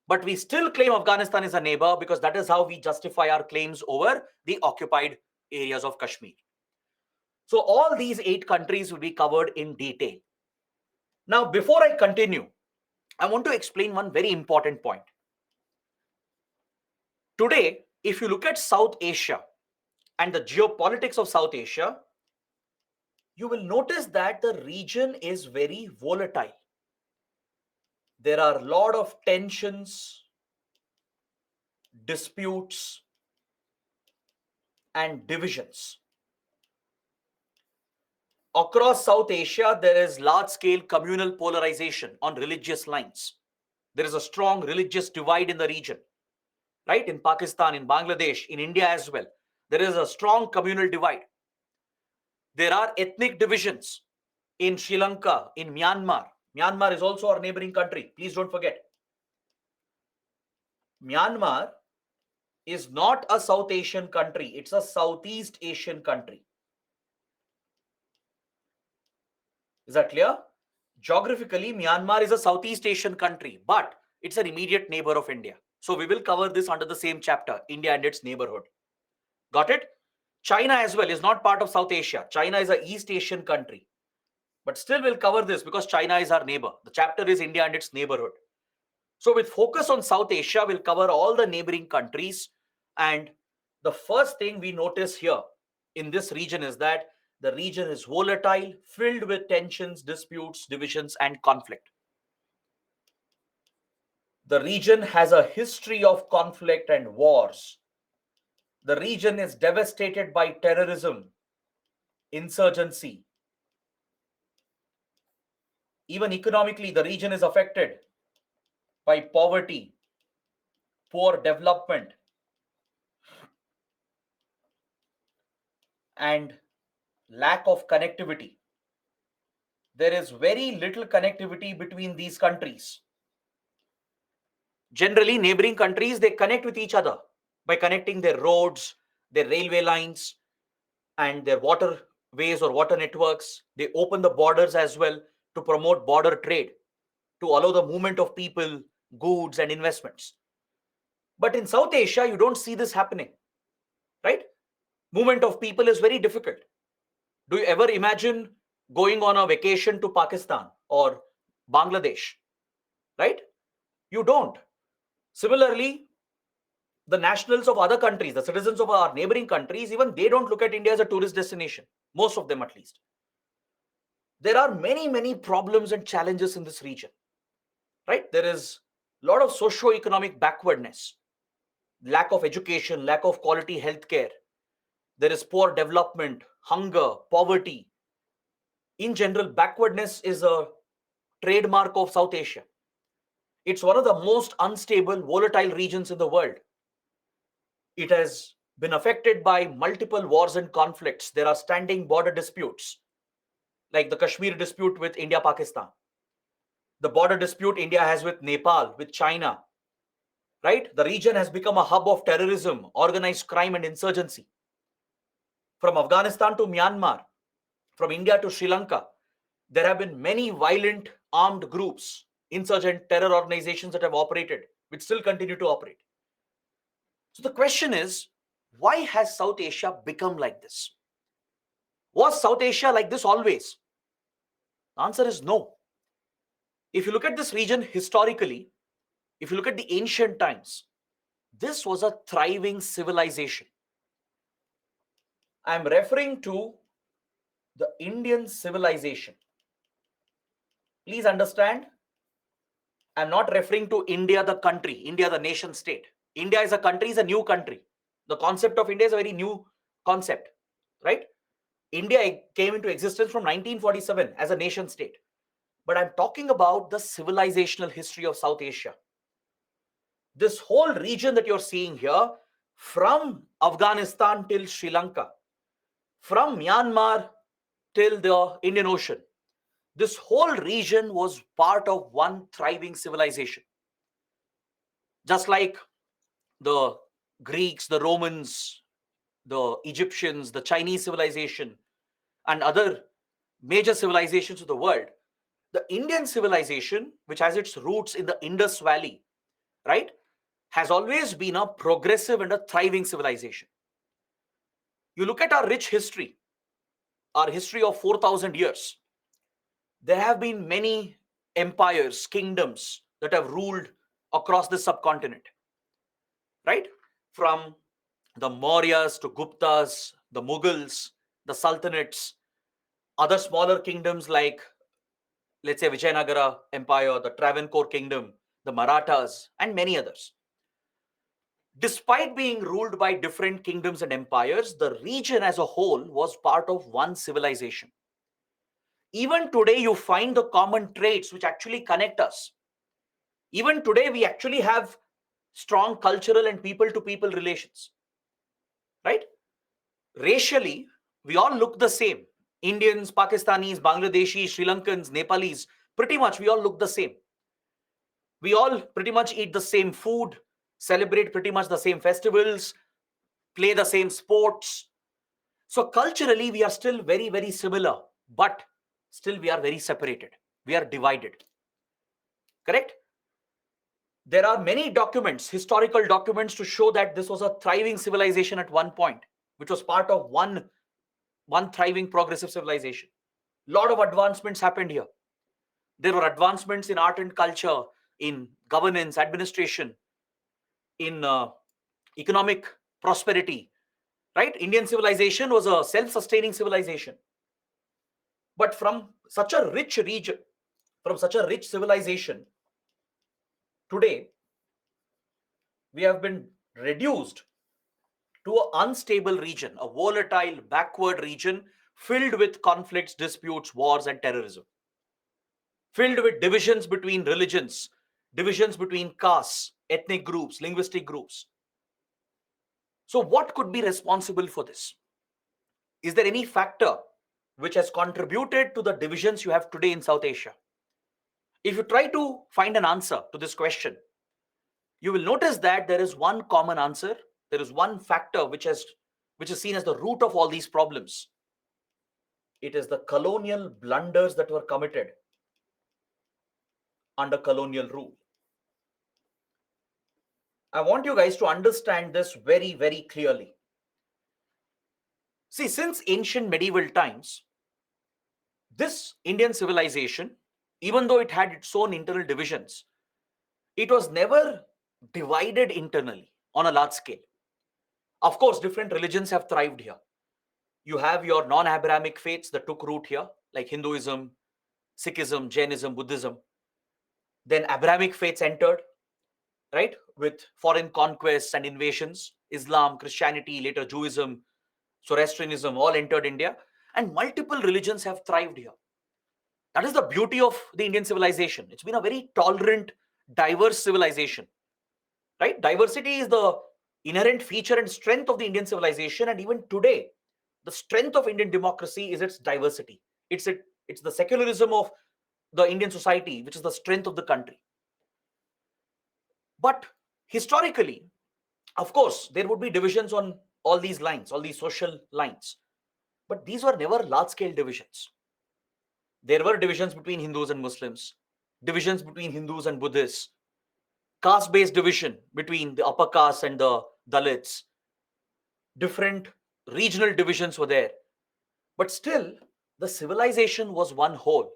But we still claim Afghanistan is a neighbor because that is how we justify our claims over the occupied areas of Kashmir. So all these 8 countries will be covered in detail. Now, before I continue, I want to explain one very important point. Today, if you look at South Asia and the geopolitics of South Asia, you will notice that the region is very volatile. There are a lot of tensions, disputes, and divisions. Across South Asia, there is large-scale communal polarization on religious lines. There is a strong religious divide in the region. Right? In Pakistan, in Bangladesh, in India as well. There is a strong communal divide. There are ethnic divisions in Sri Lanka, in Myanmar. Myanmar is also our neighboring country. Please don't forget. Myanmar is not a South Asian country. It's a Southeast Asian country. Is that clear? Geographically, Myanmar is a Southeast Asian country, but it's an immediate neighbor of India. So we will cover this under the same chapter, India and its neighborhood. Got it? China as well is not part of South Asia. China is an East Asian country. But still we'll cover this because China is our neighbor. The chapter is India and its neighborhood. So with focus on South Asia, we'll cover all the neighboring countries. And the first thing we notice here in this region is that the region is volatile, filled with tensions, disputes, divisions, and conflict. The region has a history of conflict and wars. The region is devastated by terrorism, insurgency. Even economically, the region is affected by poverty, poor development, and lack of connectivity. There is very little connectivity between these countries. Generally, neighboring countries, they connect with each other by connecting their roads, their railway lines, and their waterways ways or water networks. They open the borders as well to promote border trade, to allow the movement of people, goods, and investments. But in South Asia, you don't see this happening, right? Movement of people is very difficult. Do you ever imagine going on a vacation to Pakistan or Bangladesh, right? You don't. Similarly, the nationals of other countries, the citizens of our neighboring countries, even they don't look at India as a tourist destination, most of them at least. There are many, many problems and challenges in this region, right? There is a lot of socio-economic backwardness, lack of education, lack of quality healthcare. There is poor development, hunger, poverty. In general, backwardness is a trademark of South Asia. It's one of the most unstable, volatile regions in the world. It has been affected by multiple wars and conflicts. There are standing border disputes, like the Kashmir dispute with India, Pakistan, the border dispute India has with Nepal, with China, right? The region has become a hub of terrorism, organized crime, and insurgency. From Afghanistan to Myanmar, from India to Sri Lanka, there have been many violent armed groups, insurgent terror organizations that have operated, which still continue to operate. So the question is, why has South Asia become like this? Was South Asia like this always? The answer is no. If you look at this region historically, if you look at the ancient times, this was a thriving civilization. I am referring to the Indian civilization. Please understand, I am not referring to India, the country, India, the nation state. India is a country, is a new country. The concept of India is a very new concept, right? India came into existence from 1947 as a nation state. But I'm talking about the civilizational history of South Asia. This whole region that you're seeing here, from Afghanistan till Sri Lanka, from Myanmar till the Indian Ocean, this whole region was part of one thriving civilization. Just like the Greeks, the Romans, the Egyptians, the Chinese civilization, and other major civilizations of the world, the Indian civilization, which has its roots in the Indus Valley, right, has always been a progressive and a thriving civilization. You look at our rich history, our history of 4,000 years. There have been many empires, kingdoms that have ruled across the subcontinent, right? From the Mauryas to Guptas, the Mughals, the Sultanates, other smaller kingdoms like, let's say, Vijayanagara Empire, the Travancore Kingdom, the Marathas, and many others. Despite being ruled by different kingdoms and empires, the region as a whole was part of one civilization. Even today, you find the common traits which actually connect us. Even today, we actually have strong cultural and people-to-people relations, right? Racially, we all look the same. Indians, Pakistanis, Bangladeshis, Sri Lankans, Nepalis, pretty much we all look the same. We all pretty much eat the same food, celebrate pretty much the same festivals, play the same sports. So culturally, we are still very, very similar, but still we are very separated. We are divided. Correct? There are many documents, historical documents, to show that this was a thriving civilization at one point, which was part of one thriving progressive civilization. A lot of advancements happened here. There were advancements in art and culture, in governance, administration, in economic prosperity, right? Indian civilization was a self-sustaining civilization. But from such a rich region, from such a rich civilization, today we have been reduced to an unstable region, a volatile, backward region filled with conflicts, disputes, wars, and terrorism, filled with divisions between religions, divisions between castes, ethnic groups, linguistic groups. So what could be responsible for this? Is there any factor which has contributed to the divisions you have today in South Asia? If you try to find an answer to this question, you will notice that there is one common answer. There is one factor which is seen as the root of all these problems. It is the colonial blunders that were committed under colonial rule. I want you guys to understand this very, very clearly. See, since ancient medieval times, this Indian civilization, even though it had its own internal divisions, it was never divided internally on a large scale. Of course, different religions have thrived here. You have your non-Abrahamic faiths that took root here, like Hinduism, Sikhism, Jainism, Buddhism. Then Abrahamic faiths entered, right, with foreign conquests and invasions. Islam, Christianity, later Judaism, Zoroastrianism all entered India, and multiple religions have thrived here. That is the beauty of the Indian civilization. It's been a very tolerant, diverse civilization, right? Diversity is the inherent feature and strength of the Indian civilization, and even today, the strength of Indian democracy is its diversity. It's the secularism of the Indian society, which is the strength of the country. But historically, of course, there would be divisions on all these lines, all these social lines. But these were never large-scale divisions. There were divisions between Hindus and Muslims, divisions between Hindus and Buddhists, caste-based division between the upper caste and the Dalits. Different regional divisions were there. But still, the civilization was one whole,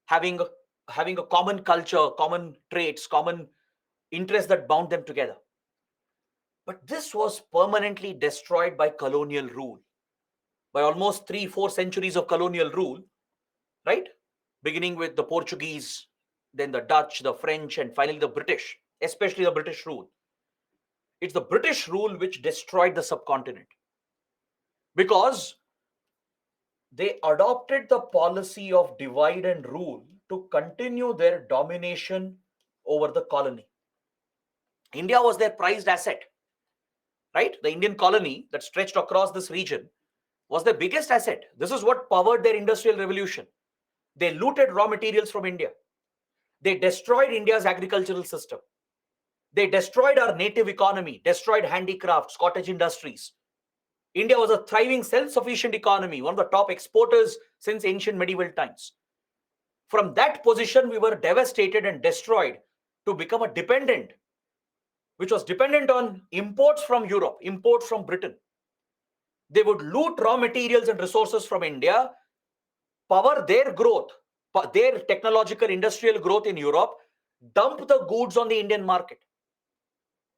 having a common culture, common traits, common interests that bound them together. But this was permanently destroyed by colonial rule. By almost 3-4 centuries of colonial rule, right? Beginning with the Portuguese, then the Dutch, the French, and finally the British, especially the British rule. It's the British rule which destroyed the subcontinent, because they adopted the policy of divide and rule to continue their domination over the colony. India was their prized asset, right? The Indian colony that stretched across this region was their biggest asset. This is what powered their industrial revolution. They looted raw materials from India. They destroyed India's agricultural system. They destroyed our native economy, destroyed handicrafts, cottage industries. India was a thriving, self-sufficient economy, one of the top exporters since ancient medieval times. From that position, we were devastated and destroyed to become a dependent, which was dependent on imports from Europe, imports from Britain. They would loot raw materials and resources from India, power their growth, their technological industrial growth in Europe, dump the goods on the Indian market.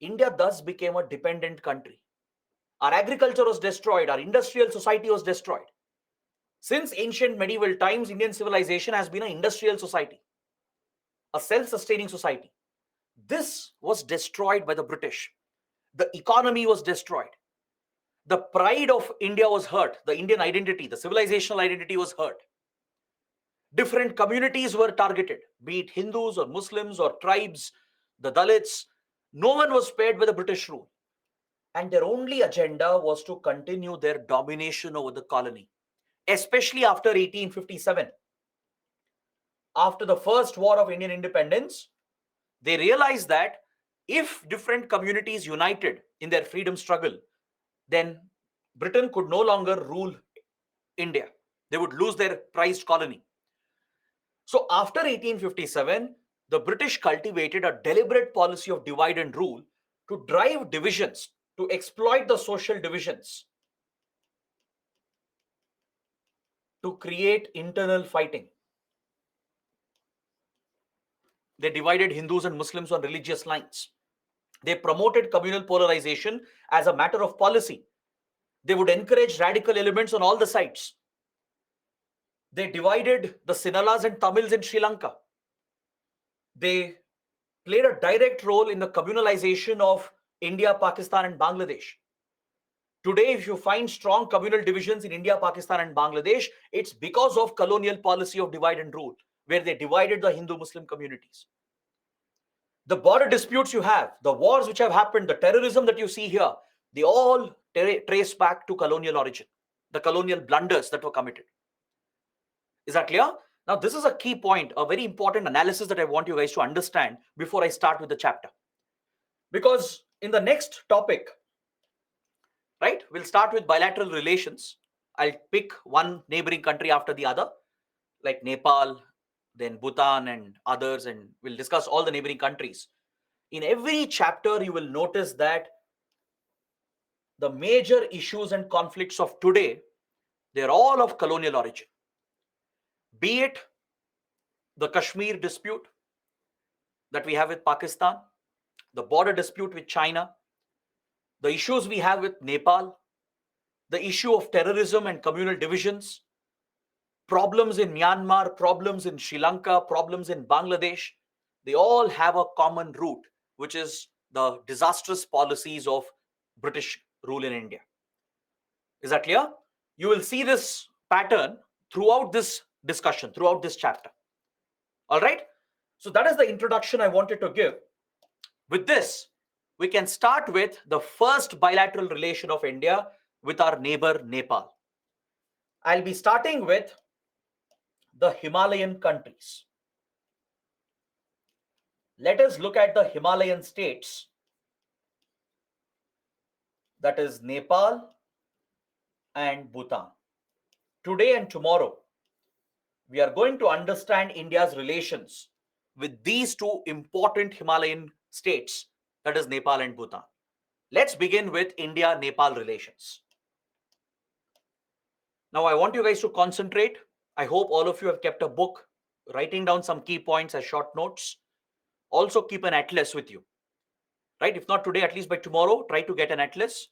India thus became a dependent country. Our agriculture was destroyed. Our industrial society was destroyed. Since ancient medieval times, Indian civilization has been an industrial society, a self-sustaining society. This was destroyed by the British. The economy was destroyed. The pride of India was hurt. The Indian identity, the civilizational identity was hurt. Different communities were targeted, be it Hindus or Muslims or tribes, the Dalits. No one was spared by the British rule. And their only agenda was to continue their domination over the colony, especially after 1857. After the first war of Indian independence, they realized that if different communities united in their freedom struggle, then Britain could no longer rule India. They would lose their prized colony. So after 1857, the British cultivated a deliberate policy of divide and rule to drive divisions, to exploit the social divisions, to create internal fighting. They divided Hindus and Muslims on religious lines. They promoted communal polarization as a matter of policy. They would encourage radical elements on all the sides. They divided the Sinhalas and Tamils in Sri Lanka. They played a direct role in the communalization of India, Pakistan, and Bangladesh. Today, if you find strong communal divisions in India, Pakistan, and Bangladesh, it's because of colonial policy of divide and rule, where they divided the Hindu-Muslim communities. The border disputes you have, the wars which have happened, the terrorism that you see here, they all trace back to colonial origin, the colonial blunders that were committed. Is that clear? Now, this is a key point, a very important analysis that I want you guys to understand before I start with the chapter. Because in the next topic, right, we'll start with bilateral relations. I'll pick one neighboring country after the other, like Nepal, then Bhutan and others, and we'll discuss all the neighboring countries. In every chapter, you will notice that the major issues and conflicts of today, they're all of colonial origin. Be it the Kashmir dispute that we have with Pakistan, the border dispute with China, the issues we have with Nepal, the issue of terrorism and communal divisions, problems in Myanmar, problems in Sri Lanka, problems in Bangladesh, they all have a common root, which is the disastrous policies of British rule in India. Is that clear? You will see this pattern throughout this discussion, throughout this chapter. All right? So that is the introduction I wanted to give. With this, we can start with the first bilateral relation of India with our neighbor Nepal. I'll be starting with the Himalayan countries. Let us look at the Himalayan states, that is Nepal and Bhutan. Today and tomorrow, we are going to understand India's relations with these two important Himalayan states, that is Nepal and Bhutan. Let's begin with India-Nepal relations. Now, I want you guys to concentrate. I hope all of you have kept a book, writing down some key points as short notes. Also, keep an atlas with you, right? If not today, at least by tomorrow, try to get an atlas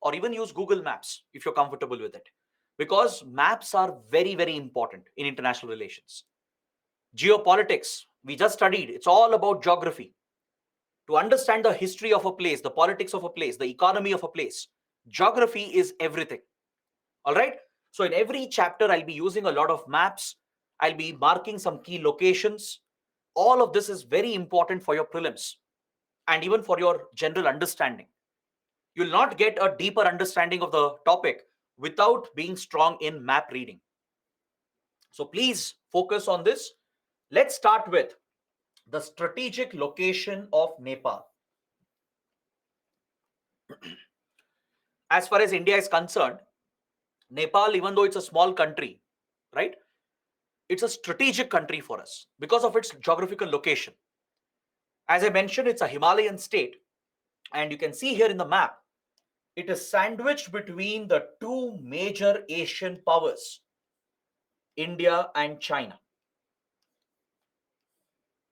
or even use Google Maps if you're comfortable with it. Because maps are very, very important in international relations. Geopolitics, we just studied, it's all about geography. To understand the history of a place, the politics of a place, the economy of a place, geography is everything. All right? So in every chapter, I'll be using a lot of maps. I'll be marking some key locations. All of this is very important for your prelims and even for your general understanding. You'll not get a deeper understanding of the topic without being strong in map reading. So please focus on this. Let's start with the strategic location of Nepal. As far as India is concerned, Nepal, even though it's a small country, right? It's a strategic country for us because of its geographical location. As I mentioned, it's a Himalayan state. And you can see here in the map, it is sandwiched between the two major Asian powers, India and China.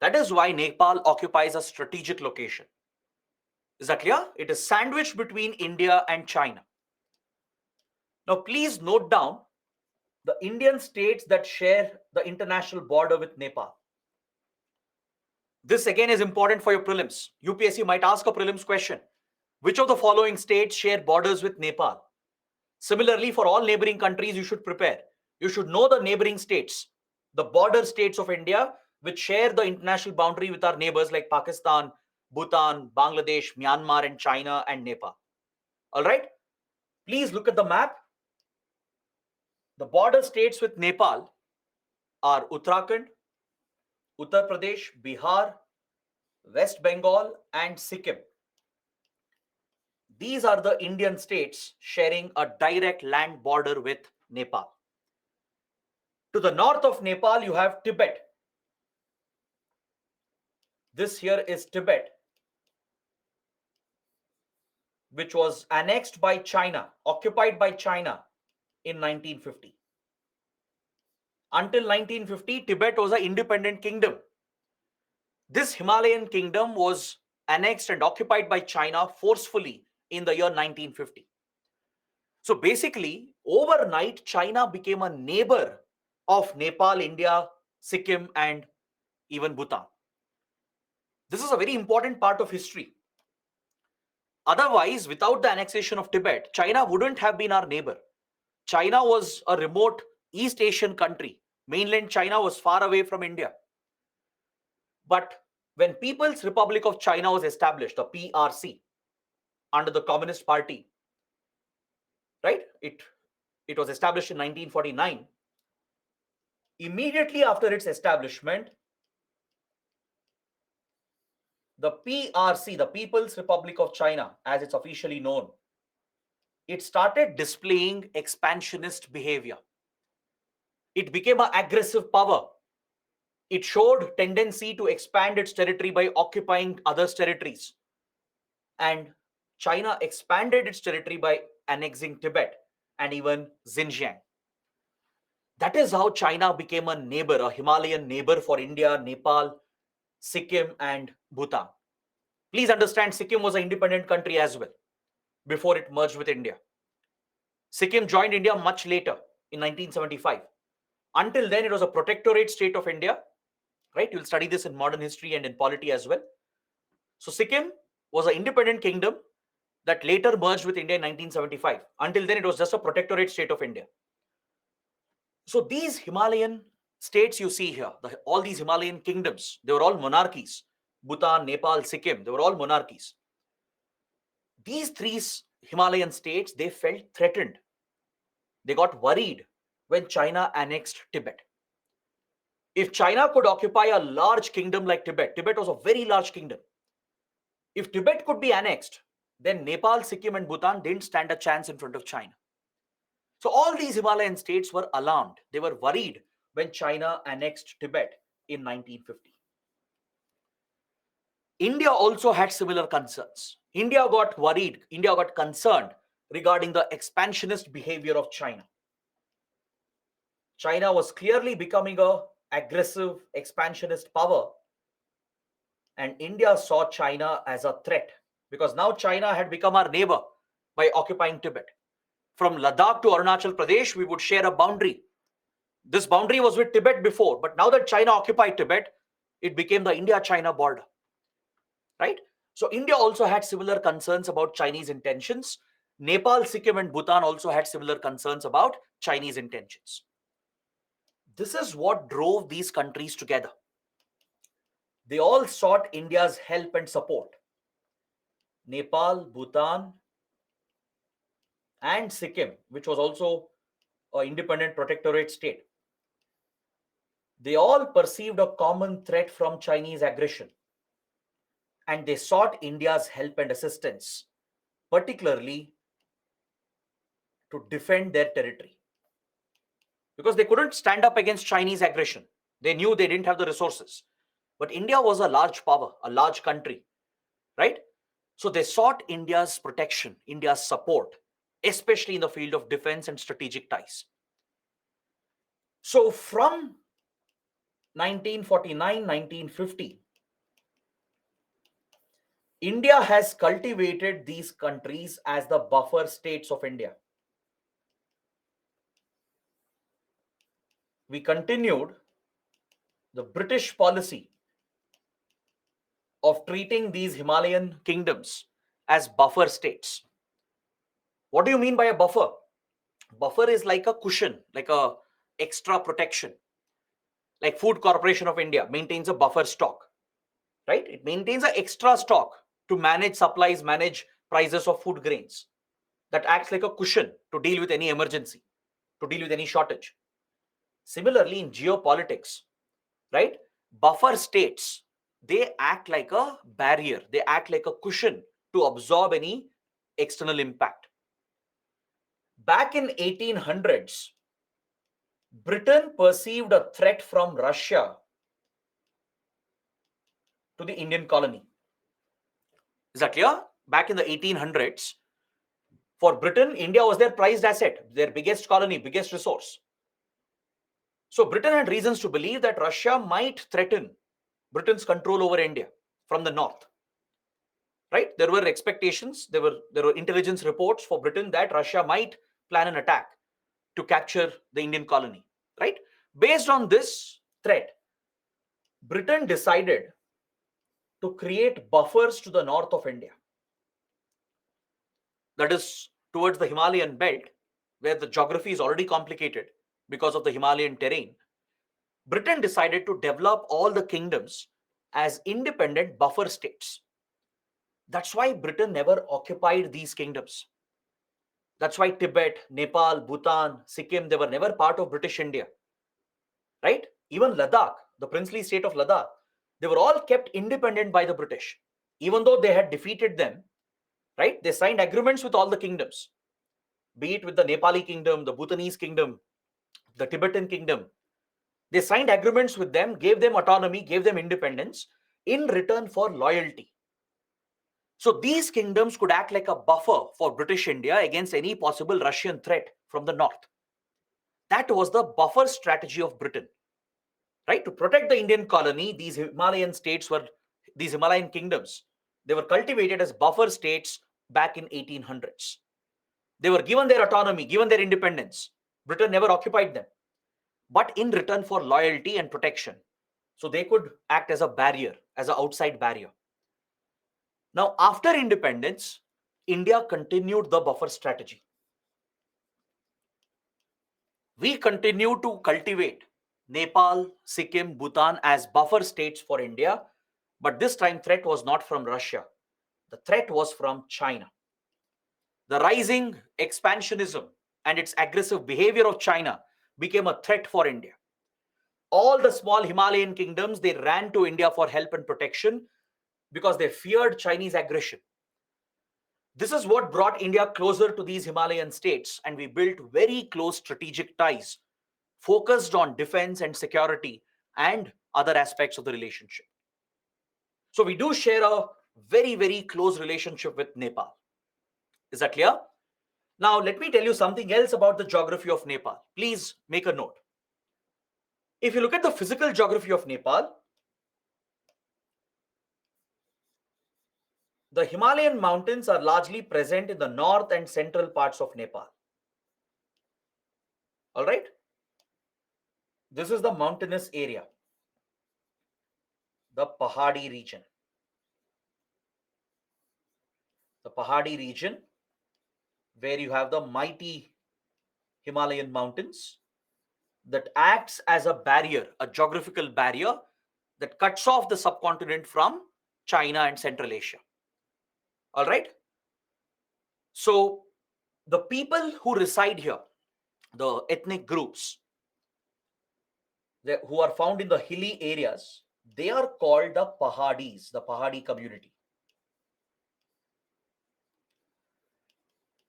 That is why Nepal occupies a strategic location. Is that clear? It is sandwiched between India and China. Now, please note down the Indian states that share the international border with Nepal. This again is important for your prelims. UPSC might ask a prelims question. Which of the following states share borders with Nepal? Similarly, for all neighboring countries, you should prepare. You should know the neighboring states, the border states of India, which share the international boundary with our neighbors like Pakistan, Bhutan, Bangladesh, Myanmar, and China and Nepal. All right? Please look at the map. The border states with Nepal are Uttarakhand, Uttar Pradesh, Bihar, West Bengal, and Sikkim. These are the Indian states sharing a direct land border with Nepal. To the north of Nepal, you have Tibet. This here is Tibet, which was annexed by China, occupied by China in 1950. Until 1950, Tibet was an independent kingdom. This Himalayan kingdom was annexed and occupied by China forcefully in the year 1950. So basically, overnight, China became a neighbor of Nepal, India, Sikkim, and even Bhutan. This is a very important part of history. Otherwise, without the annexation of Tibet, China wouldn't have been our neighbor. China was a remote East Asian country. Mainland China was far away from India. But when People's Republic of China was established, the PRC, under the Communist Party, right? It was established in 1949. Immediately after its establishment, the PRC, the People's Republic of China, as it's officially known, it started displaying expansionist behavior. It became an aggressive power. It showed tendency to expand its territory by occupying others' territories. And China expanded its territory by annexing Tibet and even Xinjiang. That is how China became a neighbor, a Himalayan neighbor for India, Nepal, Sikkim, and Bhutan. Please understand, Sikkim was an independent country as well before it merged with India. Sikkim joined India much later in 1975. Until then, it was a protectorate state of India, right? You'll study this in modern history and in polity as well. So Sikkim was an independent kingdom that later merged with India in 1975. Until then, it was just a protectorate state of India. So these Himalayan states you see here, all these Himalayan kingdoms, they were all monarchies. Bhutan, Nepal, Sikkim, they were all monarchies. These three Himalayan states, they felt threatened. They got worried when China annexed Tibet. If China could occupy a large kingdom like Tibet, Tibet was a very large kingdom. If Tibet could be annexed, then Nepal, Sikkim, and Bhutan didn't stand a chance in front of China. So all these Himalayan states were alarmed. They were worried when China annexed Tibet in 1950. India also had similar concerns. India got worried, India got concerned regarding the expansionist behavior of China. China was clearly becoming an aggressive expansionist power, and India saw China as a threat because now China had become our neighbor by occupying Tibet. From Ladakh to Arunachal Pradesh, we would share a boundary. This boundary was with Tibet before, but now that China occupied Tibet, it became the India-China border, right? So India also had similar concerns about Chinese intentions. Nepal, Sikkim, and Bhutan also had similar concerns about Chinese intentions. This is what drove these countries together. They all sought India's help and support. Nepal, Bhutan, and Sikkim, which was also an independent protectorate state. They all perceived a common threat from Chinese aggression, and they sought India's help and assistance, particularly to defend their territory. Because they couldn't stand up against Chinese aggression. They knew they didn't have the resources. But India was a large power, a large country, right? So they sought India's protection, India's support, especially in the field of defense and strategic ties. So from 1949-1950, India has cultivated these countries as the buffer states of India. We continued the British policy of treating these Himalayan kingdoms as buffer states. What do you mean by a buffer? Buffer is like a cushion, like a extra protection. Like Food Corporation of India maintains a buffer stock, right? It maintains an extra stock to manage supplies, manage prices of food grains. That acts like a cushion to deal with any emergency, to deal with any shortage. Similarly, in geopolitics, right? Buffer states, they act like a barrier. They act like a cushion to absorb any external impact. Back in 1800s, Britain perceived a threat from Russia to the Indian colony. Is that clear? Back in the 1800s, for Britain, India was their prized asset, their biggest colony, biggest resource. So Britain had reasons to believe that Russia might threaten Britain's control over India from the north. Right? There were expectations, there were intelligence reports for Britain that Russia might plan an attack to capture the Indian colony. Right? Based on this threat, Britain decided to create buffers to the north of India. That is towards the Himalayan belt, where the geography is already complicated because of the Himalayan terrain. Britain decided to develop all the kingdoms as independent buffer states. That's why Britain never occupied these kingdoms. That's why Tibet, Nepal, Bhutan, Sikkim, they were never part of British India. Right? Even Ladakh, the princely state of Ladakh, they were all kept independent by the British. Even though they had defeated them, right? They signed agreements with all the kingdoms. be it with the Nepali kingdom, the Bhutanese kingdom, the Tibetan kingdom. They signed agreements with them, gave them autonomy, gave them independence in return for loyalty. So these kingdoms could act like a buffer for British India against any possible Russian threat from the north. That was the buffer strategy of Britain, right? To protect the Indian colony, these Himalayan kingdoms, they were cultivated as buffer states back in 1800s. They were given their autonomy, given their independence. Britain never occupied them, but in return for loyalty and protection. So they could act as a barrier, as an outside barrier. Now, after independence, India continued the buffer strategy. We continue to cultivate Nepal, Sikkim, Bhutan as buffer states for India, but this time threat was not from Russia. The threat was from China. The rising expansionism and its aggressive behavior of China became a threat for India. All the small Himalayan kingdoms, they ran to India for help and protection because they feared Chinese aggression. This is what brought India closer to these Himalayan states, and we built very close strategic ties focused on defense and security and other aspects of the relationship. So we do share a very, very close relationship with Nepal. Is that clear? Now, let me tell you something else about the geography of Nepal. Please make a note. If you look at the physical geography of Nepal, the Himalayan mountains are largely present in the north and central parts of Nepal. All right? This is the mountainous area, the Pahadi region. The Pahadi region, where you have the mighty Himalayan mountains that acts as a barrier, a geographical barrier that cuts off the subcontinent from China and Central Asia. All right? So the people who reside here, the ethnic groups who are found in the hilly areas, they are called the Pahadis, the Pahadi community.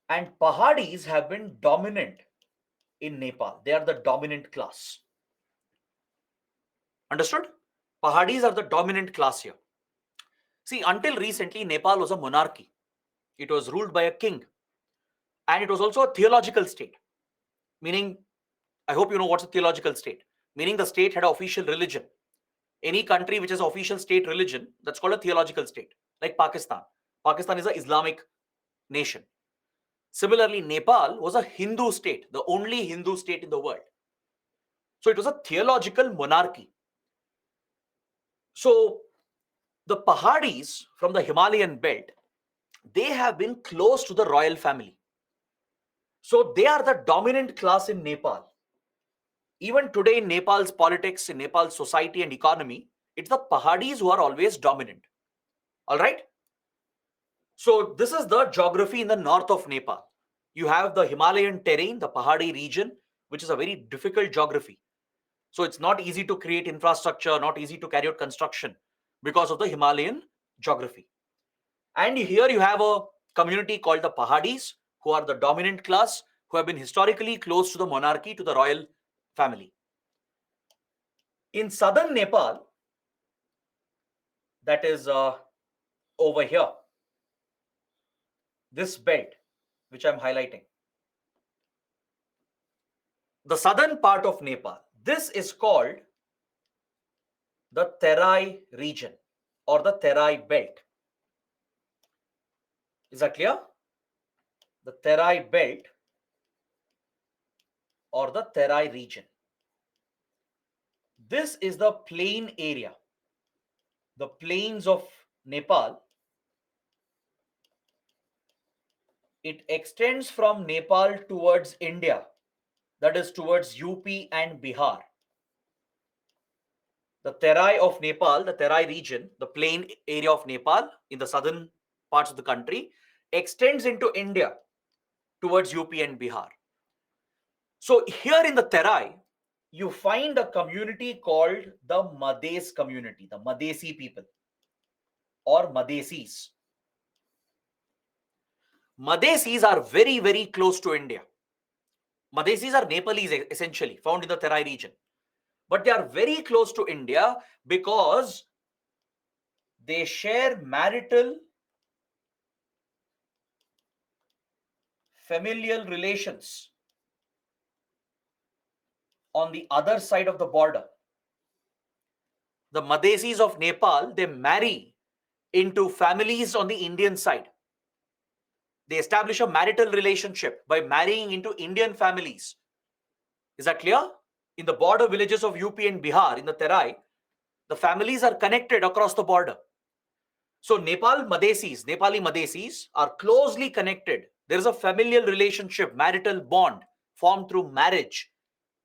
And Pahadis have been dominant in Nepal. They are the dominant class. Understood? Pahadis are the dominant class here. See, until recently, Nepal was a monarchy. It was ruled by a king. And it was also a theological state. Meaning, I hope you know what's a theological state. Meaning the state had an official religion. Any country which has an official state religion, that's called a theological state. Like Pakistan. Pakistan is an Islamic nation. Similarly, Nepal was a Hindu state, the only Hindu state in the world. So it was a theological monarchy. So the Pahadis from the Himalayan belt, they have been close to the royal family. So they are the dominant class in Nepal. Even today in Nepal's politics, in Nepal's society and economy, it's the Pahadis who are always dominant. All right? So this is the geography in the north of Nepal. You have the Himalayan terrain, the Pahadi region, which is a very difficult geography. So it's not easy to create infrastructure, not easy to carry out construction because of the Himalayan geography. And here you have a community called the Pahadis, who are the dominant class, who have been historically close to the monarchy, to the royal family. In southern Nepal, that is over here, this belt, which I'm highlighting, the southern part of Nepal, this is called the Terai region or the Terai belt. Is that clear? The Terai belt or the Terai region. This is the plain area, the plains of Nepal. It extends from Nepal towards India, that is towards UP and Bihar. The Terai of Nepal, the Terai region, the plain area of Nepal in the southern parts of the country, extends into India towards UP and Bihar. So here in the Terai, you find a community called the Mades community, the Madesi people or Madesis. Madhesis are very, very close to India. Madhesis are Nepalese essentially, found in the Terai region. But they are very close to India because they share marital, familial relations on the other side of the border. The Madhesis of Nepal, they marry into families on the Indian side. They establish a marital relationship by marrying into Indian families. Is that clear? In the border villages of UP and Bihar, in the Terai, the families are connected across the border. So Nepali Madhesis are closely connected. There is a familial relationship, marital bond formed through marriage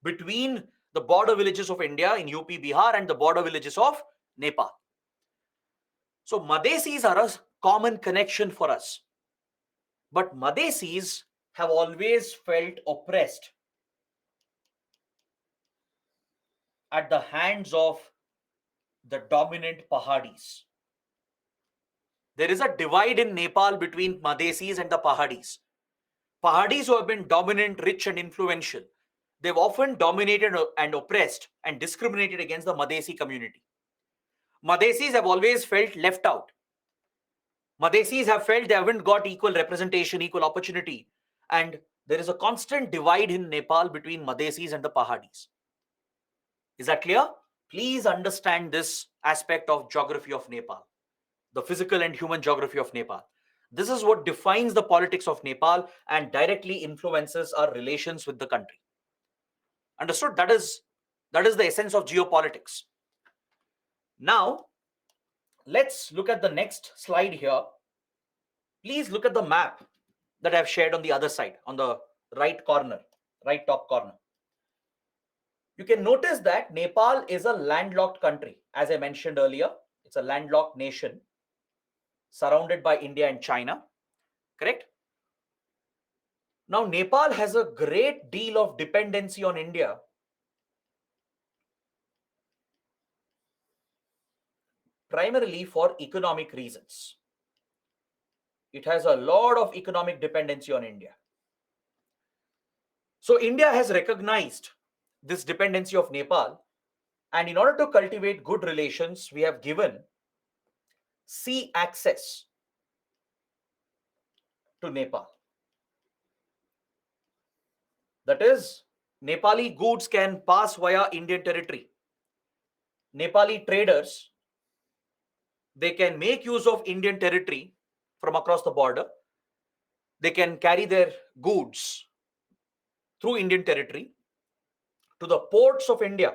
between the border villages of India in UP, Bihar and the border villages of Nepal. So Madhesis are a common connection for us. But Madhesis have always felt oppressed at the hands of the dominant Pahadis. There is a divide in Nepal between Madhesis and the Pahadis. Pahadis who have been dominant, rich and influential, they've often dominated and oppressed and discriminated against the Madhesi community. Madhesis have always felt left out. Madhesis have felt they haven't got equal representation, equal opportunity. And there is a constant divide in Nepal between Madhesis and the Pahadis. Is that clear? Please understand this aspect of geography of Nepal, the physical and human geography of Nepal. This is what defines the politics of Nepal and directly influences our relations with the country. Understood? That is the essence of geopolitics. Now, let's look at the next slide here. Please look at the map that I've shared on the other side, on the right corner, right top corner. You can notice that Nepal is a landlocked country. As I mentioned earlier, it's a landlocked nation surrounded by India and China, correct? Now, Nepal has a great deal of dependency on India primarily for economic reasons. It has a lot of economic dependency on India. So India has recognized this dependency of Nepal, and in order to cultivate good relations, we have given sea access to Nepal. That is, Nepali goods can pass via Indian territory. Nepali traders, they can make use of Indian territory from across the border. They can carry their goods through Indian territory to the ports of India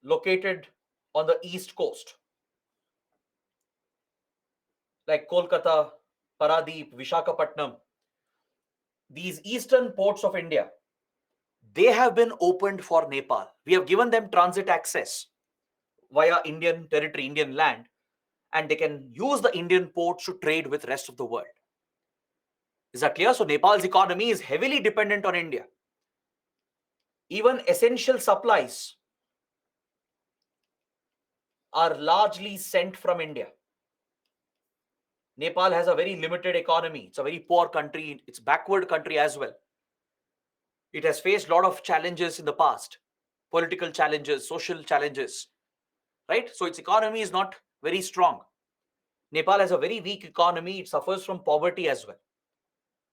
located on the east coast, like Kolkata, Paradip, Vishakhapatnam. These eastern ports of India, they have been opened for Nepal. We have given them transit access via Indian territory, Indian land, and they can use the Indian ports to trade with rest of the world. Is that clear? So Nepal's economy is heavily dependent on India. Even essential supplies are largely sent from India. Nepal has a very limited economy. It's a very poor country. It's a backward country as well. It has faced a lot of challenges in the past, political challenges, social challenges, right? So its economy is not very strong. Nepal has a very weak economy. It suffers from poverty as well.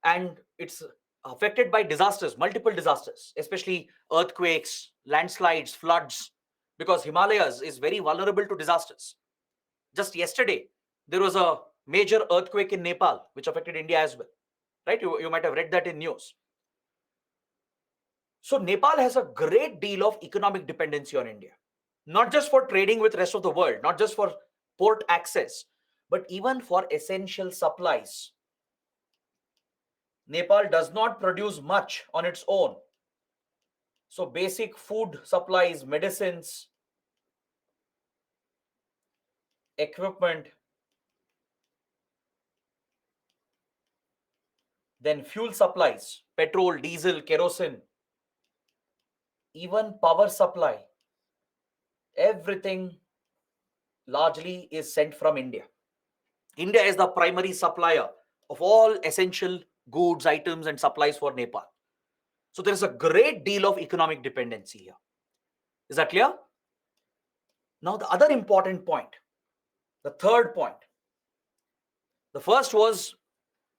And it's affected by disasters, multiple disasters, especially earthquakes, landslides, floods, because Himalayas is very vulnerable to disasters. Just yesterday, there was a major earthquake in Nepal, which affected India as well, right? You might have read that in news. So Nepal has a great deal of economic dependency on India, not just for trading with rest of the world, not just for port access, but even for essential supplies. Nepal does not produce much on its own. So basic food supplies, medicines, equipment, then fuel supplies, petrol, diesel, kerosene, even power supply, everything largely is sent from India. India is the primary supplier of all essential goods, items, and supplies for Nepal. So there is a great deal of economic dependency here. Is that clear? Now, the other important point, the third point. The first was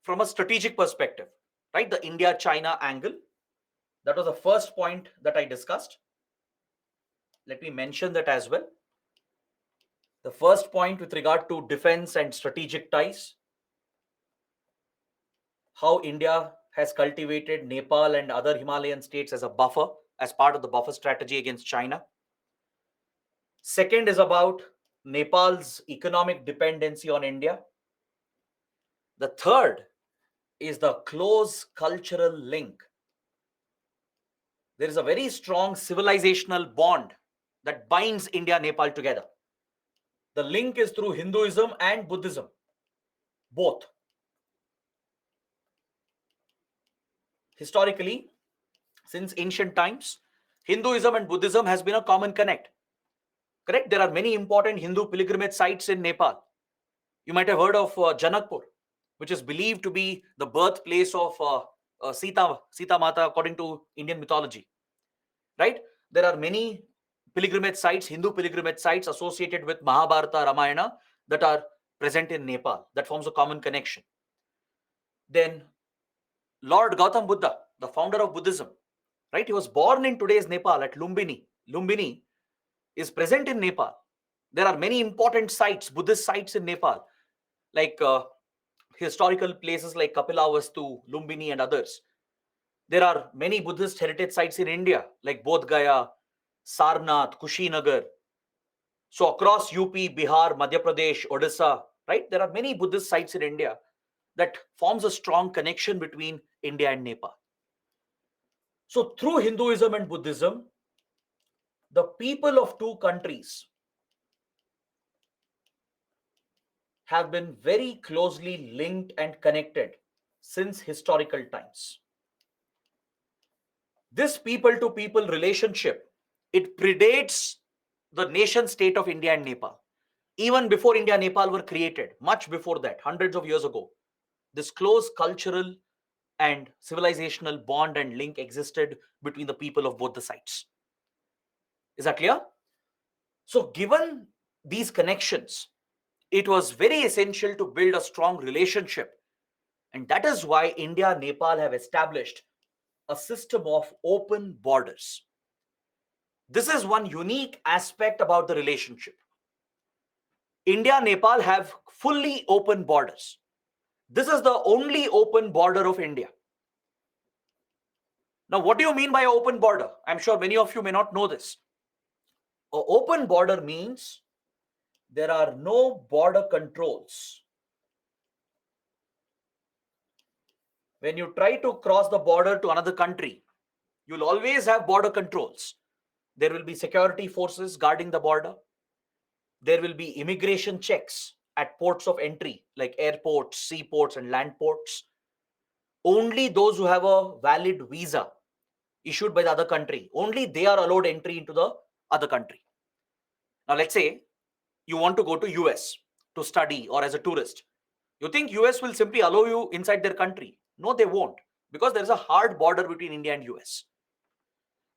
from a strategic perspective, right? The India-China angle. That was the first point that I discussed. Let me mention that as well. The first point with regard to defense and strategic ties, how India has cultivated Nepal and other Himalayan states as a buffer, as part of the buffer strategy against China. Second is about Nepal's economic dependency on India. The third is the close cultural link. There is a very strong civilizational bond that binds India and Nepal together. The link is through Hinduism and Buddhism, both. Historically, since ancient times, Hinduism and Buddhism has been a common connect. Correct? There are many important Hindu pilgrimage sites in Nepal. You might have heard of Janakpur, which is believed to be the birthplace of Sita Mata according to Indian mythology. Right? There are many pilgrimage sites, Hindu pilgrimage sites associated with Mahabharata, Ramayana that are present in Nepal. That forms a common connection. Then Lord Gautam Buddha, the founder of Buddhism, right? He was born in today's Nepal at Lumbini. Lumbini is present in Nepal. There are many important sites, Buddhist sites in Nepal, like historical places like Kapilavastu, Lumbini, and others. There are many Buddhist heritage sites in India, like Bodh Gaya, Sarnath, Kushinagar. So across UP, Bihar, Madhya Pradesh, Odisha, right? There are many Buddhist sites in India that forms a strong connection between India and Nepal. So through Hinduism and Buddhism, the people of two countries have been very closely linked and connected since historical times. This people-to-people relationship, it predates the nation state of India and Nepal. Even before India and Nepal were created, much before that, hundreds of years ago, this close cultural and civilizational bond and link existed between the people of both the sides. Is that clear? So given these connections, it was very essential to build a strong relationship. And that is why India and Nepal have established a system of open borders. This is one unique aspect about the relationship. India and Nepal have fully open borders. This is the only open border of India. Now, what do you mean by an open border? I'm sure many of you may not know this. An open border means there are no border controls. When you try to cross the border to another country, you'll always have border controls. There will be security forces guarding the border. There will be immigration checks at ports of entry, like airports, seaports, and land ports. Only those who have a valid visa issued by the other country, only they are allowed entry into the other country. Now, let's say you want to go to US to study or as a tourist. You think US will simply allow you inside their country? No, they won't, because there is a hard border between India and US.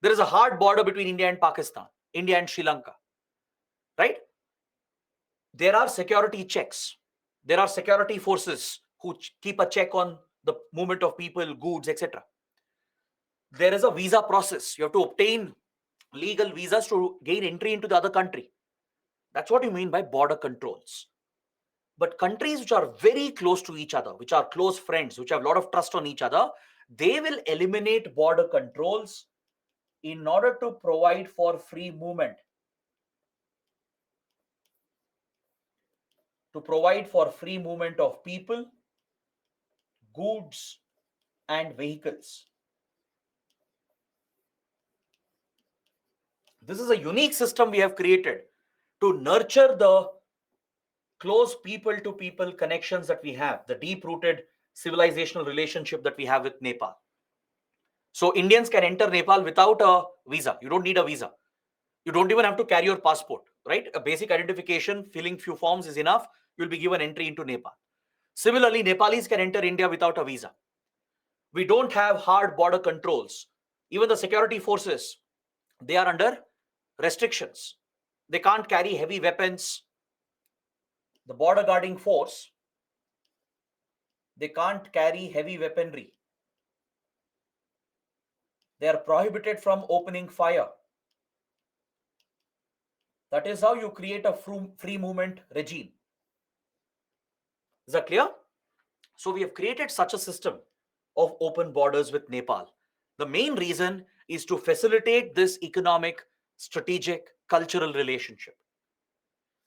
There is a hard border between India and Pakistan, India and Sri Lanka, right? There are security checks. There are security forces who keep a check on the movement of people, goods, etc. There is a visa process. You have to obtain legal visas to gain entry into the other country. That's what you mean by border controls. But countries which are very close to each other, which are close friends, which have a lot of trust on each other, they will eliminate border controls in order to provide for free movement. To provide for free movement of people, goods, and vehicles. This is a unique system we have created to nurture the close people-to-people connections that we have, the deep-rooted civilizational relationship that we have with Nepal. So Indians can enter Nepal without a visa. You don't need a visa. You don't even have to carry your passport, right? A basic identification, filling few forms is enough. you'll be given entry into Nepal. Similarly, Nepalis can enter India without a visa. We don't have hard border controls. Even the security forces, they are under restrictions. They can't carry heavy weapons. The border guarding force, they can't carry heavy weaponry. They are prohibited from opening fire. That is how you create a free movement regime. Is that clear? So we have created such a system of open borders with Nepal. The main reason is to facilitate this economic, strategic, cultural relationship.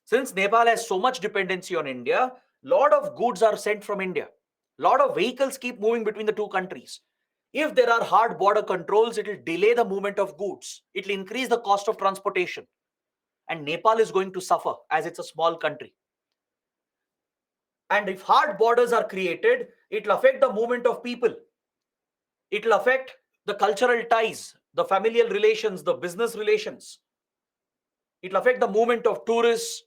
Since Nepal has so much dependency on India, lot of goods are sent from India. Lot of vehicles keep moving between the two countries. If there are hard border controls, it will delay the movement of goods. It will increase the cost of transportation. And Nepal is going to suffer as it's a small country. And if hard borders are created, it will affect the movement of people. It will affect the cultural ties, the familial relations, the business relations. It will affect the movement of tourists,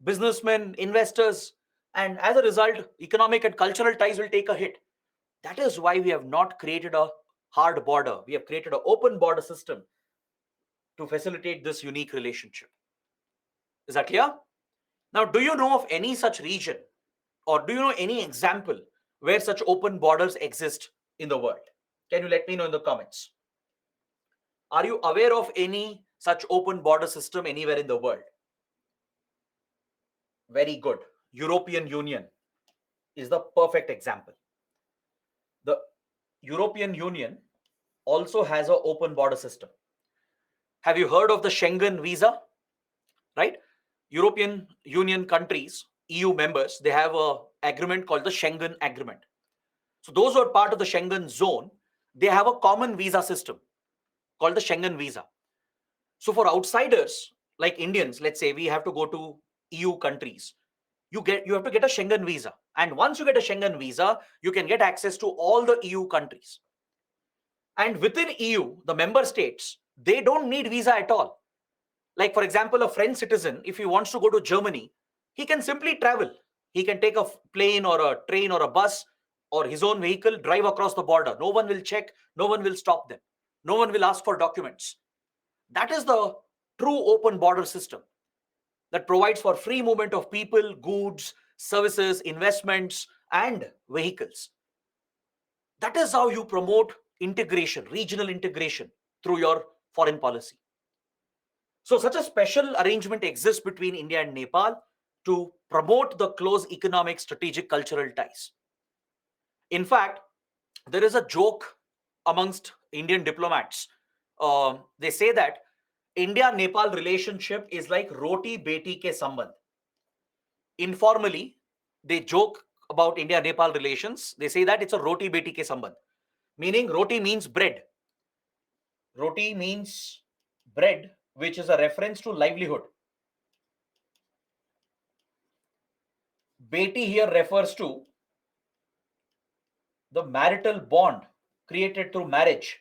businessmen, investors, and as a result, economic and cultural ties will take a hit. That is why we have not created a hard border. We have created an open border system to facilitate this unique relationship. Is that clear? Now, do you know of any such region, or do you know any example where such open borders exist in the world? Can you let me know in the comments? Are you aware of any such open border system anywhere in the world? Very good. European Union is the perfect example. The European Union also has an open border system. Have you heard of the Schengen visa? Right? European Union countries, EU members, they have an agreement called the Schengen Agreement. So those who are part of the Schengen zone, they have a common visa system called the Schengen visa. So for outsiders like Indians, let's say we have to go to EU countries, you have to get a Schengen visa. And once you get a Schengen visa, you can get access to all the EU countries. And within EU, the member states, they don't need visa at all. Like, for example, a French citizen, if he wants to go to Germany, he can simply travel. He can take a plane or a train or a bus or his own vehicle, drive across the border. No one will check. No one will stop them. No one will ask for documents. That is the true open border system that provides for free movement of people, goods, services, investments, and vehicles. That is how you promote integration, regional integration through your foreign policy. So such a special arrangement exists between India and Nepal to promote the close economic, strategic, cultural ties. In fact, there is a joke amongst Indian diplomats. They say that India-Nepal relationship is like roti beti ke sambandh. Informally, they joke about India-Nepal relations. They say that it's a roti beti ke sambandh, meaning roti means bread. Roti means bread, which is a reference to livelihood. Beti here refers to the marital bond created through marriage,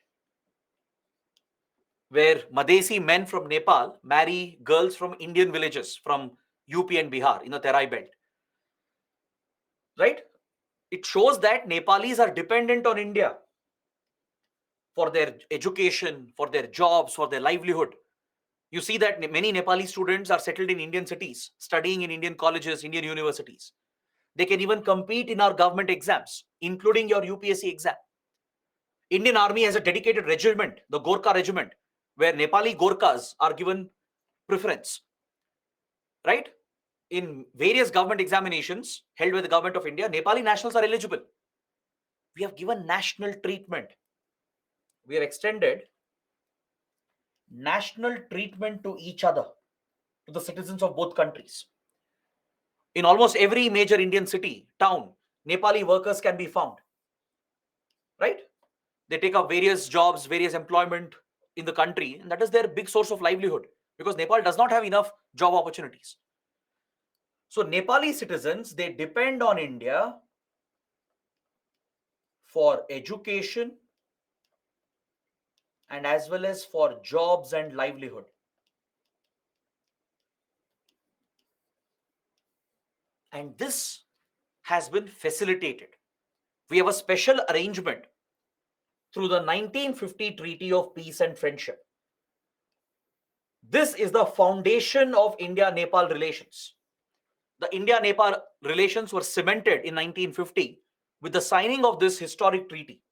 where Madesi men from Nepal marry girls from Indian villages from UP and Bihar in the Terai belt. Right? It shows that Nepalis are dependent on India for their education, for their jobs, for their livelihood. You see that many Nepali students are settled in Indian cities, studying in Indian colleges, Indian universities. They can even compete in our government exams, including your UPSC exam. Indian Army has a dedicated regiment, the Gorkha regiment, where Nepali Gorkhas are given preference. Right? In various government examinations held by the government of India, Nepali nationals are eligible. We have given national treatment. We have extended national treatment to each other, to the citizens of both countries. In almost every major Indian city, town, Nepali workers can be found. Right? They take up various jobs, various employment in the country, and that is their big source of livelihood because Nepal does not have enough job opportunities. So Nepali citizens, they depend on India for education and as well as for jobs and livelihood. And this has been facilitated. We have a special arrangement through the 1950 Treaty of Peace and Friendship. This is the foundation of India-Nepal relations. The India-Nepal relations were cemented in 1950 with the signing of this historic treaty.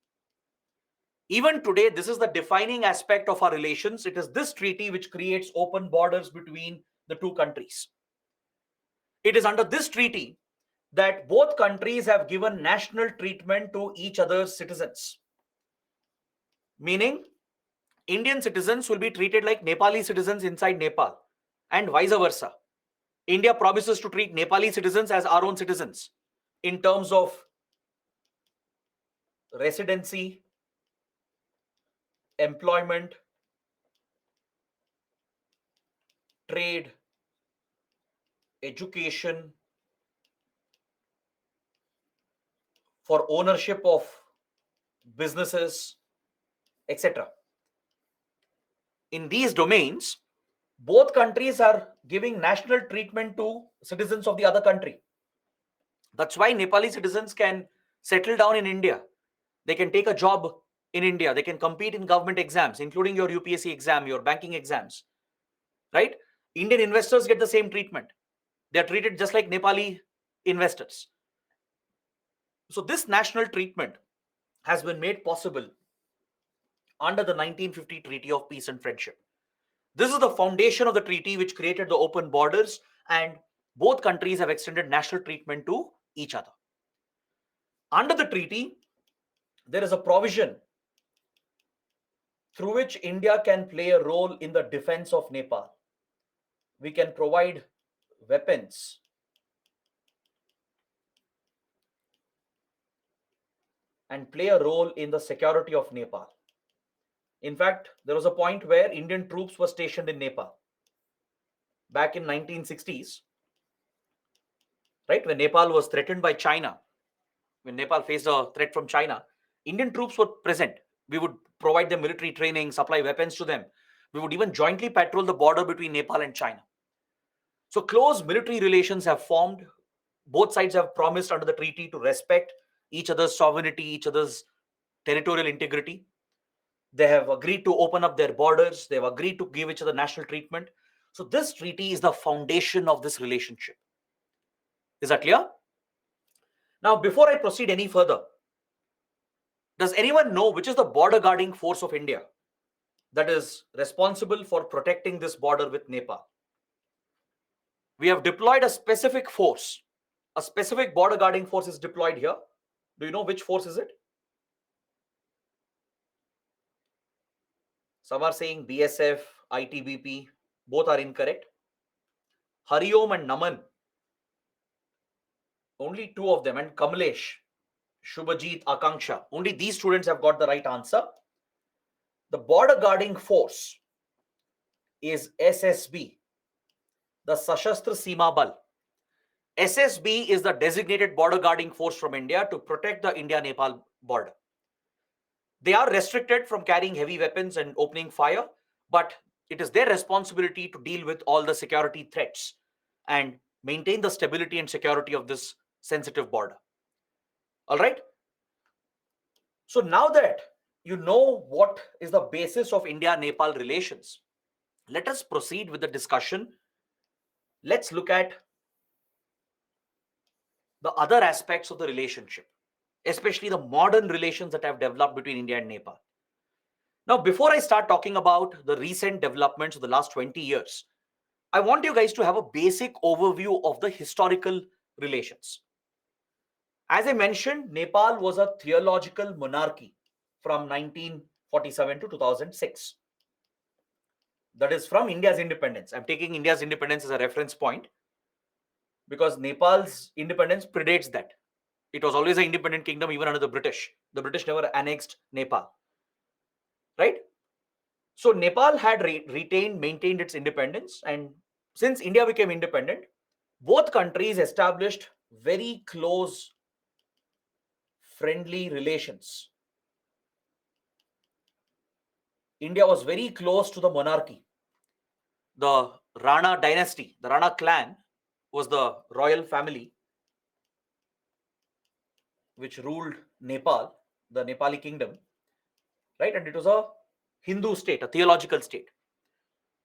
Even today, this is the defining aspect of our relations. It is this treaty which creates open borders between the two countries. It is under this treaty that both countries have given national treatment to each other's citizens. Meaning, Indian citizens will be treated like Nepali citizens inside Nepal, and vice versa. India promises to treat Nepali citizens as our own citizens in terms of residency, employment, trade, education, for ownership of businesses, etc. In these domains, both countries are giving national treatment to citizens of the other country. That's why Nepali citizens can settle down in India. They can take a job in India. They can compete in government exams, including your UPSC exam, your banking exams, right? Indian investors get the same treatment. They are treated just like Nepali investors. So this national treatment has been made possible under the 1950 Treaty of Peace and Friendship. This is the foundation of the treaty which created the open borders, and both countries have extended national treatment to each other. Under the treaty, there is a provision through which India can play a role in the defense of Nepal. We can provide weapons, and play a role in the security of Nepal. In fact, there was a point where Indian troops were stationed in Nepal back in 1960s, right? When Nepal was threatened by China, when Nepal faced a threat from China, Indian troops were present. We would provide them military training, supply weapons to them. We would even jointly patrol the border between Nepal and China. So close military relations have formed. Both sides have promised under the treaty to respect each other's sovereignty, each other's territorial integrity. They have agreed to open up their borders. They have agreed to give each other national treatment. So this treaty is the foundation of this relationship. Is that clear? Now, before I proceed any further, does anyone know which is the border guarding force of India that is responsible for protecting this border with Nepal? We have deployed a specific force. A specific border guarding force is deployed here. Do you know which force is it? Some are saying BSF, ITBP, both are incorrect. Hariom and Naman, only two of them, and Kamlesh, Shubhajit, Akanksha, only these students have got the right answer. The border guarding force is SSB, the Sashastra Seema Bal. SSB is the designated border guarding force from India to protect the India-Nepal border. They are restricted from carrying heavy weapons and opening fire, but it is their responsibility to deal with all the security threats and maintain the stability and security of this sensitive border. All right. So now that you know what is the basis of India-Nepal relations, let us proceed with the discussion. Let's look at the other aspects of the relationship, especially the modern relations that have developed between India and Nepal. Now, before I start talking about the recent developments of the last 20 years, I want you guys to have a basic overview of the historical relations. As I mentioned, Nepal was a theological monarchy from 1947 to 2006. That is from India's independence. I'm taking India's independence as a reference point because Nepal's independence predates that. It was always an independent kingdom even under the British. The British never annexed Nepal, right? So Nepal had maintained its independence, and since India became independent, both countries established very close, friendly relations. India was very close to the monarchy. The Rana dynasty, the Rana clan was the royal family which ruled Nepal, the Nepali kingdom, right? And it was a Hindu state, a theological state.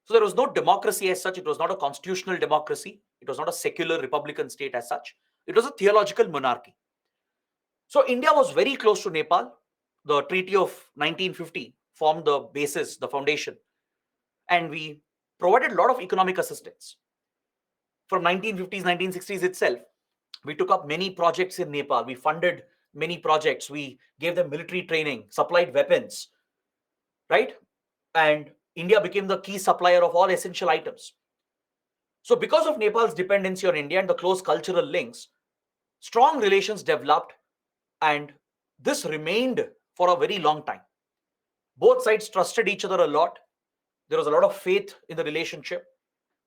So there was no democracy as such. It was not a constitutional democracy. It was not a secular republican state as such. It was a theological monarchy. So India was very close to Nepal. The Treaty of 1950 formed the basis, the foundation, and we provided a lot of economic assistance. From 1950s, 1960s itself, we took up many projects in Nepal. We funded many projects. We gave them military training, supplied weapons, right? And India became the key supplier of all essential items. So because of Nepal's dependency on India and the close cultural links, strong relations developed, and this remained for a very long time. Both sides trusted each other a lot. There was a lot of faith in the relationship.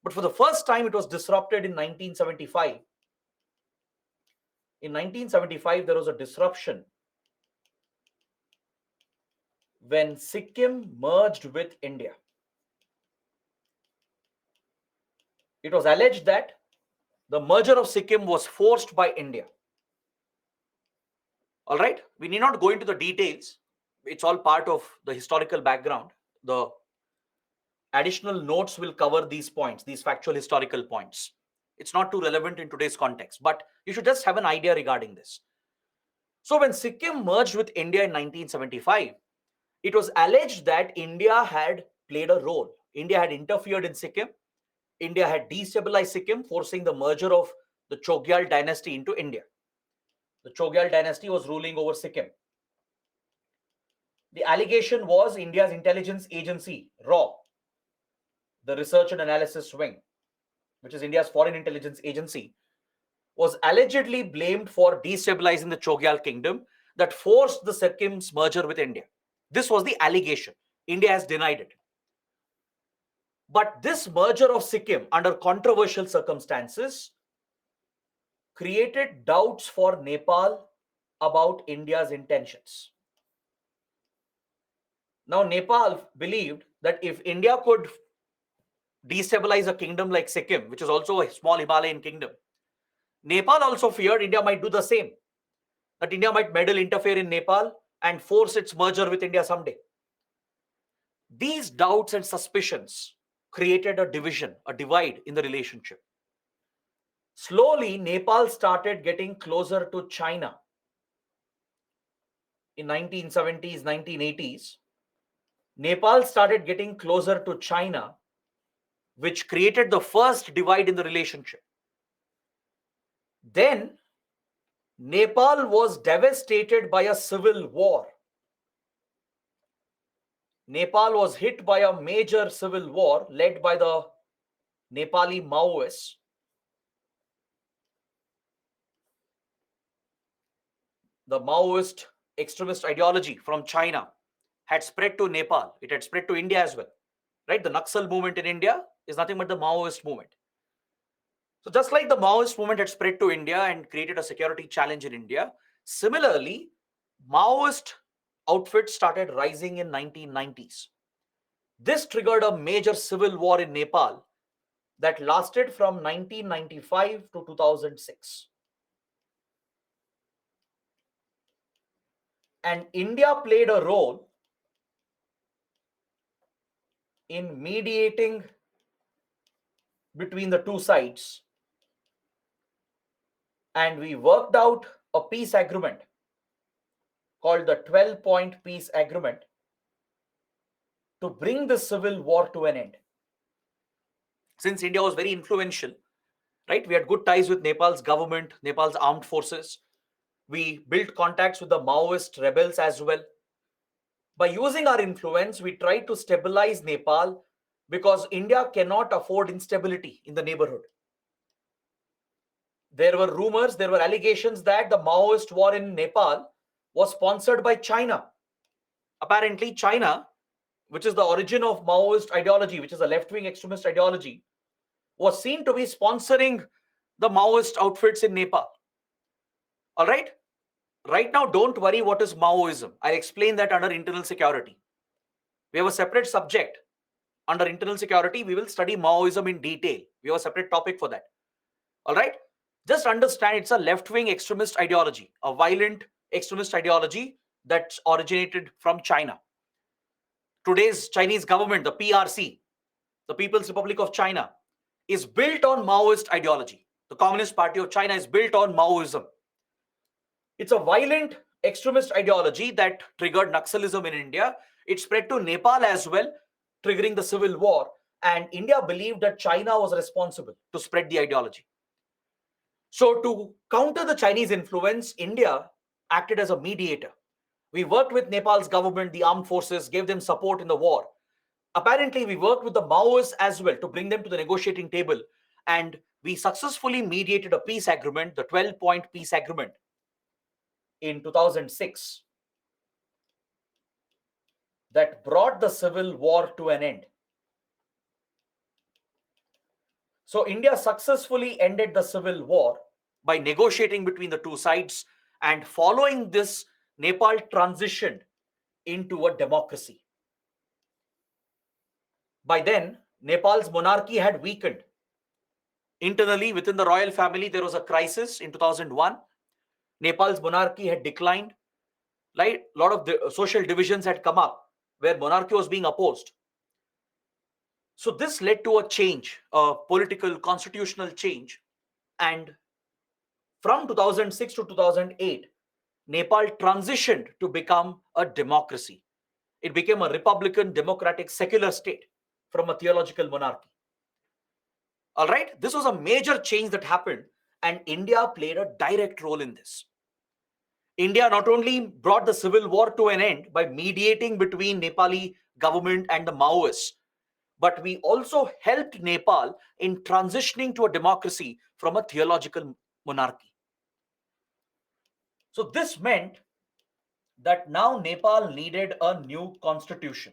But for the first time, it was disrupted in 1975. In 1975, there was a disruption when Sikkim merged with India. It was alleged that the merger of Sikkim was forced by India. All right, we need not go into the details. It's all part of the historical background. The additional notes will cover these points, these factual historical points. It's not too relevant in today's context, but you should just have an idea regarding this. So when Sikkim merged with India in 1975, it was alleged that India had played a role. India had interfered in Sikkim. India had destabilized Sikkim, forcing the merger of the Chogyal dynasty into India. The Chogyal dynasty was ruling over Sikkim. The allegation was India's intelligence agency, RAW, the Research and Analysis Wing, which is India's foreign intelligence agency, was allegedly blamed for destabilizing the Chogyal kingdom that forced the Sikkim's merger with India. This was the allegation. India has denied it. But this merger of Sikkim under controversial circumstances created doubts for Nepal about India's intentions. Now, Nepal believed that if India could destabilize a kingdom like Sikkim, which is also a small Himalayan kingdom, Nepal also feared India might do the same, that India might meddle, interfere in Nepal and force its merger with India someday. These doubts and suspicions created a division, a divide in the relationship. Slowly, Nepal started getting closer to China. In 1970s, 1980s, Nepal started getting closer to China, which created the first divide in the relationship. Then, Nepal was devastated by a civil war. Nepal was hit by a major civil war led by the Nepali Maoists. The Maoist extremist ideology from China had spread to Nepal. It had spread to India as well. Right? The Naxal movement in India is nothing but the Maoist movement. So just like the Maoist movement had spread to India and created a security challenge in India, similarly, Maoist outfits started rising in 1990s. This triggered a major civil war in Nepal that lasted from 1995 to 2006. And India played a role in mediating between the two sides. And we worked out a peace agreement called the 12-point peace agreement to bring the civil war to an end. Since India was very influential, right? We had good ties with Nepal's government, Nepal's armed forces. We built contacts with the Maoist rebels as well. By using our influence, we tried to stabilize Nepal because India cannot afford instability in the neighborhood. There were rumors, there were allegations that the Maoist war in Nepal was sponsored by China. Apparently, China, which is the origin of Maoist ideology, which is a left-wing extremist ideology, was seen to be sponsoring the Maoist outfits in Nepal. All right? Right now, don't worry what is Maoism. I'll explain that under internal security. We have a separate subject. Under internal security, we will study Maoism in detail. We have a separate topic for that. All right? Just understand it's a left-wing extremist ideology, a violent extremist ideology that's originated from China. Today's Chinese government, the PRC, the People's Republic of China, is built on Maoist ideology. The Communist Party of China is built on Maoism. It's a violent extremist ideology that triggered Naxalism in India. It spread to Nepal as well, triggering the civil war. And India believed that China was responsible to spread the ideology. So to counter the Chinese influence, India acted as a mediator. We worked with Nepal's government, the armed forces, gave them support in the war. Apparently, we worked with the Maoists as well to bring them to the negotiating table. And we successfully mediated a peace agreement, the 12-point peace agreement, in 2006 that brought the civil war to an end. So India successfully ended the civil war by negotiating between the two sides, and following this, Nepal transitioned into a democracy. By then, Nepal's monarchy had weakened. Internally, within the royal family, there was a crisis in 2001. Nepal's monarchy had declined. Like, a lot of the social divisions had come up where monarchy was being opposed. So this led to a change, a political constitutional change. And from 2006 to 2008, Nepal transitioned to become a democracy. It became a republican, democratic, secular state from a theological monarchy. All right, this was a major change that happened, and India played a direct role in this. India not only brought the civil war to an end by mediating between Nepali government and the Maoists, but we also helped Nepal in transitioning to a democracy from a theological monarchy. So this meant that now Nepal needed a new constitution.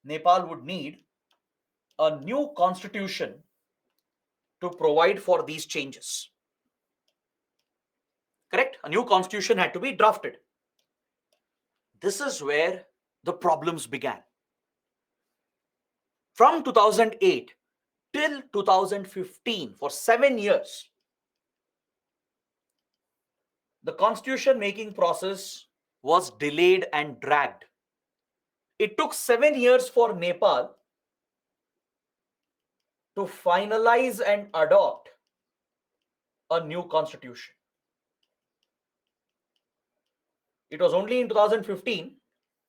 Nepal would need a new constitution to provide for these changes. Correct? A new constitution had to be drafted. This is where the problems began. From 2008 till 2015, for 7 years, the constitution making process was delayed and dragged. It took 7 years for Nepal to finalize and adopt a new constitution. It was only in 2015,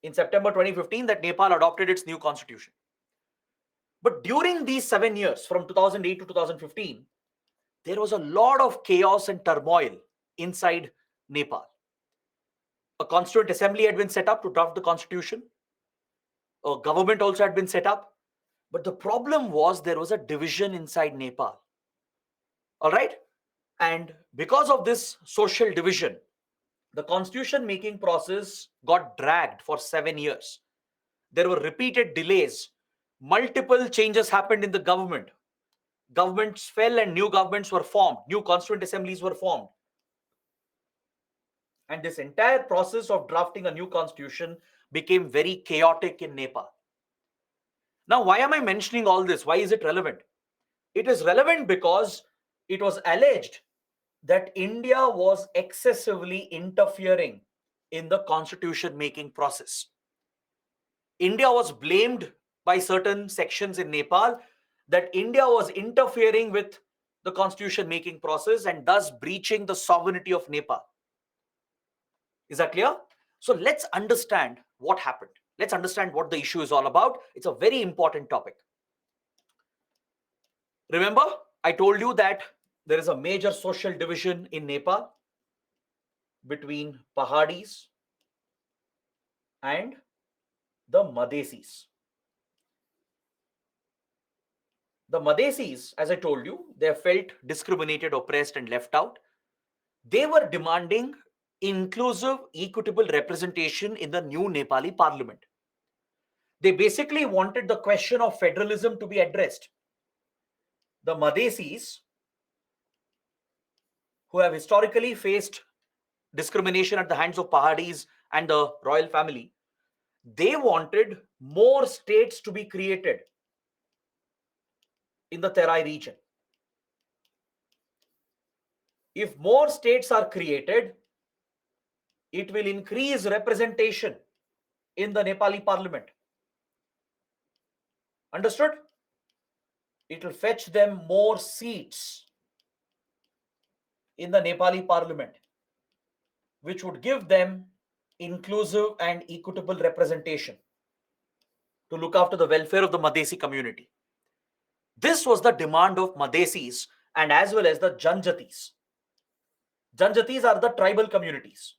in September 2015, that Nepal adopted its new constitution. But during these 7 years, from 2008 to 2015, there was a lot of chaos and turmoil inside Nepal. A constituent assembly had been set up to draft the constitution. A government also had been set up. But the problem was there was a division inside Nepal. All right? And because of this social division, the constitution making process got dragged for 7 years. There were repeated delays. Multiple changes happened in the government. Governments fell and new governments were formed. New constituent assemblies were formed. And this entire process of drafting a new constitution became very chaotic in Nepal. Now, why am I mentioning all this? Why is it relevant? It is relevant because it was alleged that India was excessively interfering in the constitution making process. India was blamed by certain sections in Nepal that India was interfering with the constitution making process and thus breaching the sovereignty of Nepal. Is that clear? So let's understand what happened. Let's understand what the issue is all about. It's a very important topic. Remember, I told you that there is a major social division in Nepal between Pahadis and the Madhesis. The Madhesis, as I told you, they felt discriminated, oppressed, and left out. They were demanding inclusive, equitable representation in the new Nepali parliament. They basically wanted the question of federalism to be addressed. The Madhesis, who have historically faced discrimination at the hands of Pahadis and the royal family, they wanted more states to be created in the Terai region. If more states are created, It will increase representation in the Nepali parliament. Understood? It will fetch them more seats in the Nepali parliament, which would give them inclusive and equitable representation to look after the welfare of the Madhesi community. This was the demand of Madhesis and as well as the Janjatis. Janjatis are the tribal communities.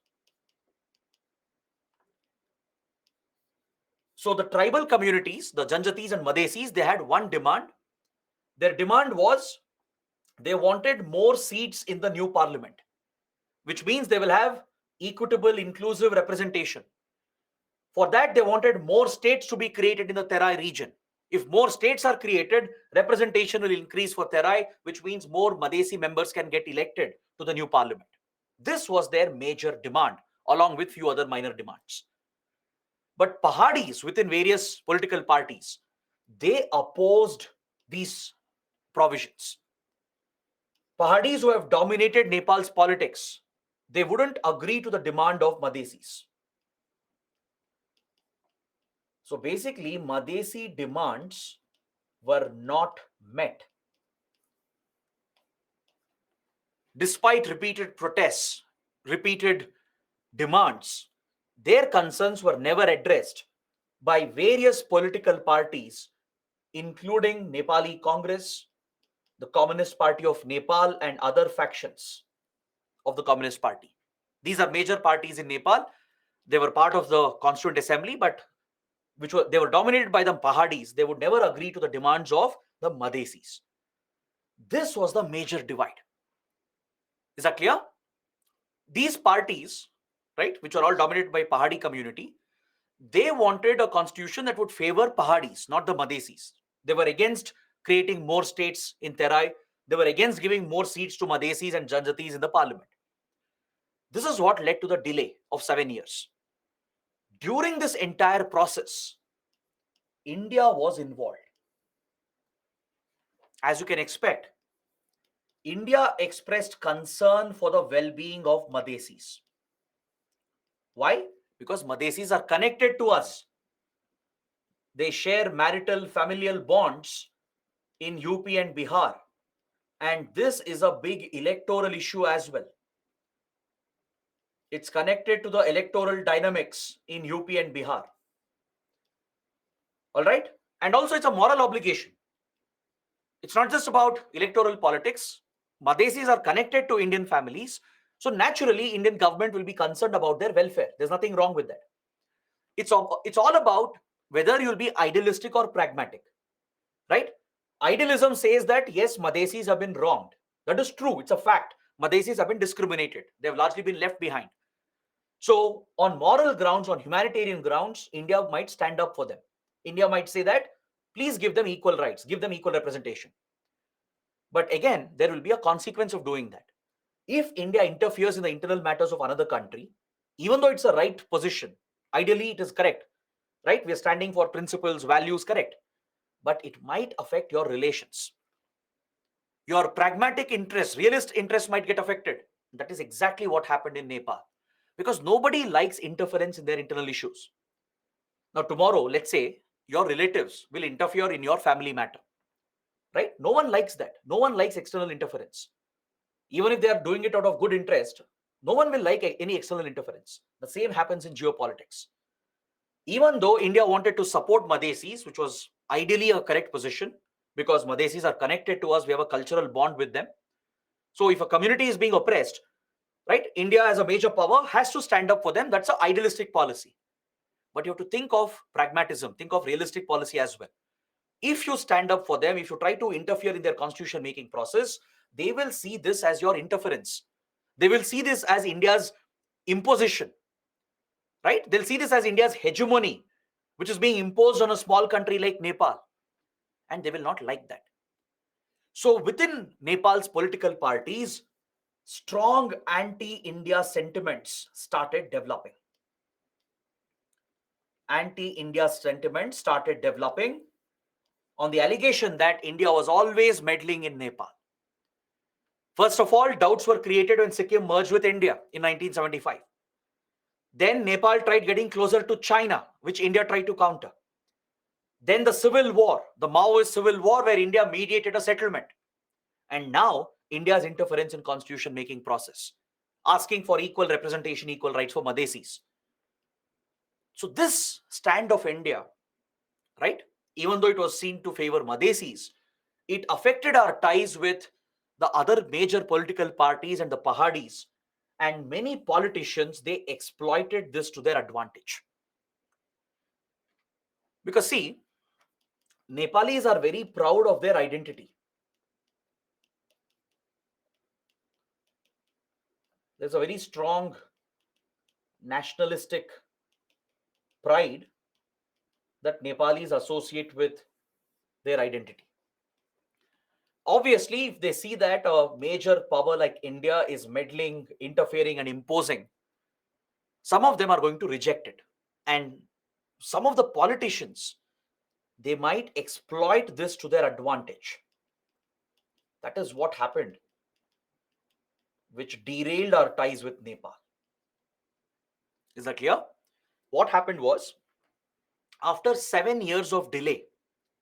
So the tribal communities, the Janjatis and Madhesis, they had one demand. Their demand was they wanted more seats in the new parliament, which means they will have equitable, inclusive representation. For that, they wanted more states to be created in the Terai region. If more states are created, representation will increase for Terai, which means more Madhesi members can get elected to the new parliament. This was their major demand, along with few other minor demands. But Pahadis within various political parties, they opposed these provisions. Pahadis who have dominated Nepal's politics, they wouldn't agree to the demand of Madhesis. So basically, Madhesi demands were not met. Despite repeated protests, repeated demands, their concerns were never addressed by various political parties, including Nepali Congress, the Communist Party of Nepal, and other factions of the Communist Party. These are major parties in Nepal. They were part of the Constituent Assembly, but they were dominated by the Pahadis. They would never agree to the demands of the Madhesis. This was the major divide. Is that clear? These parties, right, which are all dominated by Pahadi community, they wanted a constitution that would favor Pahadis, not the Madhesis. They were against creating more states in Terai. They were against giving more seats to Madhesis and Janjatis in the parliament. This is what led to the delay of 7 years. During this entire process, India was involved. As you can expect, India expressed concern for the well-being of Madhesis. Why? Because Madhesis are connected to us. They share marital familial bonds in UP and Bihar. And this is a big electoral issue as well. It's connected to the electoral dynamics in UP and Bihar. All right? And also it's a moral obligation. It's not just about electoral politics. Madhesis are connected to Indian families. So naturally, Indian government will be concerned about their welfare. There's nothing wrong with that. It's all about whether you'll be idealistic or pragmatic, right? Idealism says that, yes, Madhesis have been wronged. That is true. It's a fact. Madhesis have been discriminated. They've largely been left behind. So on moral grounds, on humanitarian grounds, India might stand up for them. India might say that, please give them equal rights, give them equal representation. But again, there will be a consequence of doing that. If India interferes in the internal matters of another country, even though it's a right position, ideally it is correct, right? We are standing for principles, values, correct. But it might affect your relations. Your pragmatic interests, realist interests might get affected. That is exactly what happened in Nepal. Because nobody likes interference in their internal issues. Now tomorrow, let's say, your relatives will interfere in your family matter. Right? No one likes that. No one likes external interference. Even if they are doing it out of good interest, no one will like any external interference. The same happens in geopolitics. Even though India wanted to support Madhesis, which was ideally a correct position, because Madhesis are connected to us, we have a cultural bond with them. So if a community is being oppressed, right, India as a major power has to stand up for them. That's an idealistic policy. But you have to think of pragmatism, think of realistic policy as well. If you stand up for them, if you try to interfere in their constitution making process, they will see this as your interference. They will see this as India's imposition, right? They'll see this as India's hegemony, which is being imposed on a small country like Nepal. And they will not like that. So within Nepal's political parties, strong anti-India sentiments started developing. Anti-India sentiments started developing on the allegation that India was always meddling in Nepal. First of all, doubts were created when Sikkim merged with India in 1975. Then Nepal tried getting closer to China, which India tried to counter. Then the civil war, the Maoist civil war, where India mediated a settlement. And now India's interference in constitution making process, asking for equal representation, equal rights for Madhesis. So this stand of India, right, even though it was seen to favor Madhesis, it affected our ties with the other major political parties and the Pahadis. And many politicians, they exploited this to their advantage. Because see, Nepalis are very proud of their identity. There's a very strong nationalistic pride that Nepalis associate with their identity. Obviously, if they see that a major power like India is meddling, interfering, and imposing, some of them are going to reject it. And some of the politicians, they might exploit this to their advantage. That is what happened, which derailed our ties with Nepal. Is that clear? What happened was, after 7 years of delay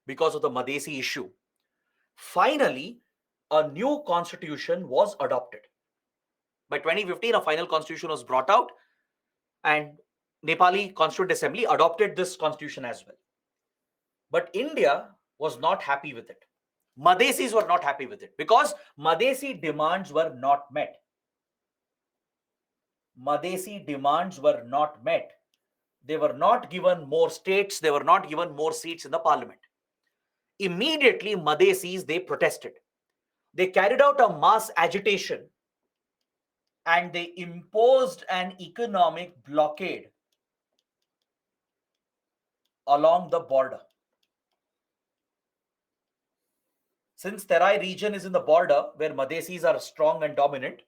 because of the Madhesi issue, finally, a new constitution was adopted. By 2015, a final constitution was brought out, and Nepali Constituent Assembly adopted this constitution as well. But India was not happy with it. Madhesis were not happy with it because Madhesi demands were not met. Madhesi demands were not met. They were not given more states. They were not given more seats in the parliament. Immediately, Madhesis, they protested. They carried out a mass agitation and they imposed an economic blockade along the border. Since Terai region is in the border where Madhesis are strong and dominant,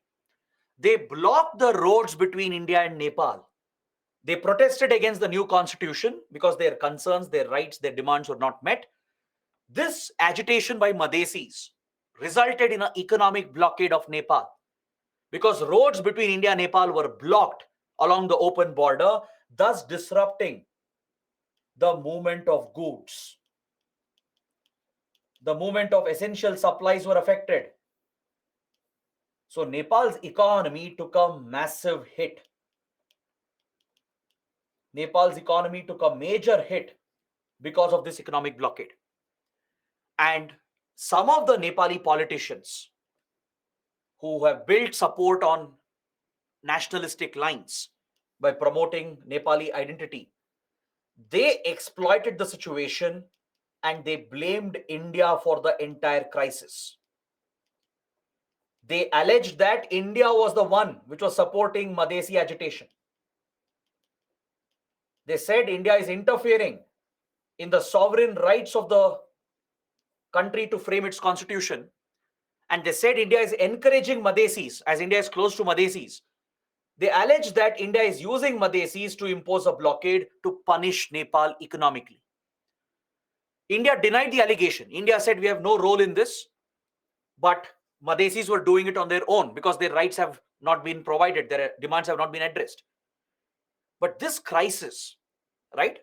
they blocked the roads between India and Nepal. They protested against the new constitution because their concerns, their rights, their demands were not met. This agitation by Madhesis resulted in an economic blockade of Nepal because roads between India and Nepal were blocked along the open border, thus disrupting the movement of goods. The movement of essential supplies were affected. So Nepal's economy took a massive hit. Nepal's economy took a major hit because of this economic blockade. And some of the Nepali politicians who have built support on nationalistic lines by promoting Nepali identity, they exploited the situation and they blamed India for the entire crisis. They alleged that India was the one which was supporting Madhesi agitation. They said India is interfering in the sovereign rights of the country to frame its constitution. And they said India is encouraging Madhesis, as India is close to Madhesis. They alleged that India is using Madhesis to impose a blockade to punish Nepal economically. India denied the allegation. India said we have no role in this, but Madhesis were doing it on their own because their rights have not been provided, their demands have not been addressed. But this crisis, right,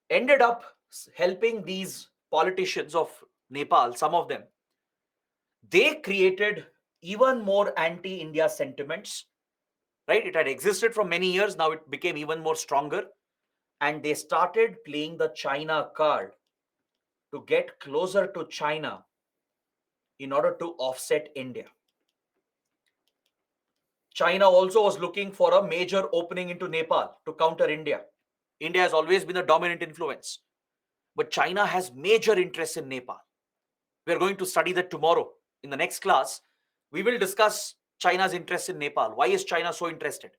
ended up helping these politicians of Nepal, some of them. They created even more anti-India sentiments, right? It had existed for many years. Now it became even more stronger. And they started playing the China card to get closer to China in order to offset India. China also was looking for a major opening into Nepal to counter India. India has always been a dominant influence, but China has major interests in Nepal. We are going to study that tomorrow. In the next class, we will discuss China's interest in Nepal. Why is China so interested?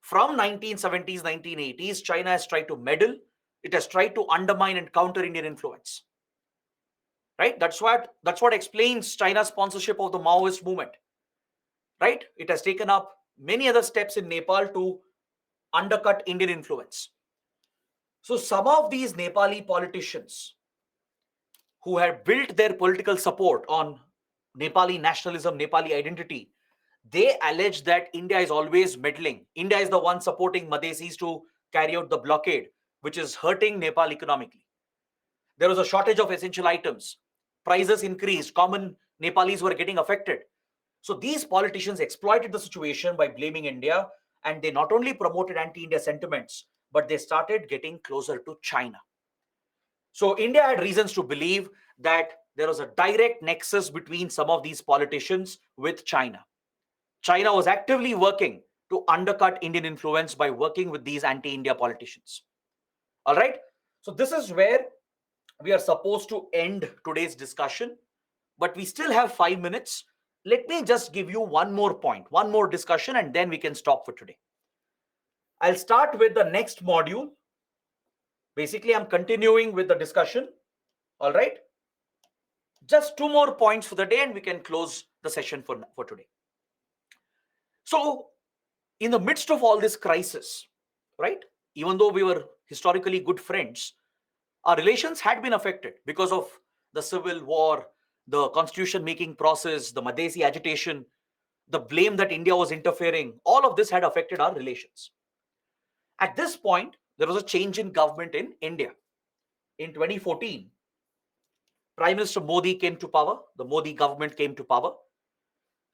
From 1970s, 1980s, China has tried to meddle. It has tried to undermine and counter Indian influence. Right? That's what explains China's sponsorship of the Maoist movement. Right? It has taken up many other steps in Nepal to undercut Indian influence. So some of these Nepali politicians who had built their political support on Nepali nationalism, Nepali identity, They allege that India is always meddling. India is the one supporting Madhesis to carry out the blockade, which is hurting Nepal economically. There was a shortage of essential items. Prices increased. Common Nepalis were getting affected. So these politicians exploited the situation by blaming India, and they not only promoted anti-India sentiments, but they started getting closer to China. So India had reasons to believe that there was a direct nexus between some of these politicians with China. China was actively working to undercut Indian influence by working with these anti-India politicians. All right. So this is where we are supposed to end today's discussion, but we still have 5 minutes. Let me just give you one more point, one more discussion, and then we can stop for today. I'll start with the next module. Basically, I'm continuing with the discussion. All right. Just 2 more points for the day, and we can close the session for today. So, in the midst of all this crisis, right, even though we were historically good friends, our relations had been affected because of the civil war, the constitution making process, the Madhesi agitation, the blame that India was interfering. All of this had affected our relations. At this point, there was a change in government in India. In 2014, Prime Minister Modi came to power. The Modi government came to power.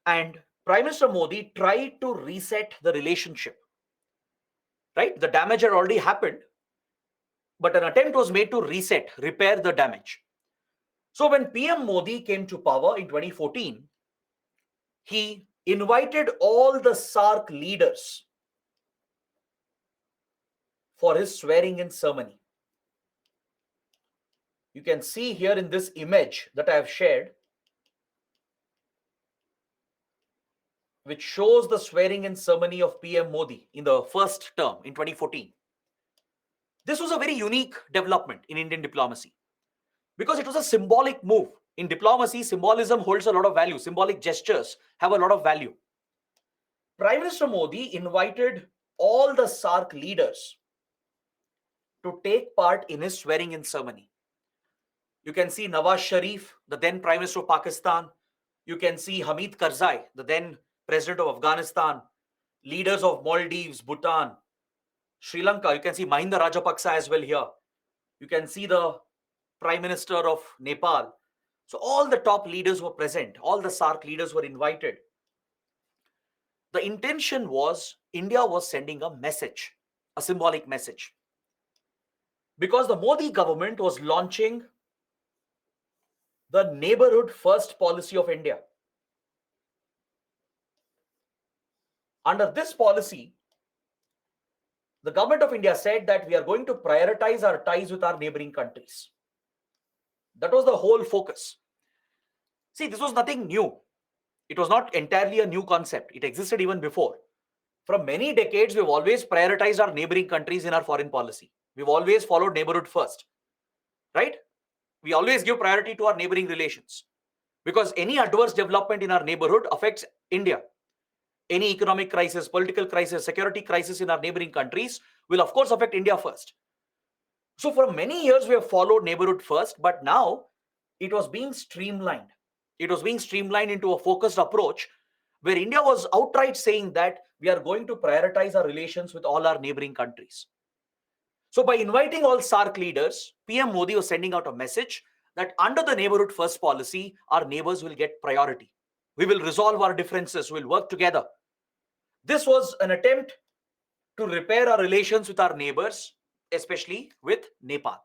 And Prime Minister Modi tried to reset the relationship. Right? The damage had already happened, but an attempt was made to reset, repair the damage. So when PM Modi came to power in 2014, he invited all the SAARC leaders for his swearing-in ceremony. You can see here in this image that I have shared, which shows the swearing-in ceremony of PM Modi in the first term in 2014. This was a very unique development in Indian diplomacy because it was a symbolic move. In diplomacy, symbolism holds a lot of value. Symbolic gestures have a lot of value. Prime Minister Modi invited all the SAARC leaders to take part in his swearing-in ceremony. You can see Nawaz Sharif, the then Prime Minister of Pakistan. You can see Hamid Karzai, the then President of Afghanistan. Leaders of Maldives, Bhutan, Sri Lanka. You can see Mahinda Rajapaksa as well here. You can see the Prime Minister of Nepal. So all the top leaders were present. All the SAARC leaders were invited. The intention was India was sending a message, a symbolic message. Because the Modi government was launching the neighborhood first policy of India. Under this policy, the government of India said that we are going to prioritize our ties with our neighboring countries. That was the whole focus. See, this was nothing new. It was not entirely a new concept. It existed even before. From many decades, we've always prioritized our neighboring countries in our foreign policy. We've always followed neighborhood first, right? We always give priority to our neighboring relations because any adverse development in our neighborhood affects India. Any economic crisis, political crisis, security crisis in our neighboring countries will of course affect India first. So for many years, we have followed neighborhood first, but now it was being streamlined. It was being streamlined into a focused approach where India was outright saying that we are going to prioritize our relations with all our neighboring countries. So by inviting all SAARC leaders, PM Modi was sending out a message that under the neighborhood first policy, our neighbors will get priority. We will resolve our differences. We'll work together. This was an attempt to repair our relations with our neighbors, especially with Nepal.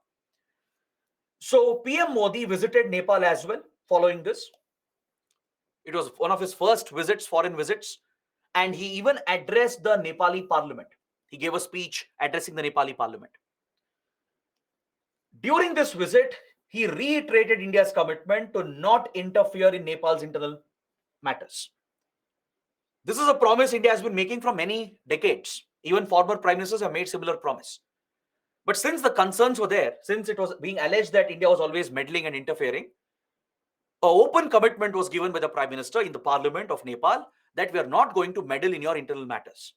So PM Modi visited Nepal as well following this. It was one of his first visits, foreign visits, and he even addressed the Nepali parliament. He gave a speech addressing the Nepali parliament. During this visit, he reiterated India's commitment to not interfere in Nepal's internal matters. This is a promise India has been making for many decades. Even former prime ministers have made similar promise. But since the concerns were there, since it was being alleged that India was always meddling and interfering, an open commitment was given by the Prime Minister in the Parliament of Nepal that we are not going to meddle in your internal matters.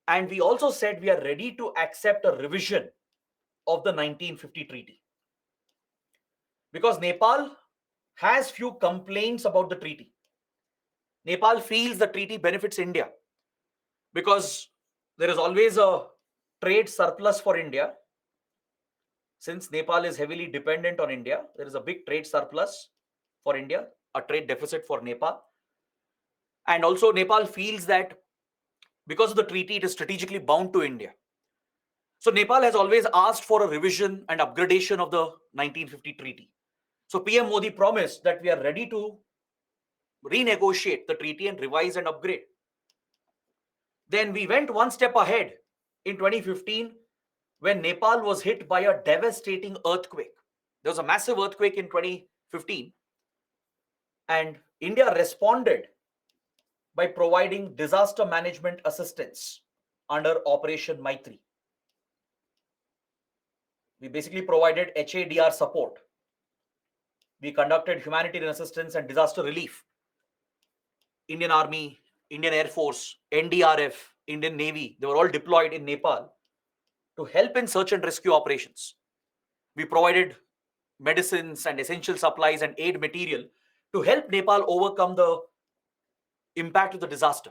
And we also said we are ready to accept a revision of the 1950 treaty. Because Nepal has few complaints about the treaty. Nepal feels the treaty benefits India because there is always a trade surplus for India. Since Nepal is heavily dependent on India, there is a big trade surplus for India, a trade deficit for Nepal. And also Nepal feels that because of the treaty, it is strategically bound to India. So Nepal has always asked for a revision and upgradation of the 1950 treaty. So PM Modi promised that we are ready to renegotiate the treaty and revise and upgrade. Then we went one step ahead in 2015 when Nepal was hit by a devastating earthquake. There was a massive earthquake in 2015 and India responded by providing disaster management assistance under Operation Maitri. We basically provided HADR support. We conducted humanitarian assistance and disaster relief. Indian Army, Indian Air Force, NDRF, Indian Navy, they were all deployed in Nepal to help in search and rescue operations. We provided medicines and essential supplies and aid material to help Nepal overcome the impact of the disaster,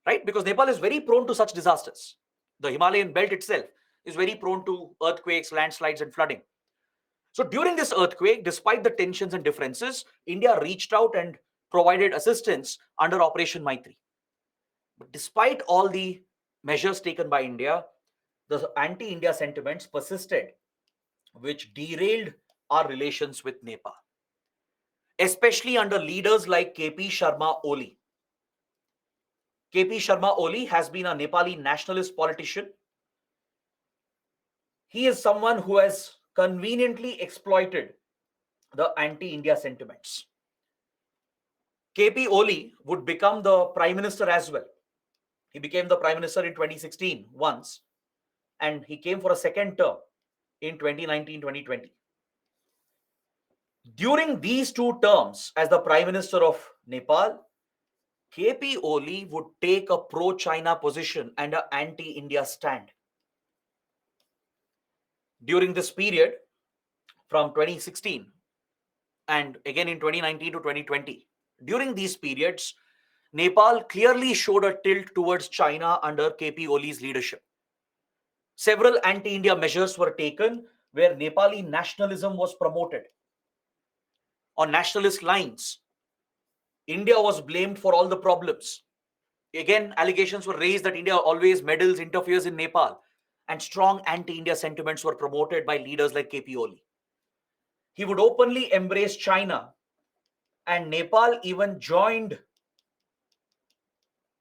right? Because Nepal is very prone to such disasters. The Himalayan belt itself is very prone to earthquakes, landslides, and flooding. So during this earthquake, despite the tensions and differences, India reached out and provided assistance under Operation Maitri. But despite all the measures taken by India, the anti-India sentiments persisted, which derailed our relations with Nepal, especially under leaders like KP Sharma Oli. KP Sharma Oli has been a Nepali nationalist politician. He is someone who has conveniently exploited the anti-India sentiments. KP Oli would become the prime minister as well. He became the prime minister in 2016 once, and he came for a second term in 2019-2020. During these two terms as the prime minister of Nepal, KP Oli would take a pro-China position and an anti-India stand. During this period, from 2016 and again in 2019 to 2020, during these periods, Nepal clearly showed a tilt towards China under KP Oli's leadership. Several anti-India measures were taken where Nepali nationalism was promoted. On nationalist lines, India was blamed for all the problems. Again, allegations were raised that India always meddles, interferes in Nepal, and strong anti-India sentiments were promoted by leaders like KP Oli. He would openly embrace China, and Nepal even joined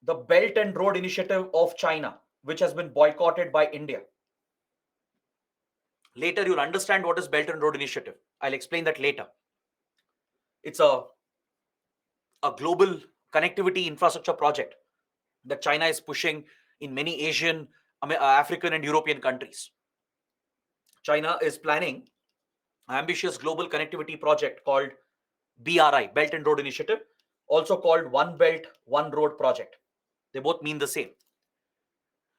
the Belt and Road Initiative of China, which has been boycotted by India. Later, you'll understand what is Belt and Road Initiative. I'll explain that later. It's a global connectivity infrastructure project that China is pushing in many Asian, African, and European countries. China is planning an ambitious global connectivity project called BRI, Belt and Road Initiative, also called One Belt, One Road project. They both mean the same.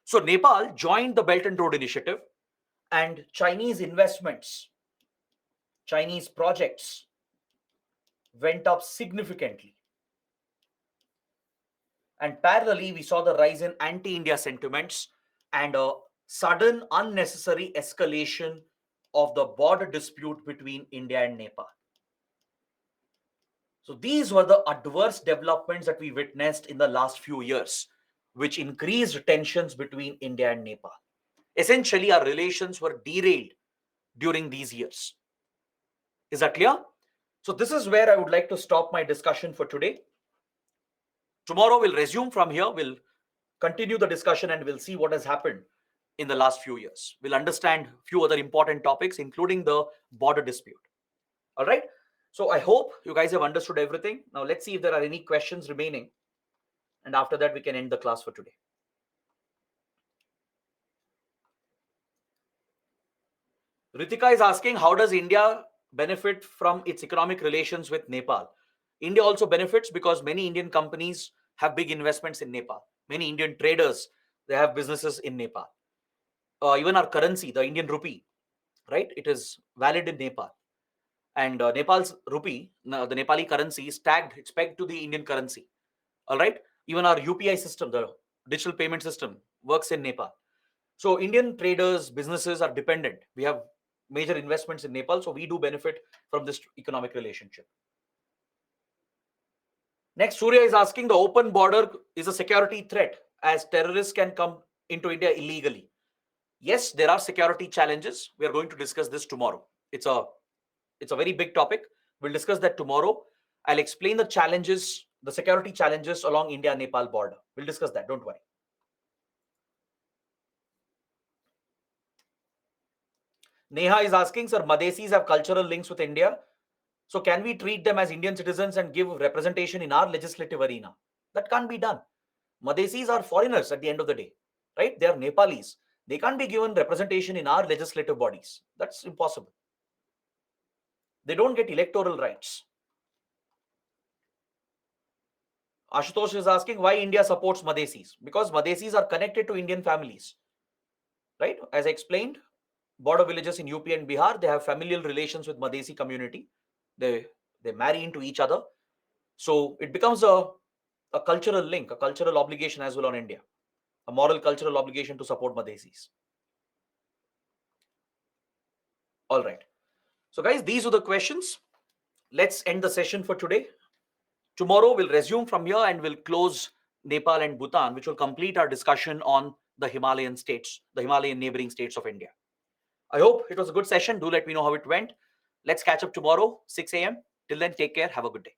So Nepal joined the Belt and Road Initiative, and Chinese investments, Chinese projects went up significantly. And parallelly, we saw the rise in anti-India sentiments and a sudden unnecessary escalation of the border dispute between India and Nepal. So these were the adverse developments that we witnessed in the last few years, which increased tensions between India and Nepal. Essentially, our relations were derailed during these years. Is that clear? So this is where I would like to stop my discussion for today. Tomorrow we'll resume from here. We'll continue the discussion and we'll see what has happened in the last few years. We'll understand a few other important topics, including the border dispute. All right. So I hope you guys have understood everything. Now let's see if there are any questions remaining. And after that, we can end the class for today. Ritika is asking, how does India benefit from its economic relations with Nepal? India also benefits because many Indian companies have big investments in Nepal. Many Indian traders, they have businesses in Nepal. Even our currency, the Indian rupee, right? It is valid in Nepal. And Nepal's rupee, the Nepali currency is tagged, it's pegged to the Indian currency. All right. Even our UPI system, the digital payment system, works in Nepal. So Indian traders, businesses are dependent. We have major investments in Nepal, so we do benefit from this economic relationship. Next, Surya is asking, the open border is a security threat as terrorists can come into India illegally. Yes, there are security challenges. We are going to discuss this tomorrow. It's a very big topic. We'll discuss that tomorrow. I'll explain the challenges, the security challenges along India-Nepal border. We'll discuss that. Don't worry. Neha is asking, sir, Madhesis have cultural links with India. So can we treat them as Indian citizens and give representation in our legislative arena? That can't be done. Madhesis are foreigners at the end of the day, right? They are Nepalis. They can't be given representation in our legislative bodies. That's impossible. They don't get electoral rights. Ashutosh is asking why India supports Madhesis. Because Madhesis are connected to Indian families, right? As I explained, border villages in UP and Bihar, they have familial relations with Madhesi community. They marry into each other. So it becomes a cultural link, a cultural obligation as well on India, a moral cultural obligation to support Madhesis. All right. So guys, these are the questions. Let's end the session for today. Tomorrow we'll resume from here and we'll close Nepal and Bhutan, which will complete our discussion on the Himalayan states, the Himalayan neighboring states of India. I hope it was a good session. Do let me know how it went. Let's catch up tomorrow, 6 a.m. Till then, take care. Have a good day.